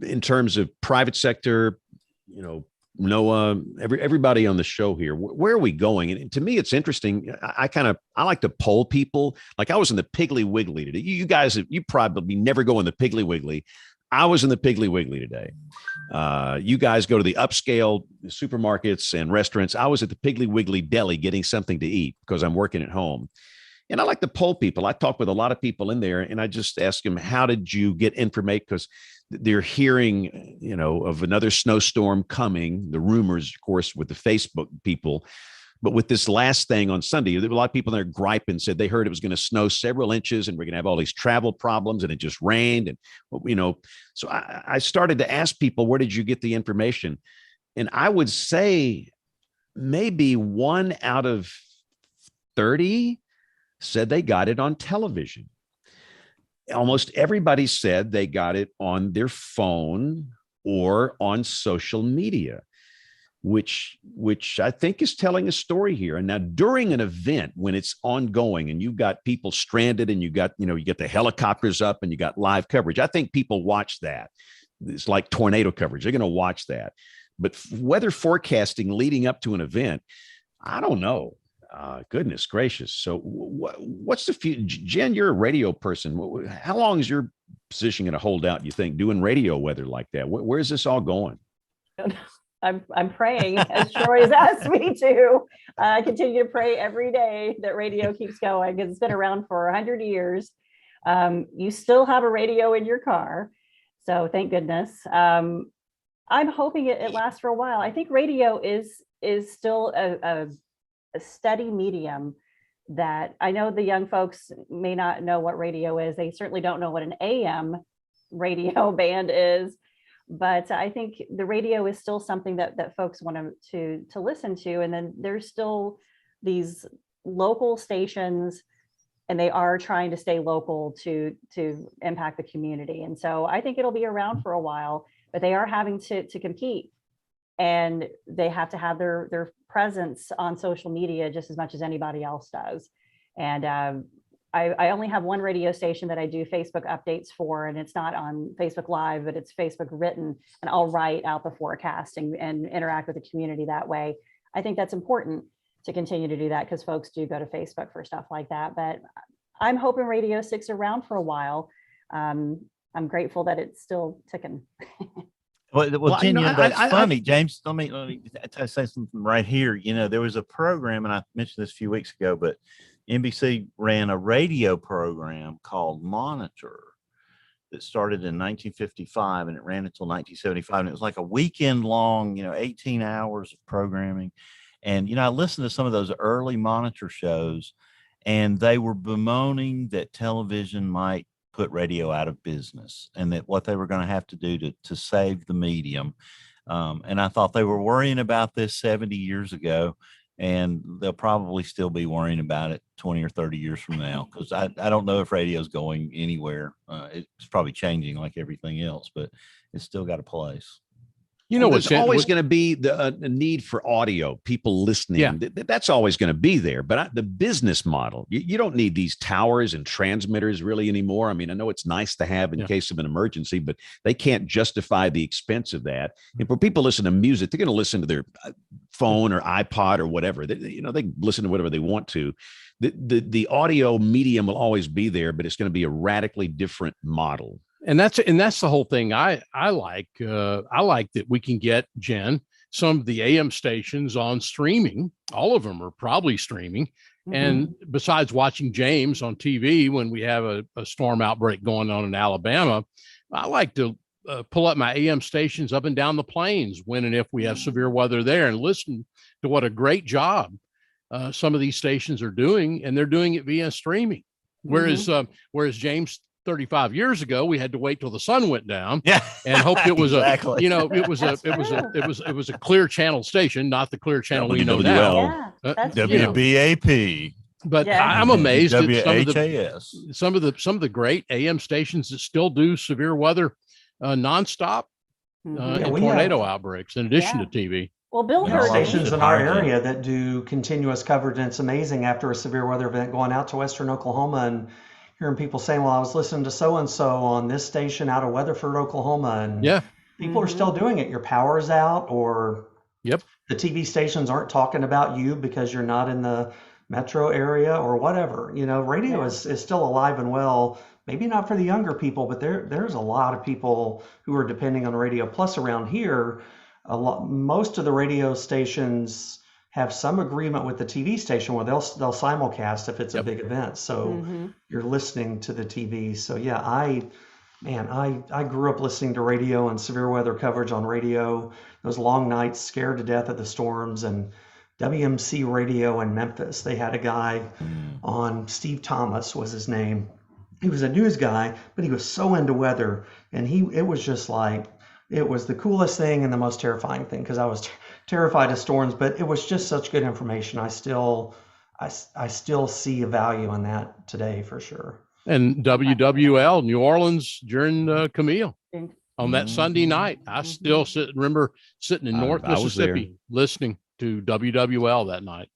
Speaker 1: in terms of private sector, NOAA, everybody on the show here. Where are we going? And to me, it's interesting. I like to poll people. Like I was in the Piggly Wiggly today. You guys, you probably never go in the Piggly Wiggly. I was in the Piggly Wiggly today. You guys go to the upscale supermarkets and restaurants. I was at the Piggly Wiggly deli getting something to eat because I'm working at home. And I like to poll people. I talk with a lot of people in there, and I just ask them, how did you get information? Because they're hearing, of another snowstorm coming, the rumors, of course, with the Facebook people. But with this last thing on Sunday, there were a lot of people there griping, said they heard it was going to snow several inches and we're going to have all these travel problems, and it just rained. And, so I started to ask people, where did you get the information? And I would say maybe 1 out of 30 said they got it on television. Almost everybody said they got it on their phone or on social media, which I think is telling a story here. And now during an event when it's ongoing and you've got people stranded and you get the helicopters up and you got live coverage, I think people watch that. It's like tornado coverage. They're going to watch that. But weather forecasting leading up to an event, I don't know. Goodness gracious. So what's the future? Jen, you're a radio person. How long is your position going to hold out, you think, doing radio weather like that? Where is this all going?
Speaker 3: I'm praying, as Troy has asked me to. I continue to pray every day that radio keeps going, because it's been around for 100 years. You still have a radio in your car. So thank goodness. I'm hoping it lasts for a while. I think radio is still a steady medium that I know the young folks may not know what radio is. They certainly don't know what an AM radio band is, but I think the radio is still something that folks want to listen to. And then there's still these local stations, and they are trying to stay local to impact the community. And so I think it'll be around for a while, but they are having to compete, and they have to have their presence on social media just as much as anybody else does. And I only have one radio station that I do Facebook updates for, and it's not on Facebook Live, but it's Facebook written, and I'll write out the forecast and interact with the community that way. I think that's important to continue to do that, because folks do go to Facebook for stuff like that. But I'm hoping radio sticks around for a while. I'm grateful that it's still ticking.
Speaker 5: Well, Genia, that's funny, James. Let me say something right here. There was a program, and I mentioned this a few weeks ago, but NBC ran a radio program called Monitor that started in 1955, and it ran until 1975. And it was like a weekend long, 18 hours of programming. And, I listened to some of those early Monitor shows, and they were bemoaning that television might put radio out of business, and that what they were going to have to do to save the medium. And I thought they were worrying about this 70 years ago, and they'll probably still be worrying about it 20 or 30 years from now, because I don't know if radio is going anywhere. It's probably changing like everything else, but it's still got a place.
Speaker 1: There's always going to be a need for audio, people listening. Yeah. That's always going to be there. But the business model, you don't need these towers and transmitters really anymore. I mean, I know it's nice to have in case of an emergency, but they can't justify the expense of that. And for people listen to music, they're going to listen to their phone or iPod or whatever. They listen to whatever they want to. The audio medium will always be there, but it's going to be a radically different model.
Speaker 7: And that's the whole thing. I like that we can get, Jen, some of the AM stations on streaming. All of them are probably streaming. Mm-hmm. And besides watching James on TV when we have a storm outbreak going on in Alabama, I like to pull up my AM stations up and down the plains when and if we have severe weather there, and listen to what a great job some of these stations are doing, and they're doing it via streaming. Mm-hmm. Whereas James, 35 years ago, we had to wait till the sun went down, and hope it was exactly. It was a clear channel station, not the clear channel we know now.
Speaker 5: WBAP.
Speaker 7: But I'm amazed at some of the great AM stations that still do severe weather nonstop and tornado outbreaks in addition to TV.
Speaker 3: Well, Bill heard
Speaker 4: stations in our area that do continuous coverage, and it's amazing after a severe weather event going out to Western Oklahoma and hearing people saying, well, I was listening to so-and-so on this station out of Weatherford, Oklahoma. And people are still doing it. Your power is out, or the TV stations aren't talking about you because you're not in the metro area or whatever. Radio is still alive and well, maybe not for the younger people, but there's a lot of people who are depending on radio. Plus around here, most of the radio stations have some agreement with the TV station where they'll simulcast if it's a
Speaker 7: Yep.
Speaker 4: big event. So
Speaker 3: Mhm.
Speaker 4: you're listening to the TV. So yeah, I grew up listening to radio and severe weather coverage on radio. Those long nights, scared to death of the storms, and WMC radio in Memphis. They had a guy on, Steve Thomas was his name. He was a news guy, but he was so into weather, and it was just like, it was the coolest thing and the most terrifying thing, because I was terrified of storms, but it was just such good information. I still see a value in that today for sure.
Speaker 7: And WWL New Orleans during Camille
Speaker 3: And-
Speaker 7: on that Sunday night. I still remember sitting in North
Speaker 1: I was there.
Speaker 7: Mississippi listening to WWL that night.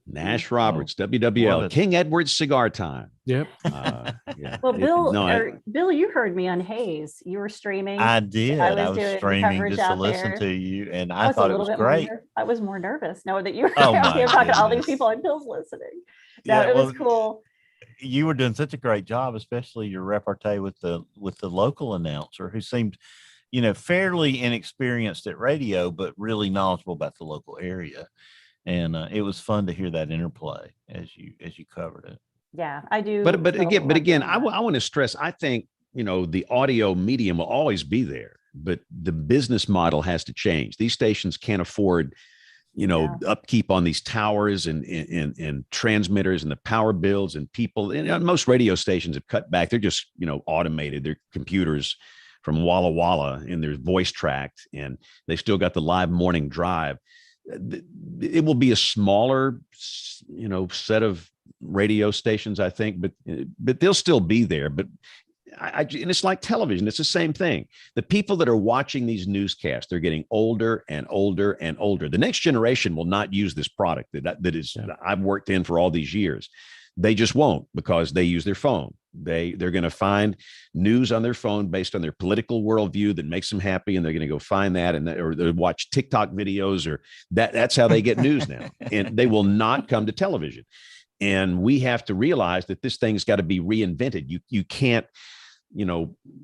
Speaker 1: Nash Roberts, WWL,
Speaker 5: Love it.
Speaker 1: King Edward's Cigar Time.
Speaker 7: Yep.
Speaker 1: Yeah.
Speaker 3: Well, Bill,
Speaker 1: No,
Speaker 3: Bill, you heard me on Hayes. You were streaming.
Speaker 5: I did.
Speaker 3: I
Speaker 5: I
Speaker 3: was
Speaker 5: was
Speaker 3: doing the
Speaker 5: streaming
Speaker 3: coverage
Speaker 5: just to
Speaker 3: out
Speaker 5: listen
Speaker 3: there.
Speaker 5: to you, and
Speaker 3: I
Speaker 5: I
Speaker 3: was
Speaker 5: thought
Speaker 3: a
Speaker 5: it
Speaker 3: little
Speaker 5: was
Speaker 3: bit
Speaker 5: great.
Speaker 3: I was more nervous knowing that you were
Speaker 5: Oh,
Speaker 3: out
Speaker 5: my
Speaker 3: here talking to all these
Speaker 5: goodness.
Speaker 3: people and Bill's listening. No,
Speaker 5: Yeah,
Speaker 3: it was
Speaker 5: well,
Speaker 3: cool.
Speaker 5: you were doing such a great job, especially your repartee with the local announcer, who seemed, fairly inexperienced at radio, but really knowledgeable about the local area. And it was fun to hear that interplay as you covered it.
Speaker 3: Yeah, I do.
Speaker 1: but
Speaker 3: still
Speaker 1: again,
Speaker 3: love doing
Speaker 1: I
Speaker 3: that.
Speaker 1: want to stress, I think, the audio medium will always be there, but the business model has to change. These stations can't afford,
Speaker 3: Yeah.
Speaker 1: upkeep on these towers and transmitters and the power bills and people. And most radio stations have cut back. They're just, automated. They're computers from Walla Walla, and there's voice tracked, and they still got the live morning drive. It will be a smaller, set of radio stations, I think, but they'll still be there. But and it's like television. It's the same thing. The people that are watching these newscasts, they're getting older and older and older. The next generation will not use this product that I've worked in for all these years. They just won't, because they use their phone. They're going to find news on their phone based on their political worldview that makes them happy, and they're going to go find that, or they watch TikTok videos, or that's how they get news now. And they will not come to television. And we have to realize that this thing's got to be reinvented. You can't,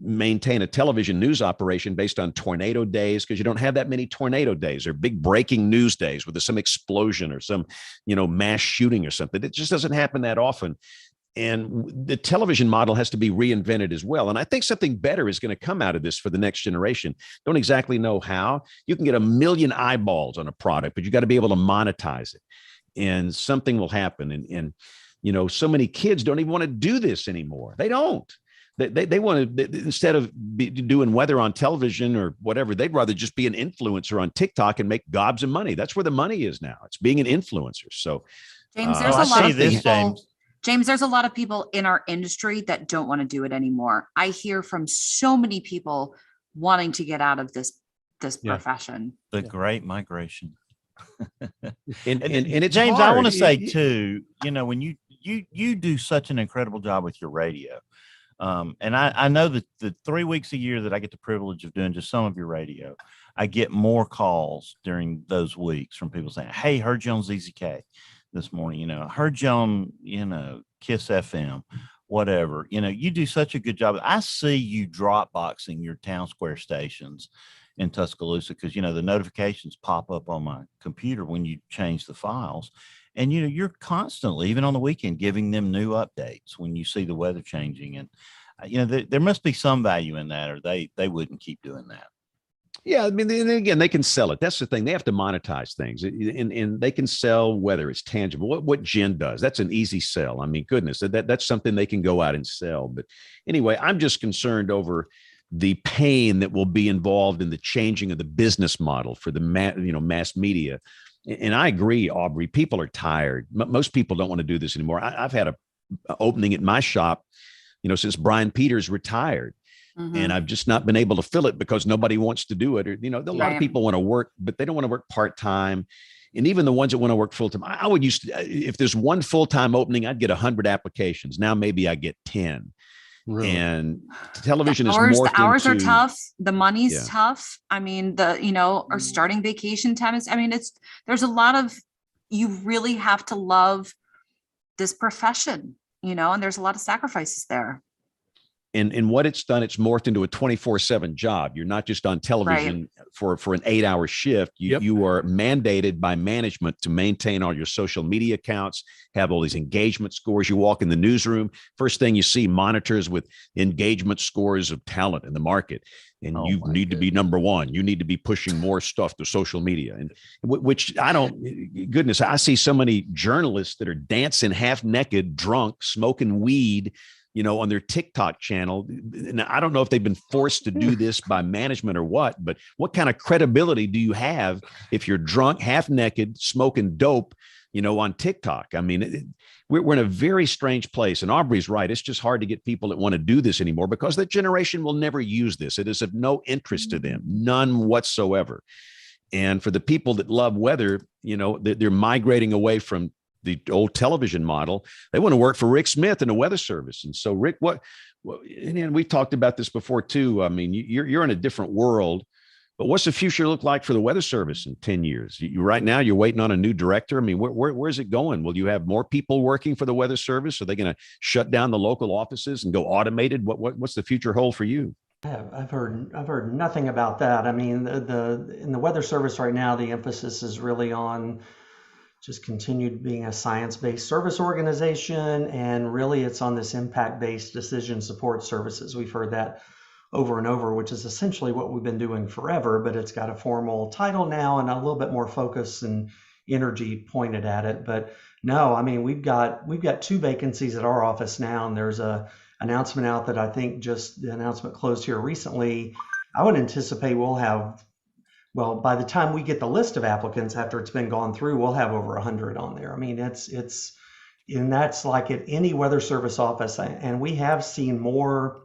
Speaker 1: maintain a television news operation based on tornado days, because you don't have that many tornado days or big breaking news days with some explosion or some, mass shooting or something. It just doesn't happen that often. And the television model has to be reinvented as well. And I think something better is going to come out of this for the next generation. Don't exactly know how. You can get 1 million eyeballs on a product, but you got to be able to monetize it. And something will happen. And so many kids don't even want to do this anymore. They don't. They want to, instead of doing weather on television or whatever, they'd rather just be an influencer on TikTok and make gobs of money. That's where the money is now. It's being an influencer. So,
Speaker 8: James, there's
Speaker 5: I
Speaker 8: a lot
Speaker 5: see
Speaker 8: of
Speaker 5: this,
Speaker 8: people. James, there's a lot of people in our industry that don't want to do it anymore. I hear from so many people wanting to get out of this profession.
Speaker 5: The great migration.
Speaker 1: and it's
Speaker 5: James,
Speaker 1: hard.
Speaker 5: I want to say too, when you do such an incredible job with your radio. And I know that the 3 weeks a year that I get the privilege of doing just some of your radio, I get more calls during those weeks from people saying, "Hey, heard you on ZZK this morning, heard you on, Kiss FM, whatever." You do such a good job. I see you drop boxing your town square stations in Tuscaloosa, because, the notifications pop up on my computer when you change the files. And, you're constantly, even on the weekend, giving them new updates when you see the weather changing. And, there must be some value in that, or they wouldn't keep doing that.
Speaker 1: Yeah, I mean, and again, they can sell it. That's the thing. They have to monetize things, and they can sell whether it's tangible. What Jen does, that's an easy sell. I mean, goodness, that's something they can go out and sell. But anyway, I'm just concerned over the pain that will be involved in the changing of the business model for the mass media. And I agree, Aubrey, people are tired. Most people don't want to do this anymore. I've had a opening at my shop, since Brian Peters retired.
Speaker 8: Mm-hmm.
Speaker 1: And I've just not been able to fill it because nobody wants to do it. Or, a lot of people want to work, but they don't want to work part-time. And even the ones that want to work full-time, I would if there's one full-time opening, I'd get 100 applications. Now maybe I get 10. Really? And television is more.
Speaker 8: The hours are tough. The money's tough. I mean, or starting vacation time is, there's a lot of, you really have to love this profession, and there's a lot of sacrifices there.
Speaker 1: And what it's done, it's morphed into a 24/7 job. You're not just on television for an 8-hour shift. You are mandated by management to maintain all your social media accounts, have all these engagement scores. You walk in the newsroom, first thing you see, monitors with engagement scores of talent in the market. And you need to be number one. You need to be pushing more stuff to social media. And which goodness, I see so many journalists that are dancing half naked, drunk, smoking weed, on their TikTok channel. And I don't know if they've been forced to do this by management or what, but what kind of credibility do you have if you're drunk, half naked, smoking dope, on TikTok? I mean, we're in a very strange place. And Aubrey's right. It's just hard to get people that want to do this anymore because that generation will never use this. It is of no interest to them, none whatsoever. And for the people that love weather, they're migrating away from the old television model. They want to work for Rick Smith in the Weather Service. And so, Rick, and we talked about this before too. I mean, you're in a different world, but what's the future look like for the Weather Service in 10 years? Right now, you're waiting on a new director. I mean, where's it going? Will you have more people working for the Weather Service? Are they going to shut down the local offices and go automated? What's the future hold for you?
Speaker 4: I've heard nothing about that. I mean, in the Weather Service right now, the emphasis is really on just continued being a science-based service organization, and really it's on this impact-based decision support services. We've heard that over and over, which is essentially what we've been doing forever, but it's got a formal title now and a little bit more focus and energy pointed at it. But no, I mean, we've got 2 vacancies at our office now, and there's a announcement out that I think just the announcement closed here recently. I would anticipate by the time we get the list of applicants after it's been gone through, we'll have over 100 on there. I mean, and that's like at any Weather Service office. And we have seen more.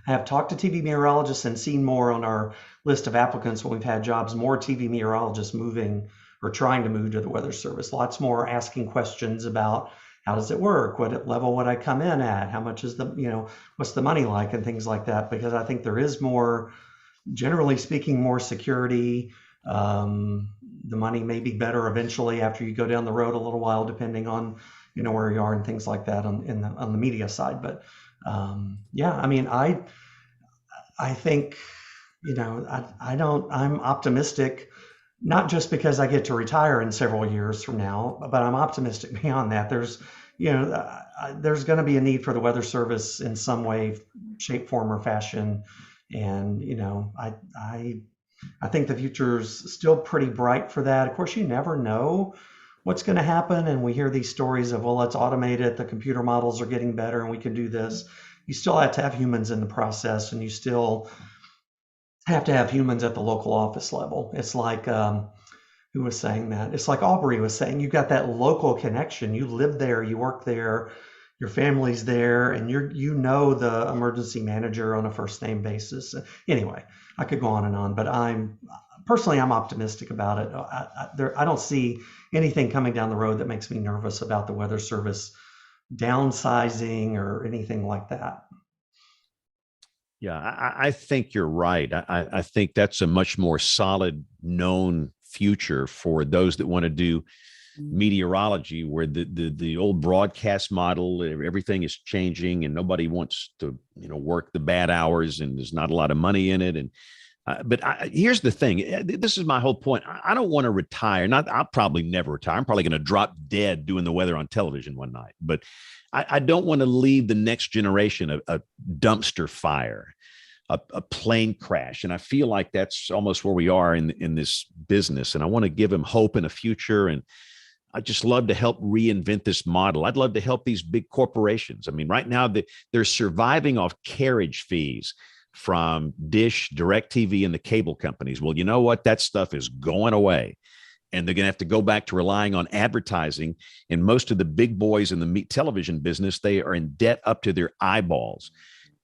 Speaker 4: I have talked to TV meteorologists and seen more on our list of applicants when we've had jobs, more TV meteorologists moving or trying to move to the Weather Service. Lots more asking questions about how does it work? What level would I come in at? How much is what's the money like and things like that? Because I think there is more, generally speaking, more security. The money may be better eventually after you go down the road a little while, depending on where you are and things like that on the media side. But I mean, I think I'm optimistic, not just because I get to retire in several years from now, but I'm optimistic beyond that. There's going to be a need for the Weather Service in some way, shape, form, or fashion. And, I think the future's still pretty bright for that. Of course, you never know what's going to happen. And we hear these stories of, well, let's automate it. The computer models are getting better and we can do this. You still have to have humans in the process, and you still have to have humans at the local office level. It's like, who was saying that? It's like Aubrey was saying, you've got that local connection. You live there, you work there, your family's there, and the emergency manager on a first name basis. Anyway, I could go on, but I'm optimistic about it. I don't see anything coming down the road that makes me nervous about the Weather Service downsizing or anything like that.
Speaker 1: Yeah, I think you're right. I think that's a much more solid, known future for those that want to do meteorology, where the old broadcast model, everything is changing and nobody wants to work the bad hours, and there's not a lot of money in it. And but here's the thing. This is my whole point. I don't want to retire. I'll probably never retire. I'm probably going to drop dead doing the weather on television one night. But I don't want to leave the next generation a dumpster fire, a plane crash. And I feel like that's almost where we are in this business. And I want to give them hope in a future. And I just love to help reinvent this model. I'd love to help these big corporations. I mean, right now they're surviving off carriage fees from Dish, DirecTV, and the cable companies. Well, you know what? That stuff is going away. And they're going to have to go back to relying on advertising. And most of the big boys in the television business, they are in debt up to their eyeballs.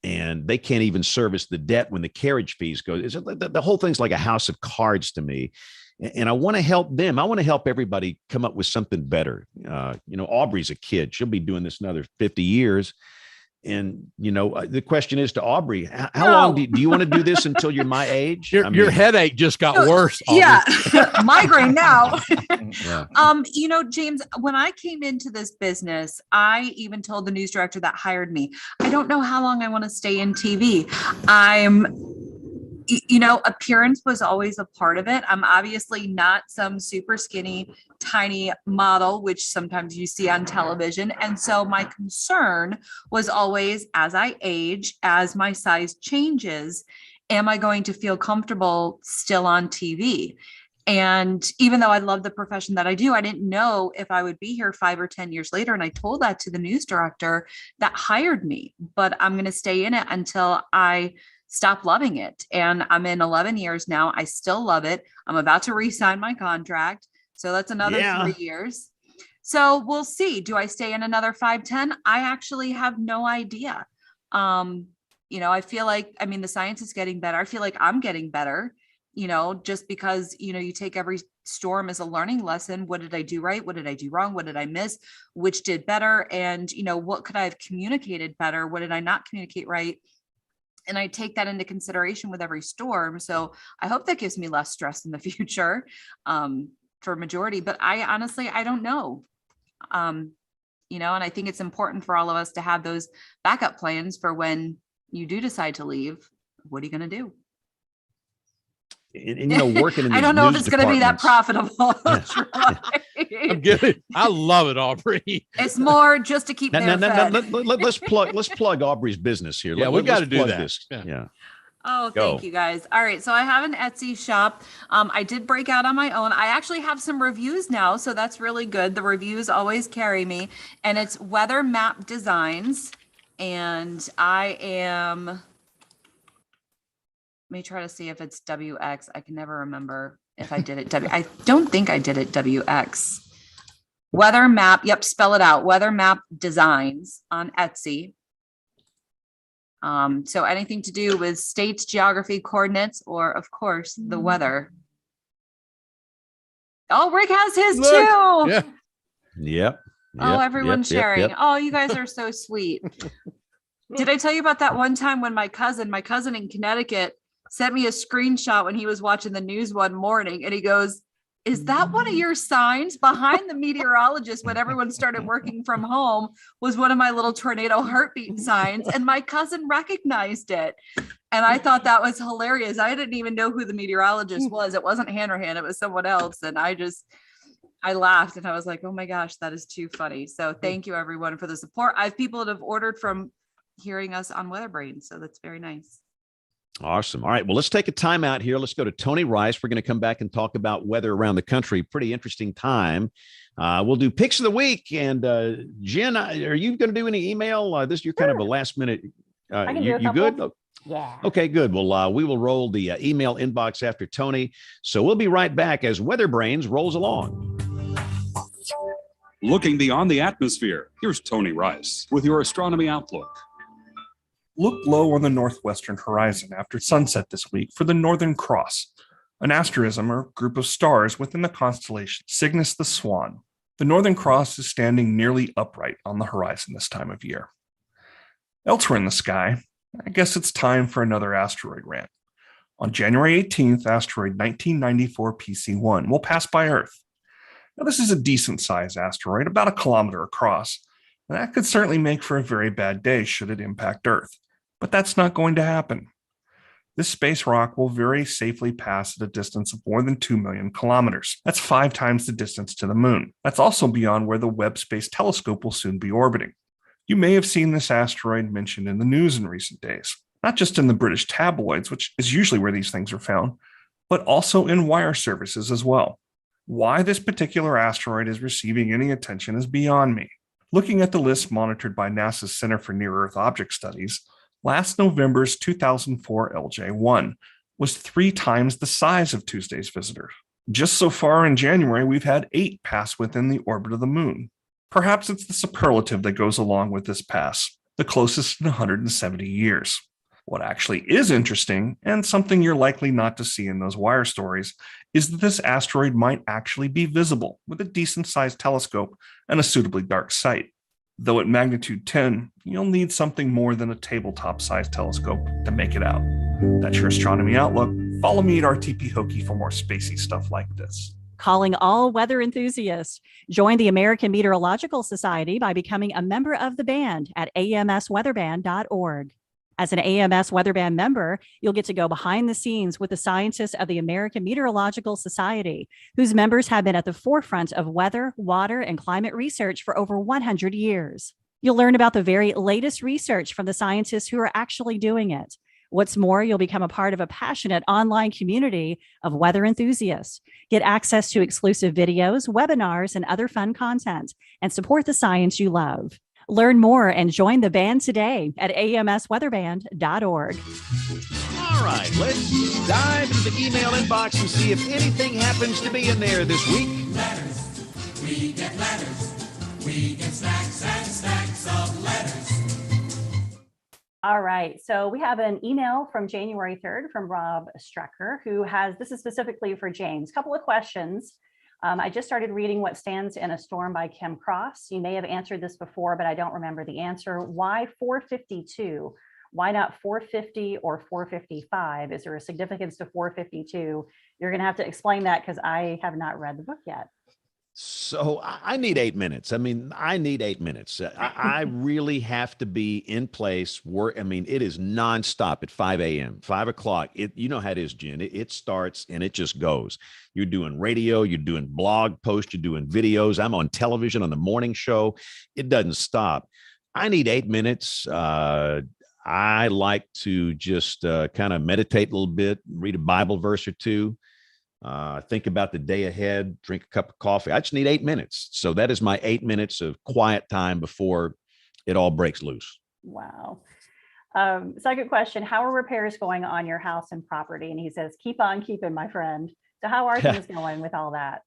Speaker 1: And they can't even service the debt when the carriage fees go. The whole thing's like a house of cards to me. And I want to help them. I want to help everybody come up with something better. Aubrey's a kid. She'll be doing this another 50 years. And the question is to Aubrey, how long do you want to do this until you're my age?
Speaker 7: Your headache just got worse. Aubrey.
Speaker 8: Yeah. Migraine now.
Speaker 1: Yeah.
Speaker 8: James, when I came into this business, I even told the news director that hired me, I don't know how long I want to stay in TV. Appearance was always a part of it. I'm obviously not some super skinny, tiny model, which sometimes you see on television. And so my concern was always, as I age, as my size changes, am I going to feel comfortable still on TV? And even though I love the profession that I do, I didn't know if I would be here 5 or 10 years later. And I told that to the news director that hired me, but I'm going to stay in it until I stop loving it. And I'm in 11 years now. I still love it. I'm about to re-sign my contract. So that's another 3 years. So we'll see. Do I stay in another 5, 10? I actually have no idea. I feel like, the science is getting better. I feel like I'm getting better, just because, you take every storm as a learning lesson. What did I do right? What did I do wrong? What did I miss? Which did better? And, what could I have communicated better? What did I not communicate right? And I take that into consideration with every storm. So I hope that gives me less stress in the future for majority, but I honestly don't know. And I think it's important for all of us to have those backup plans for when you do decide to leave. What are you going to do?
Speaker 1: And working in
Speaker 8: I don't know if it's going to be that profitable.
Speaker 7: I'm kidding. I love it, Aubrey.
Speaker 8: It's more just to keep
Speaker 1: let's plug Aubrey's business here.
Speaker 7: Yeah, we got to do that.
Speaker 1: This. Yeah.
Speaker 8: Oh, thank you guys. All right. So I have an Etsy shop. I did break out on my own. I actually have some reviews now, so that's really good. The reviews always carry me, and it's Weather Map Designs. And I am, let me try to see if it's WX. I can never remember if I did it. I don't think I did it WX. Weather Map. Yep. Spell it out. Weather Map Designs on Etsy. So anything to do with states, geography, coordinates, or of course the weather. Oh, Rick has his too.
Speaker 7: Yeah.
Speaker 1: Yep.
Speaker 8: Oh, everyone's sharing.
Speaker 1: Yep.
Speaker 8: Oh, you guys are so sweet. Did I tell you about that one time when my cousin in Connecticut sent me a screenshot when he was watching the news one morning, and he goes, "Is that one of your signs?" Behind the meteorologist, when everyone started working from home, was one of my little tornado heartbeat signs, and my cousin recognized it. And I thought that was hilarious. I didn't even know who the meteorologist was. It wasn't Hanrahan, it was someone else. And I laughed and I was like, oh my gosh, that is too funny. So thank you everyone for the support. I have people that have ordered from hearing us on WeatherBrains. So that's very nice.
Speaker 1: Awesome. All right. Well, let's take a time out here. Let's go to Tony Rice. We're going to come back and talk about weather around the country. Pretty interesting time. We'll do picks of the week. And Jen, are you going to do any email? You're kind of a last minute. You good? Oh,
Speaker 3: yeah.
Speaker 1: Okay, good. Well, we will roll the email inbox after Tony. So we'll be right back as WeatherBrains rolls along.
Speaker 9: Looking beyond the atmosphere, here's Tony Rice with your astronomy outlook.
Speaker 10: Look low on the northwestern horizon after sunset this week for the Northern Cross, an asterism or group of stars within the constellation Cygnus the Swan. The Northern Cross is standing nearly upright on the horizon this time of year. Elsewhere in the sky, I guess it's time for another asteroid rant. On January 18th, asteroid 1994 PC1 will pass by Earth. Now, this is a decent-sized asteroid, about 1 kilometer across, and that could certainly make for a very bad day should it impact Earth. But that's not going to happen. This space rock will very safely pass at a distance of more than 2 million kilometers. That's 5 times the distance to the moon. That's also beyond where the Webb Space Telescope will soon be orbiting. You may have seen this asteroid mentioned in the news in recent days, not just in the British tabloids, which is usually where these things are found, but also in wire services as well. Why this particular asteroid is receiving any attention is beyond me. Looking at the list monitored by NASA's Center for Near-Earth Object Studies, last November's 2004 LJ1 was 3 times the size of Tuesday's visitor. Just so far in January, we've had 8 pass within the orbit of the moon. Perhaps it's the superlative that goes along with this pass, the closest in 170 years. What actually is interesting, and something you're likely not to see in those wire stories, is that this asteroid might actually be visible with a decent-sized telescope and a suitably dark sight. Though at magnitude 10, you'll need something more than a tabletop-sized telescope to make it out. That's your astronomy outlook. Follow me at RTP Hokie for more spacey stuff like this.
Speaker 11: Calling all weather enthusiasts. Join the American Meteorological Society by becoming a member of the band at amsweatherband.org. As an AMS Weatherband member, you'll get to go behind the scenes with the scientists of the American Meteorological Society, whose members have been at the forefront of weather, water, and climate research for over 100 years. You'll learn about the very latest research from the scientists who are actually doing it. What's more, you'll become a part of a passionate online community of weather enthusiasts, get access to exclusive videos, webinars, and other fun content, and support the science you love. Learn more and join the band today at amsweatherband.org.
Speaker 1: All right, let's dive into the email inbox and see if anything happens to be in there this week.
Speaker 12: Letters. We get letters. We get stacks and stacks of letters.
Speaker 3: All right, so we have an email from January 3rd from Rob Strecker, who has, this is specifically for James, a couple of questions. I just started reading What Stands in a Storm by Kim Cross. You may have answered this before, but I don't remember the answer. Why 452? Why not 450 or 455? Is there a significance to 452? You're going to have to explain that because I have not read the book yet.
Speaker 1: So I need 8 minutes. I mean, I need 8 minutes. I really have to be in place. I mean, it is nonstop at 5 a.m., 5 o'clock. You know how it is, Jen. It starts and it just goes. You're doing radio, you're doing blog posts, you're doing videos. I'm on television on the morning show. It doesn't stop. I need 8 minutes. I like to just kind of meditate a little bit, read a Bible verse or two. Think about the day ahead, drink a cup of coffee. I just need 8 minutes. So that is my 8 minutes of quiet time before it all breaks loose.
Speaker 3: Wow. Second question, how are repairs going on your house and property? And he says, keep on keeping, my friend. So how are things going with all that?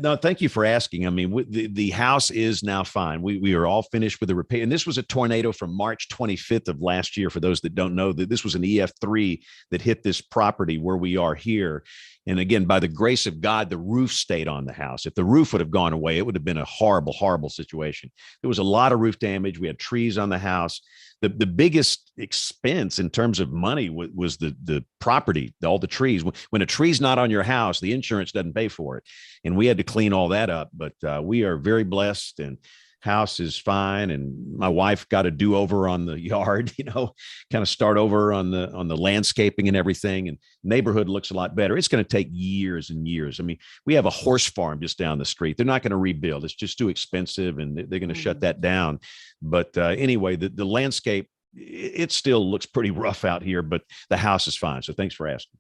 Speaker 1: No, thank you for asking. I mean, the house is now fine. We are all finished with the repair. And this was a tornado from March 25th of last year. For those that don't know, that this was an EF3 that hit this property where we are here. And again, by the grace of God, the roof stayed on the house. If the roof would have gone away, it would have been a horrible, horrible situation. There was a lot of roof damage. We had trees on the house. The biggest expense in terms of money was the property, all the trees. When a tree's not on your house, the insurance doesn't pay for it. And we had to clean all that up. But we are very blessed, and house is fine. And my wife got a do-over on the yard, kind of start over on the landscaping and everything. And neighborhood looks a lot better. It's going to take years and years. I mean, we have a horse farm just down the street. They're not going to rebuild. It's just too expensive, and they're going to shut that down. But anyway, the landscape, it still looks pretty rough out here, but the house is fine. So thanks for asking.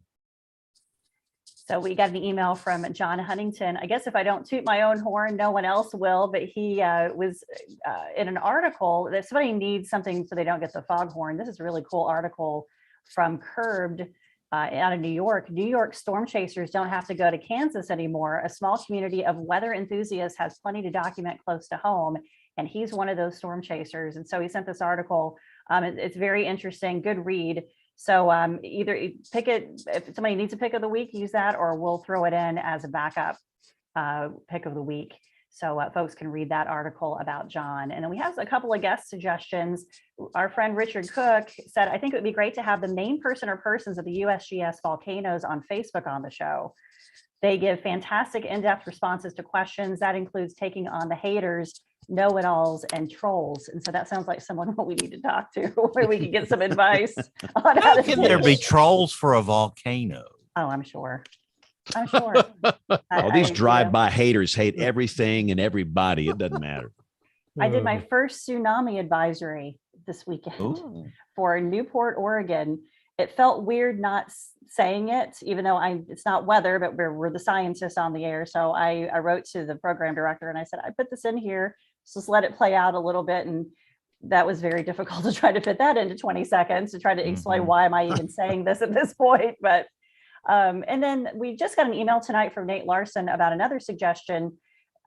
Speaker 3: So we got an email from John Huntington. I guess if I don't toot my own horn, no one else will, but he was in an article that somebody needs something so they don't get the foghorn. This is a really cool article from Curbed out of New York. New York storm chasers don't have to go to Kansas anymore. A small community of weather enthusiasts has plenty to document close to home, and he's one of those storm chasers. And so he sent this article. It's very interesting, good read. So either pick it, if somebody needs a pick of the week, use that, or we'll throw it in as a backup pick of the week. So folks can read that article about John. And then we have a couple of guest suggestions. Our friend Richard Cook said, I think it would be great to have the main person or persons of the USGS volcanoes on Facebook on the show. They give fantastic in-depth responses to questions. That includes taking on the haters, know-it-alls, and trolls. And so that sounds like someone we need to talk to, where we can get some advice on
Speaker 5: how can there be trolls for a volcano?
Speaker 3: Oh, I'm sure.
Speaker 1: These drive-by haters hate everything and everybody. It doesn't matter.
Speaker 3: I did my first tsunami advisory this weekend for Newport, Oregon. It felt weird not saying it, even though it's not weather, but we're the scientists on the air. So I wrote to the program director and I said, I put this in here, so just let it play out a little bit. And that was very difficult to try to fit that into 20 seconds to try to explain why am I even saying this at this point. But and then we just got an email tonight from Nate Larson about another suggestion.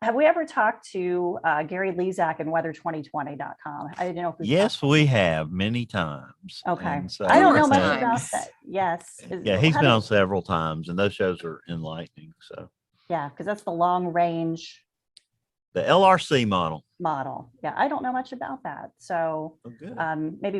Speaker 3: Have we ever talked to Gary Lezak and weather2020.com? I didn't know if
Speaker 5: yes, we have many times.
Speaker 3: Okay.
Speaker 5: So
Speaker 3: I don't know much about that. Yes.
Speaker 5: Yeah, he's been on several times, and those shows are enlightening. So
Speaker 3: yeah, because that's the long range
Speaker 5: The LRC model.
Speaker 3: Yeah, I don't know much about that. So
Speaker 5: Oh, good.
Speaker 3: maybe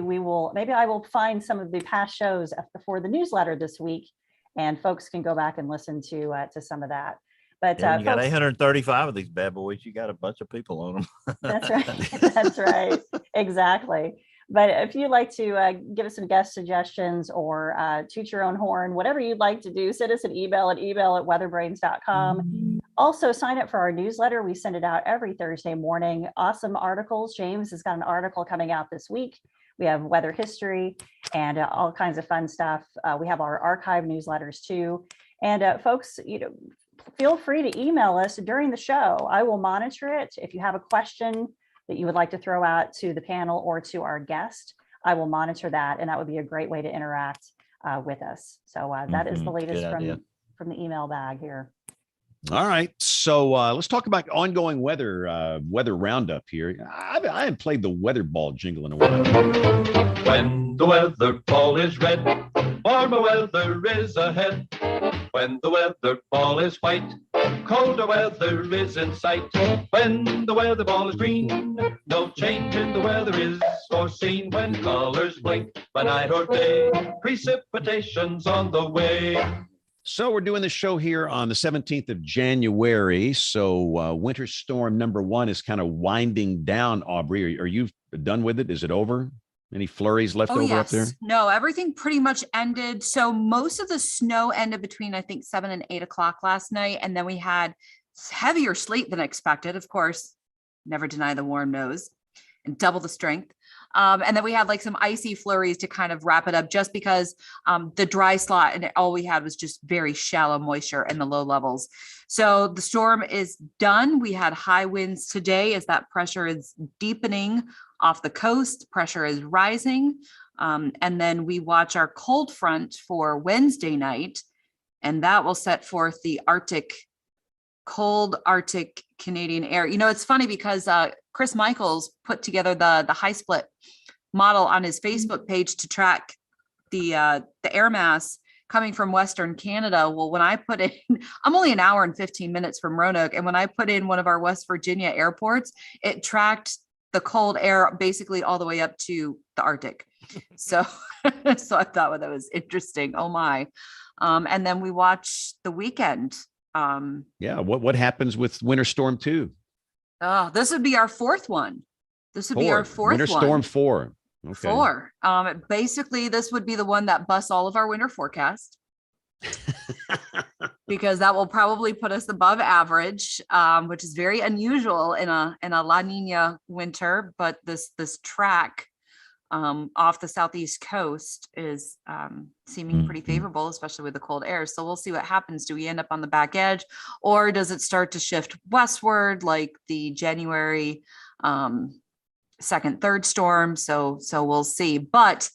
Speaker 3: I will find some of the past shows for the newsletter this week, and folks can go back and listen to some of that. But
Speaker 5: Yeah, you got
Speaker 3: folks,
Speaker 5: 835 of these bad boys. You got a bunch of people on them.
Speaker 3: that's right. That's right. Exactly. But if you'd like to give us some guest suggestions or toot your own horn, whatever you'd like to do, send us an email at weatherbrains.com. Also, sign up for our newsletter. We send it out every Thursday morning. Awesome articles. James has got an article coming out this week. We have weather history and all kinds of fun stuff. We have our archive newsletters too. And folks, feel free to email us during the show. I will monitor it. If you have a question that you would like to throw out to the panel or to our guest, I will monitor that, and that would be a great way to interact with us. So that is the latest from the email bag here.
Speaker 1: All right, so let's talk about ongoing weather roundup here. I haven't played the weather ball jingle in a while.
Speaker 13: When the weather ball is red, warmer weather is ahead. When the weather ball is white, colder weather is in sight. When the weather ball is green, no change in the weather is foreseen. When colors blink by night or day, precipitation's on the way.
Speaker 1: So we're doing the show here on the 17th of January. So winter storm number 1 is kind of winding down. Aubrey, are you done with it? Is it over? Any flurries left over up there?
Speaker 8: No, everything pretty much ended. So most of the snow ended between, I think, 7 and 8 o'clock last night. And then we had heavier sleet than expected. Of course, never deny the warm nose and double the strength. And then we had like some icy flurries to kind of wrap it up, just because the dry slot and all we had was just very shallow moisture in the low levels. So the storm is done. We had high winds today as that pressure is deepening off the coast. Pressure is rising. And then we watch our cold front for Wednesday night, and that will set forth the cold Arctic Canadian air. It's funny because Chris Michaels put together the high split model on his Facebook page to track the air mass coming from Western Canada. Well, when I put in, I'm only an hour and 15 minutes from Roanoke, and when I put in one of our West Virginia airports, it tracked the cold air basically all the way up to the Arctic. So I thought that was interesting. Oh my. And then we watch the weekend.
Speaker 1: What happens with Winter Storm 2?
Speaker 8: Oh, this would be our fourth one. This would be our fourth
Speaker 1: Winter Storm 4. Okay.
Speaker 8: 4. Basically, this would be the one that busts all of our winter forecast. Because that will probably put us above average, which is very unusual in a La Nina winter. But this track off the southeast coast is seeming pretty favorable, especially with the cold air. So we'll see what happens. Do we end up on the back edge, or does it start to shift westward like the January 2nd, 3rd storm? So we'll see. But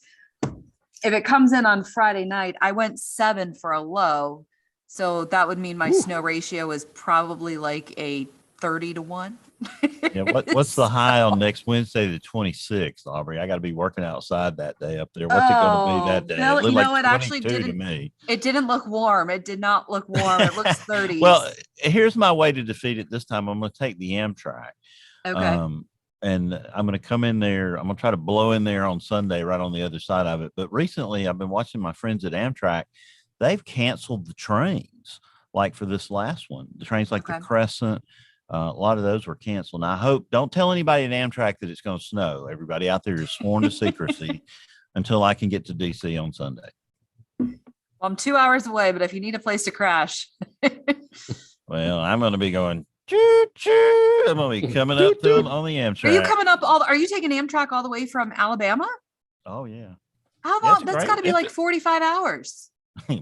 Speaker 8: if it comes in on Friday night, I went 7 for a low. So that would mean my snow ratio is probably like a 30-to-1.
Speaker 5: Yeah, what's the high on next Wednesday, the 26th, Aubrey? I got to be working outside that day up there. What's it going to be that day?
Speaker 8: No,
Speaker 5: it looked like
Speaker 8: it actually didn't.
Speaker 5: to me.
Speaker 8: It didn't look warm. It did not look warm. It looks 30s.
Speaker 5: Well, here's my way to defeat it this time. I'm going to take the Amtrak.
Speaker 8: Okay.
Speaker 5: And I'm going to come in there. I'm going to try to blow in there on Sunday, right on the other side of it. But recently, I've been watching my friends at Amtrak. They've canceled the trains, like for this last one. The trains like the Crescent. A lot of those were canceled. Now, don't tell anybody at Amtrak that it's going to snow. Everybody out there is sworn to secrecy until I can get to DC on Sunday.
Speaker 8: Well, I'm 2 hours away, but if you need a place to crash.
Speaker 5: Well, I'm going to be going, choo, choo. I'm going to be coming up on the Amtrak.
Speaker 8: Are you coming up are you taking Amtrak all the way from Alabama?
Speaker 5: Oh, yeah.
Speaker 8: How long? That's got to be like 45 hours.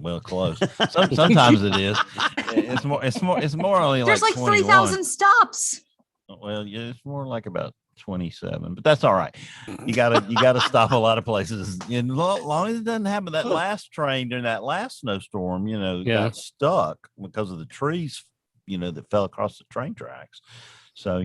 Speaker 5: Well, close. Sometimes it is. It's more only
Speaker 8: There's like 3,000 stops.
Speaker 5: Well, yeah, it's more like about 27, but that's all right. You gotta stop a lot of places. And long as it doesn't happen, that last train during that last snowstorm, got stuck because of the trees, that fell across the train tracks. So,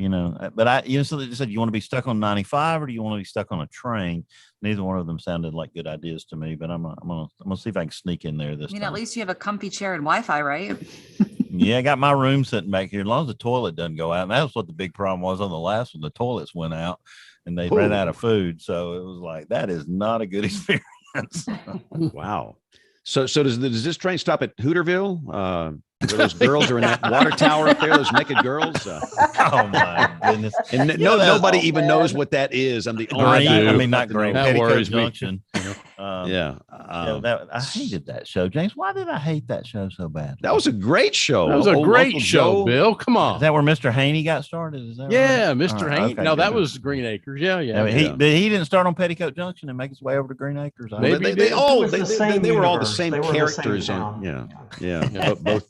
Speaker 5: but so they said, you want to be stuck on 95 or do you want to be stuck on a train? Neither one of them sounded like good ideas to me, but I'm gonna see if I can sneak in there this time.
Speaker 8: At least you have a comfy chair and Wi-Fi, right?
Speaker 5: Yeah, I got my room sitting back here. As long as the toilet doesn't go out. And that was what the big problem was on the last one. The toilets went out and they ran out of food. So it was like, that is not a good experience.
Speaker 1: Wow. So does this train stop at Hooterville? Where those girls are in that water tower up there, those naked girls.
Speaker 5: Oh my goodness!
Speaker 1: And nobody even knows what that is. I'm the only guy.
Speaker 5: I mean, not Green. Petticoat Junction.
Speaker 1: Yeah.
Speaker 5: I hated that show, James. Why did I hate that show so bad?
Speaker 1: That was a great show.
Speaker 7: That was a great show, Bill. Come on.
Speaker 5: Is that where Mr. Haney got started? Is that
Speaker 7: yeah,
Speaker 5: right?
Speaker 7: Mr. Haney.
Speaker 5: Okay,
Speaker 7: no, that was Green Acres. Yeah.
Speaker 5: I mean, he didn't start on Petticoat Junction and make his way over to Green Acres.
Speaker 7: Maybe
Speaker 1: they were all the same characters. Yeah. Both.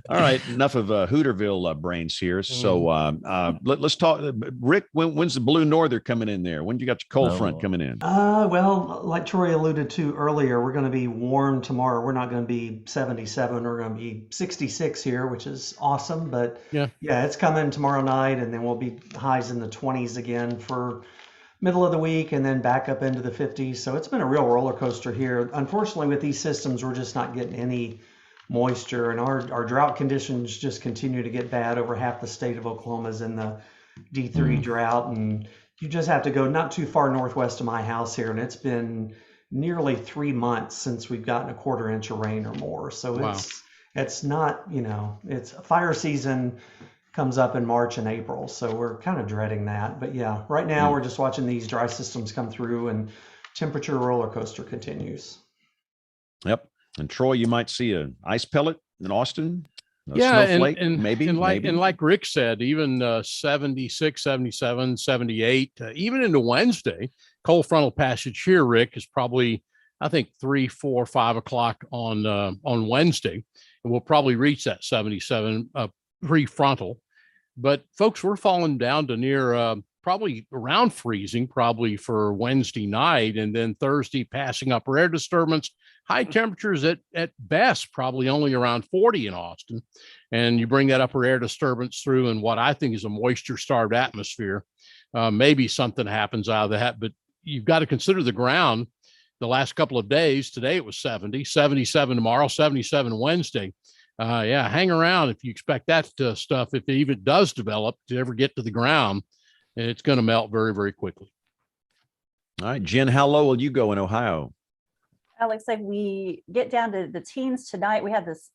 Speaker 1: All right, enough of Hooterville brains here. So let's talk. Rick, when's the Blue Norther coming in there? When you got your cold front coming in?
Speaker 4: Well, like Troy alluded to earlier, we're going to be warm tomorrow. We're not going to be 77. We're going to be 66 here, which is awesome. But yeah, it's coming tomorrow night, and then we'll be highs in the 20s again for middle of the week, and then back up into the 50s. So it's been a real roller coaster here. Unfortunately, with these systems, we're just not getting any moisture, and our drought conditions just continue to get bad. Over half the state of Oklahoma is in the D3 drought, and you just have to go not too far northwest of my house here, and it's been nearly 3 months since we've gotten a quarter inch of rain or more. So it's not, it's fire season comes up in March and April, so we're kind of dreading that. But yeah, right now we're just watching these dry systems come through, and temperature roller coaster continues.
Speaker 1: Yep. And Troy, you might see an ice pellet in Austin.
Speaker 7: Snowflake,
Speaker 1: maybe.
Speaker 7: Like Rick said, even 76, 77, 78, even into Wednesday, cold frontal passage here, Rick, is probably, I think, 3, 4, 5 o'clock on Wednesday. And we'll probably reach that 77 prefrontal. But folks, we're falling down to near probably around freezing, probably for Wednesday night, and then Thursday passing upper air disturbance. High temperatures at best, probably only around 40 in Austin. And you bring that upper air disturbance through in what I think is a moisture-starved atmosphere. Maybe something happens out of that, but you've got to consider the ground. The last couple of days, today it was 70, 77 tomorrow, 77 Wednesday. Hang around if you expect that stuff, if it even does develop, to ever get to the ground, and it's going to melt very, very quickly.
Speaker 1: All right, Jen, how low will you go in Ohio?
Speaker 3: Looks like we get down to the teens tonight. We have this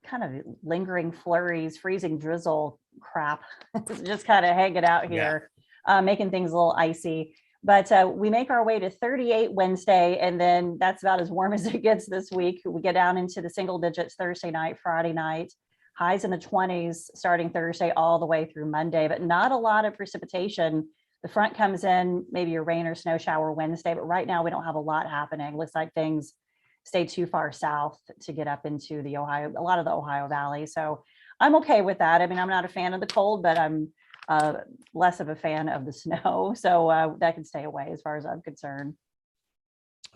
Speaker 3: kind of lingering flurries, freezing drizzle crap, just kind of hanging out here, making things a little icy. But we make our way to 38 Wednesday, and then that's about as warm as it gets this week. We get down into the single digits Thursday night, Friday night, highs in the 20s starting Thursday all the way through Monday, but not a lot of precipitation. The front comes in, maybe a rain or snow shower Wednesday, but right now we don't have a lot happening. Looks like things stay too far south to get up into a lot of the Ohio Valley. So I'm okay with that. I mean, I'm not a fan of the cold, but I'm less of a fan of the snow. So that can stay away as far as I'm concerned.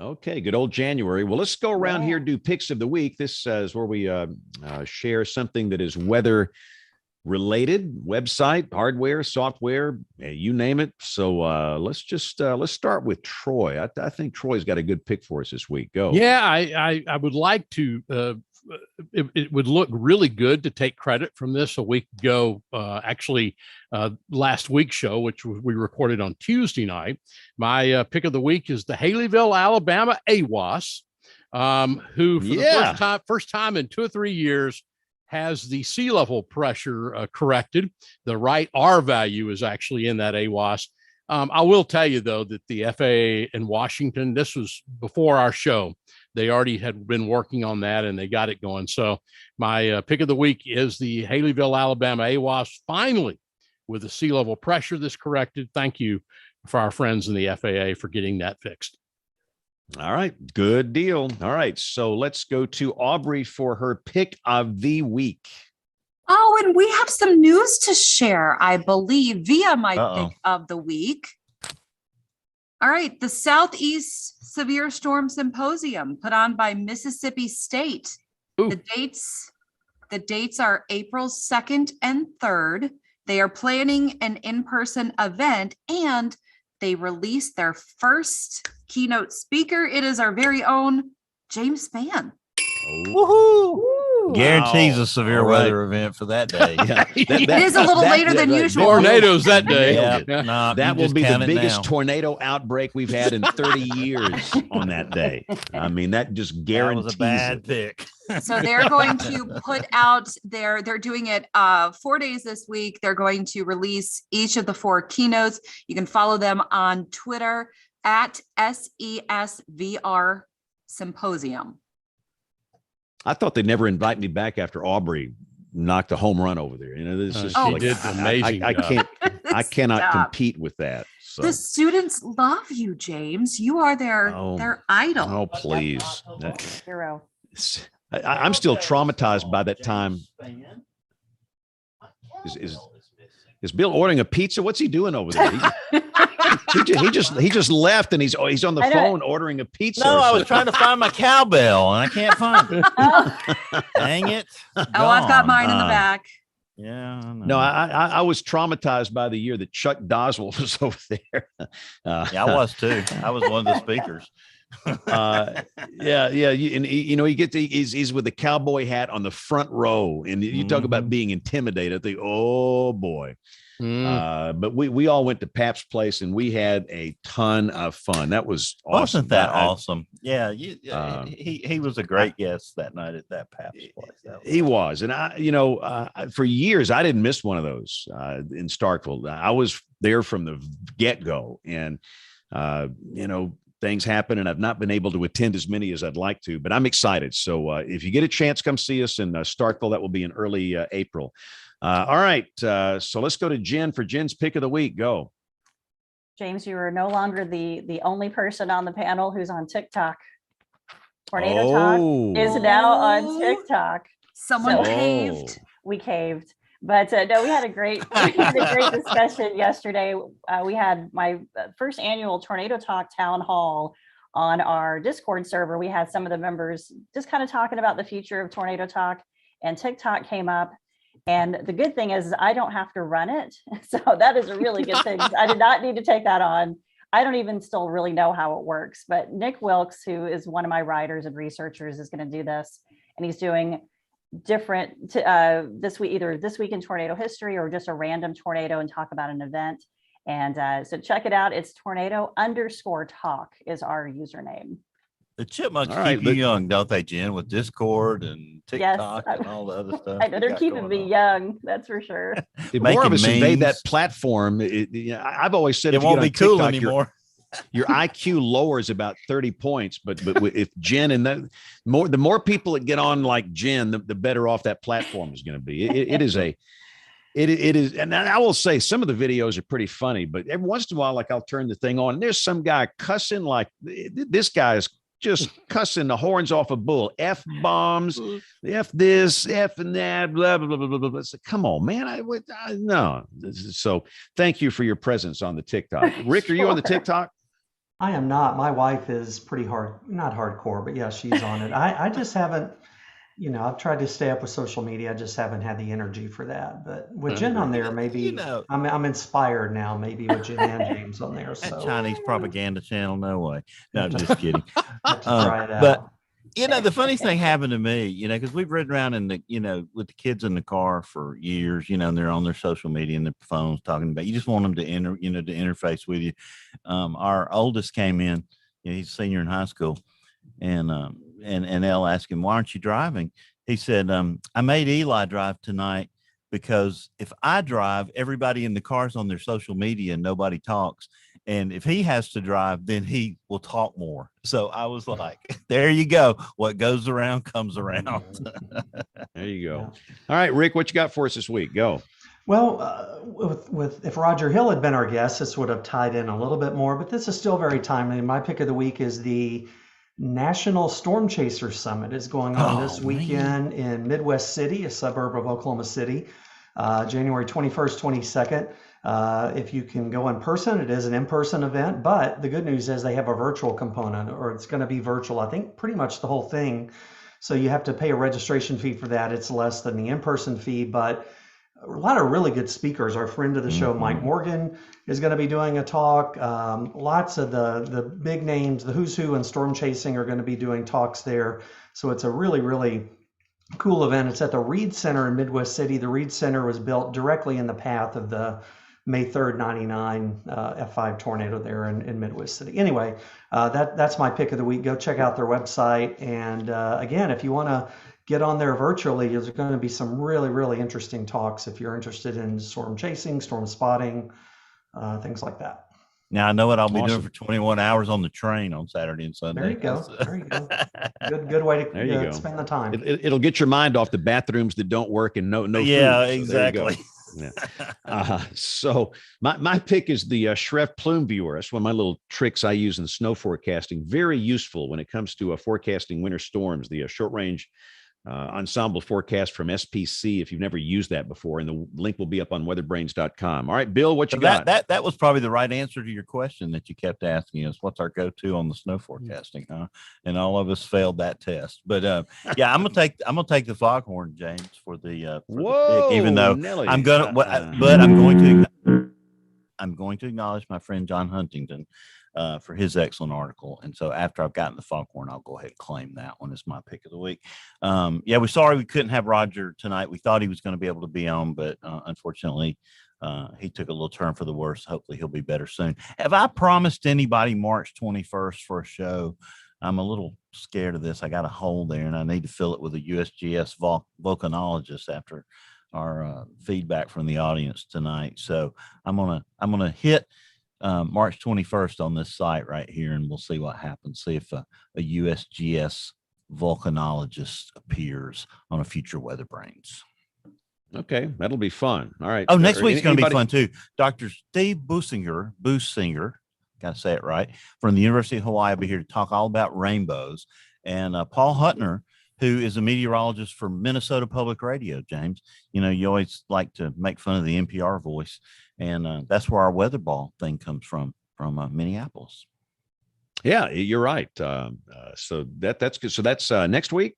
Speaker 1: Okay, good old January. Well, let's go around here, do picks of the week. This is where we share something that is weather related, website, hardware, software, you name it. So let's start with Troy. I think Troy's got a good pick for us this week. Go.
Speaker 7: Yeah, I would like to. It would look really good to take credit from this a week ago. Last week's show, which we recorded on Tuesday night. My pick of the week is the Haleyville, Alabama AWAS, who for the first time in 2 or 3 years has the sea level pressure corrected. The right R value is actually in that AWAS. I will tell you, though, that the FAA in Washington, this was before our show, they already had been working on that and they got it going. So my pick of the week is the Haleyville, Alabama AWAS, finally with the sea level pressure that's corrected. Thank you for our friends in the FAA for getting that fixed.
Speaker 1: All right, good deal. All right, so let's go to Aubrey for her pick of the week.
Speaker 8: Oh, and we have some news to share, I believe, via my pick of the week. All right, the Southeast Severe Storm Symposium put on by Mississippi State.
Speaker 7: Ooh.
Speaker 8: The dates are April 2nd and 3rd. They are planning an in-person event, and they released their first keynote speaker. It is our very own James Spann.
Speaker 1: Woohoo!
Speaker 5: Guarantees a severe weather event for that day.
Speaker 8: It is a little later than usual.
Speaker 7: Tornadoes that day.
Speaker 1: That will be the biggest tornado outbreak we've had in 30 years on that day. I mean, that just guarantees
Speaker 5: that was a bad pick.
Speaker 8: So they're going to put out they're doing it 4 days this week. They're going to release each of the 4 keynotes. You can follow them on Twitter at SESVR Symposium.
Speaker 1: I thought they'd never invite me back after Aubrey knocked a home run over there. You know, this is
Speaker 7: she did an amazing job.
Speaker 1: I cannot compete with that. So.
Speaker 8: The students love you, James. You are their idol.
Speaker 1: Oh, please.
Speaker 3: Hero.
Speaker 1: I'm still traumatized by that time. Is Bill ordering a pizza? What's he doing over there? He just left, and he's on the phone ordering a pizza.
Speaker 5: No, I was trying to find my cowbell, and I can't find it. Dang it!
Speaker 8: I've got mine in the back.
Speaker 5: Yeah.
Speaker 1: No, I was traumatized by the year that Chuck Doswell was over there.
Speaker 5: Yeah, I was too. I was one of the speakers.
Speaker 1: Yeah. And you get he's with the cowboy hat on the front row, and you talk about being intimidated. I think, oh boy. But we all went to Pap's place, and we had a ton of fun. That was awesome.
Speaker 5: Wasn't that awesome? Yeah, he was a great guest that night at that Pap's place.
Speaker 1: He was, and for years I didn't miss one of those in Starkville. I was there from the get-go, and things happen, and I've not been able to attend as many as I'd like to, but I'm excited. So if you get a chance, come see us in Starkville. That will be in early April. All right. So let's go to Jen for Jen's pick of the week. Go.
Speaker 3: James, you are no longer the only person on the panel who's on TikTok. Tornado Talk is now on TikTok.
Speaker 8: Someone caved.
Speaker 3: We caved. But no, we had a great discussion yesterday. We had my first annual Tornado Talk town hall on our Discord server. We had some of the members just kind of talking about the future of Tornado Talk, and TikTok came up. And the good thing is I don't have to run it. So that is a really good thing. I did not need to take that on. I don't even still really know how it works, but Nick Wilkes, who is one of my writers and researchers, is going to do this. And he's doing different this week, either this week in tornado history or just a random tornado, and talk about an event. And so check it out. It's tornado_talk is our username.
Speaker 5: The chipmunks keep you young, don't they, Jen, with Discord and TikTok and all the other stuff?
Speaker 3: I know they're keeping me young, that's for sure.
Speaker 1: If more of us invade that platform, I've always said
Speaker 5: it won't be cool anymore.
Speaker 1: Your IQ lowers about 30 points, but if Jen and the more people that get on like Jen, the better off that platform is going to be. It is, and I will say some of the videos are pretty funny, but every once in a while, like I'll turn the thing on, and there's some guy cussing like this guy is just cussing the horns off a bull, F-bombs, F this, F and that, blah, blah, blah, blah, blah. So, come on, man. No. So thank you for your presence on the TikTok. Rick, are you on the TikTok?
Speaker 4: I am not. My wife is pretty not hardcore, but yeah, she's on it. I just haven't, I've tried to stay up with social media. I just haven't had the energy for that. But with Jen on there, maybe I'm inspired now, maybe with Jen and James on there. So
Speaker 5: Chinese propaganda channel, no way. No, I'm just kidding.
Speaker 4: Try it out.
Speaker 5: But the funny thing happened to me, because we've ridden around with the kids in the car for years, and they're on their social media and their phones talking about. You just want them to to interface with you. Our oldest came in, he's a senior in high school, and Elle asked him, "Why aren't you driving?" He said, "I made Eli drive tonight because if I drive, everybody in the car's on their social media and nobody talks. And if he has to drive, then he will talk more." So I was like, there you go. What goes around comes around.
Speaker 1: There you go. All right, Rick, what you got for us this week? Go.
Speaker 4: Well, if Roger Hill had been our guest, this would have tied in a little bit more, but this is still very timely. My pick of the week is the National Storm Chaser Summit is going on this weekend in Midwest City, a suburb of Oklahoma City, January 21st, 22nd. If you can go in person, it is an in-person event, but the good news is they have a virtual component, or it's going to be virtual, I think pretty much the whole thing. So you have to pay a registration fee for that. It's less than the in-person fee, but a lot of really good speakers. Our friend of the show, Mike Morgan, is going to be doing a talk. Lots of the big names, the who's who in storm chasing, are going to be doing talks there. So it's a really, really cool event. It's at the Reed Center in Midwest City. The Reed Center was built directly in the path of the May 3rd, 99 F5 tornado there in Midwest City. Anyway, that's my pick of the week. Go check out their website. And again, if you want to get on there virtually, there's going to be some really, really interesting talks if you're interested in storm chasing, storm spotting, things like that.
Speaker 5: Now I know what I'll be doing for 21 hours on the train on Saturday and Sunday.
Speaker 4: There you go. There you go. Good way to spend the time.
Speaker 1: It'll get your mind off the bathrooms that don't work and no
Speaker 5: yeah,
Speaker 1: food.
Speaker 5: exactly.
Speaker 1: So my pick is the Schref Plume Viewer. That's one of my little tricks I use in snow forecasting. Very useful when it comes to forecasting winter storms. The short range ensemble forecast from SPC, if you've never used that before, and the link will be up on weatherbrains.com. All right, Bill, what you got?
Speaker 5: That was probably the right answer to your question that you kept asking us. What's our go-to on the snow forecasting? And all of us failed that test. But yeah, I'm gonna take the foghorn, James, for the pick, even though Nelly. I'm going to acknowledge my friend John Huntington for his excellent article. And so after I've gotten the foghorn, I'll go ahead and claim that one as my pick of the week. Yeah, we're sorry we couldn't have Roger tonight. We thought he was going to be able to be on, but unfortunately, he took a little turn for the worse. Hopefully he'll be better soon. Have I promised anybody March 21st for a show? I'm a little scared of this. I got a hole there and I need to fill it with a USGS volcanologist after our feedback from the audience tonight. So I'm gonna hit March 21st on this site right here, and we'll see what happens. See if a USGS volcanologist appears on a future WeatherBrains.
Speaker 1: Okay, that'll be fun. All right.
Speaker 5: Oh, next week's going to be fun too. Dr. Steve Businger, got to say it right, from the University of Hawaii, will be here to talk all about rainbows. And Paul Huttner, who is a meteorologist for Minnesota Public Radio, James. You know, you always like to make fun of the NPR voice, and that's where our weather ball thing comes from Minneapolis.
Speaker 1: Yeah, you're right. So that's good. So that's next week?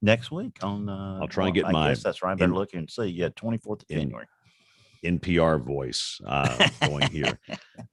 Speaker 5: Next week on
Speaker 1: I'll try and get
Speaker 5: I guess that's right. I better look and see. Yeah, 24th of January.
Speaker 1: NPR voice going here.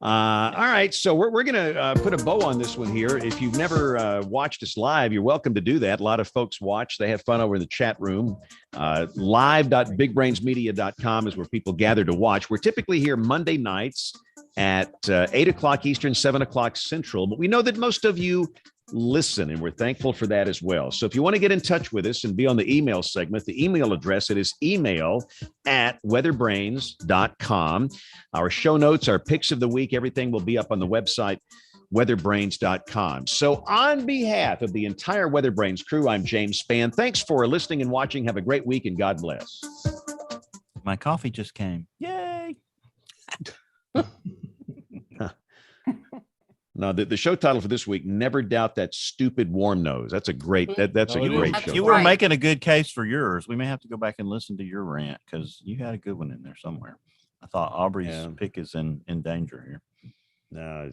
Speaker 1: All right. So we're going to put a bow on this one here. If you've never watched us live, you're welcome to do that. A lot of folks watch. They have fun over in the chat room. Live.bigbrainsmedia.com is where people gather to watch. We're typically here Monday nights at 8 o'clock Eastern, 7 o'clock Central. But we know that most of you listen, and we're thankful for that as well. So if you want to get in touch with us and be on the email segment, the email address, it is email@weatherbrains.com. Our show notes, our picks of the week, everything will be up on the website, weatherbrains.com. So on behalf of the entire WeatherBrains crew, I'm James Spann. Thanks for listening and watching. Have a great week and God bless.
Speaker 5: My coffee just came. Yay.
Speaker 1: No, the show title for this week, Never Doubt That Stupid Warm Nose. That's a great, that's a great show.
Speaker 5: You were making a good case for yours. We may have to go back and listen to your rant because you had a good one in there somewhere. I thought Aubrey's pick is in danger here.
Speaker 1: No,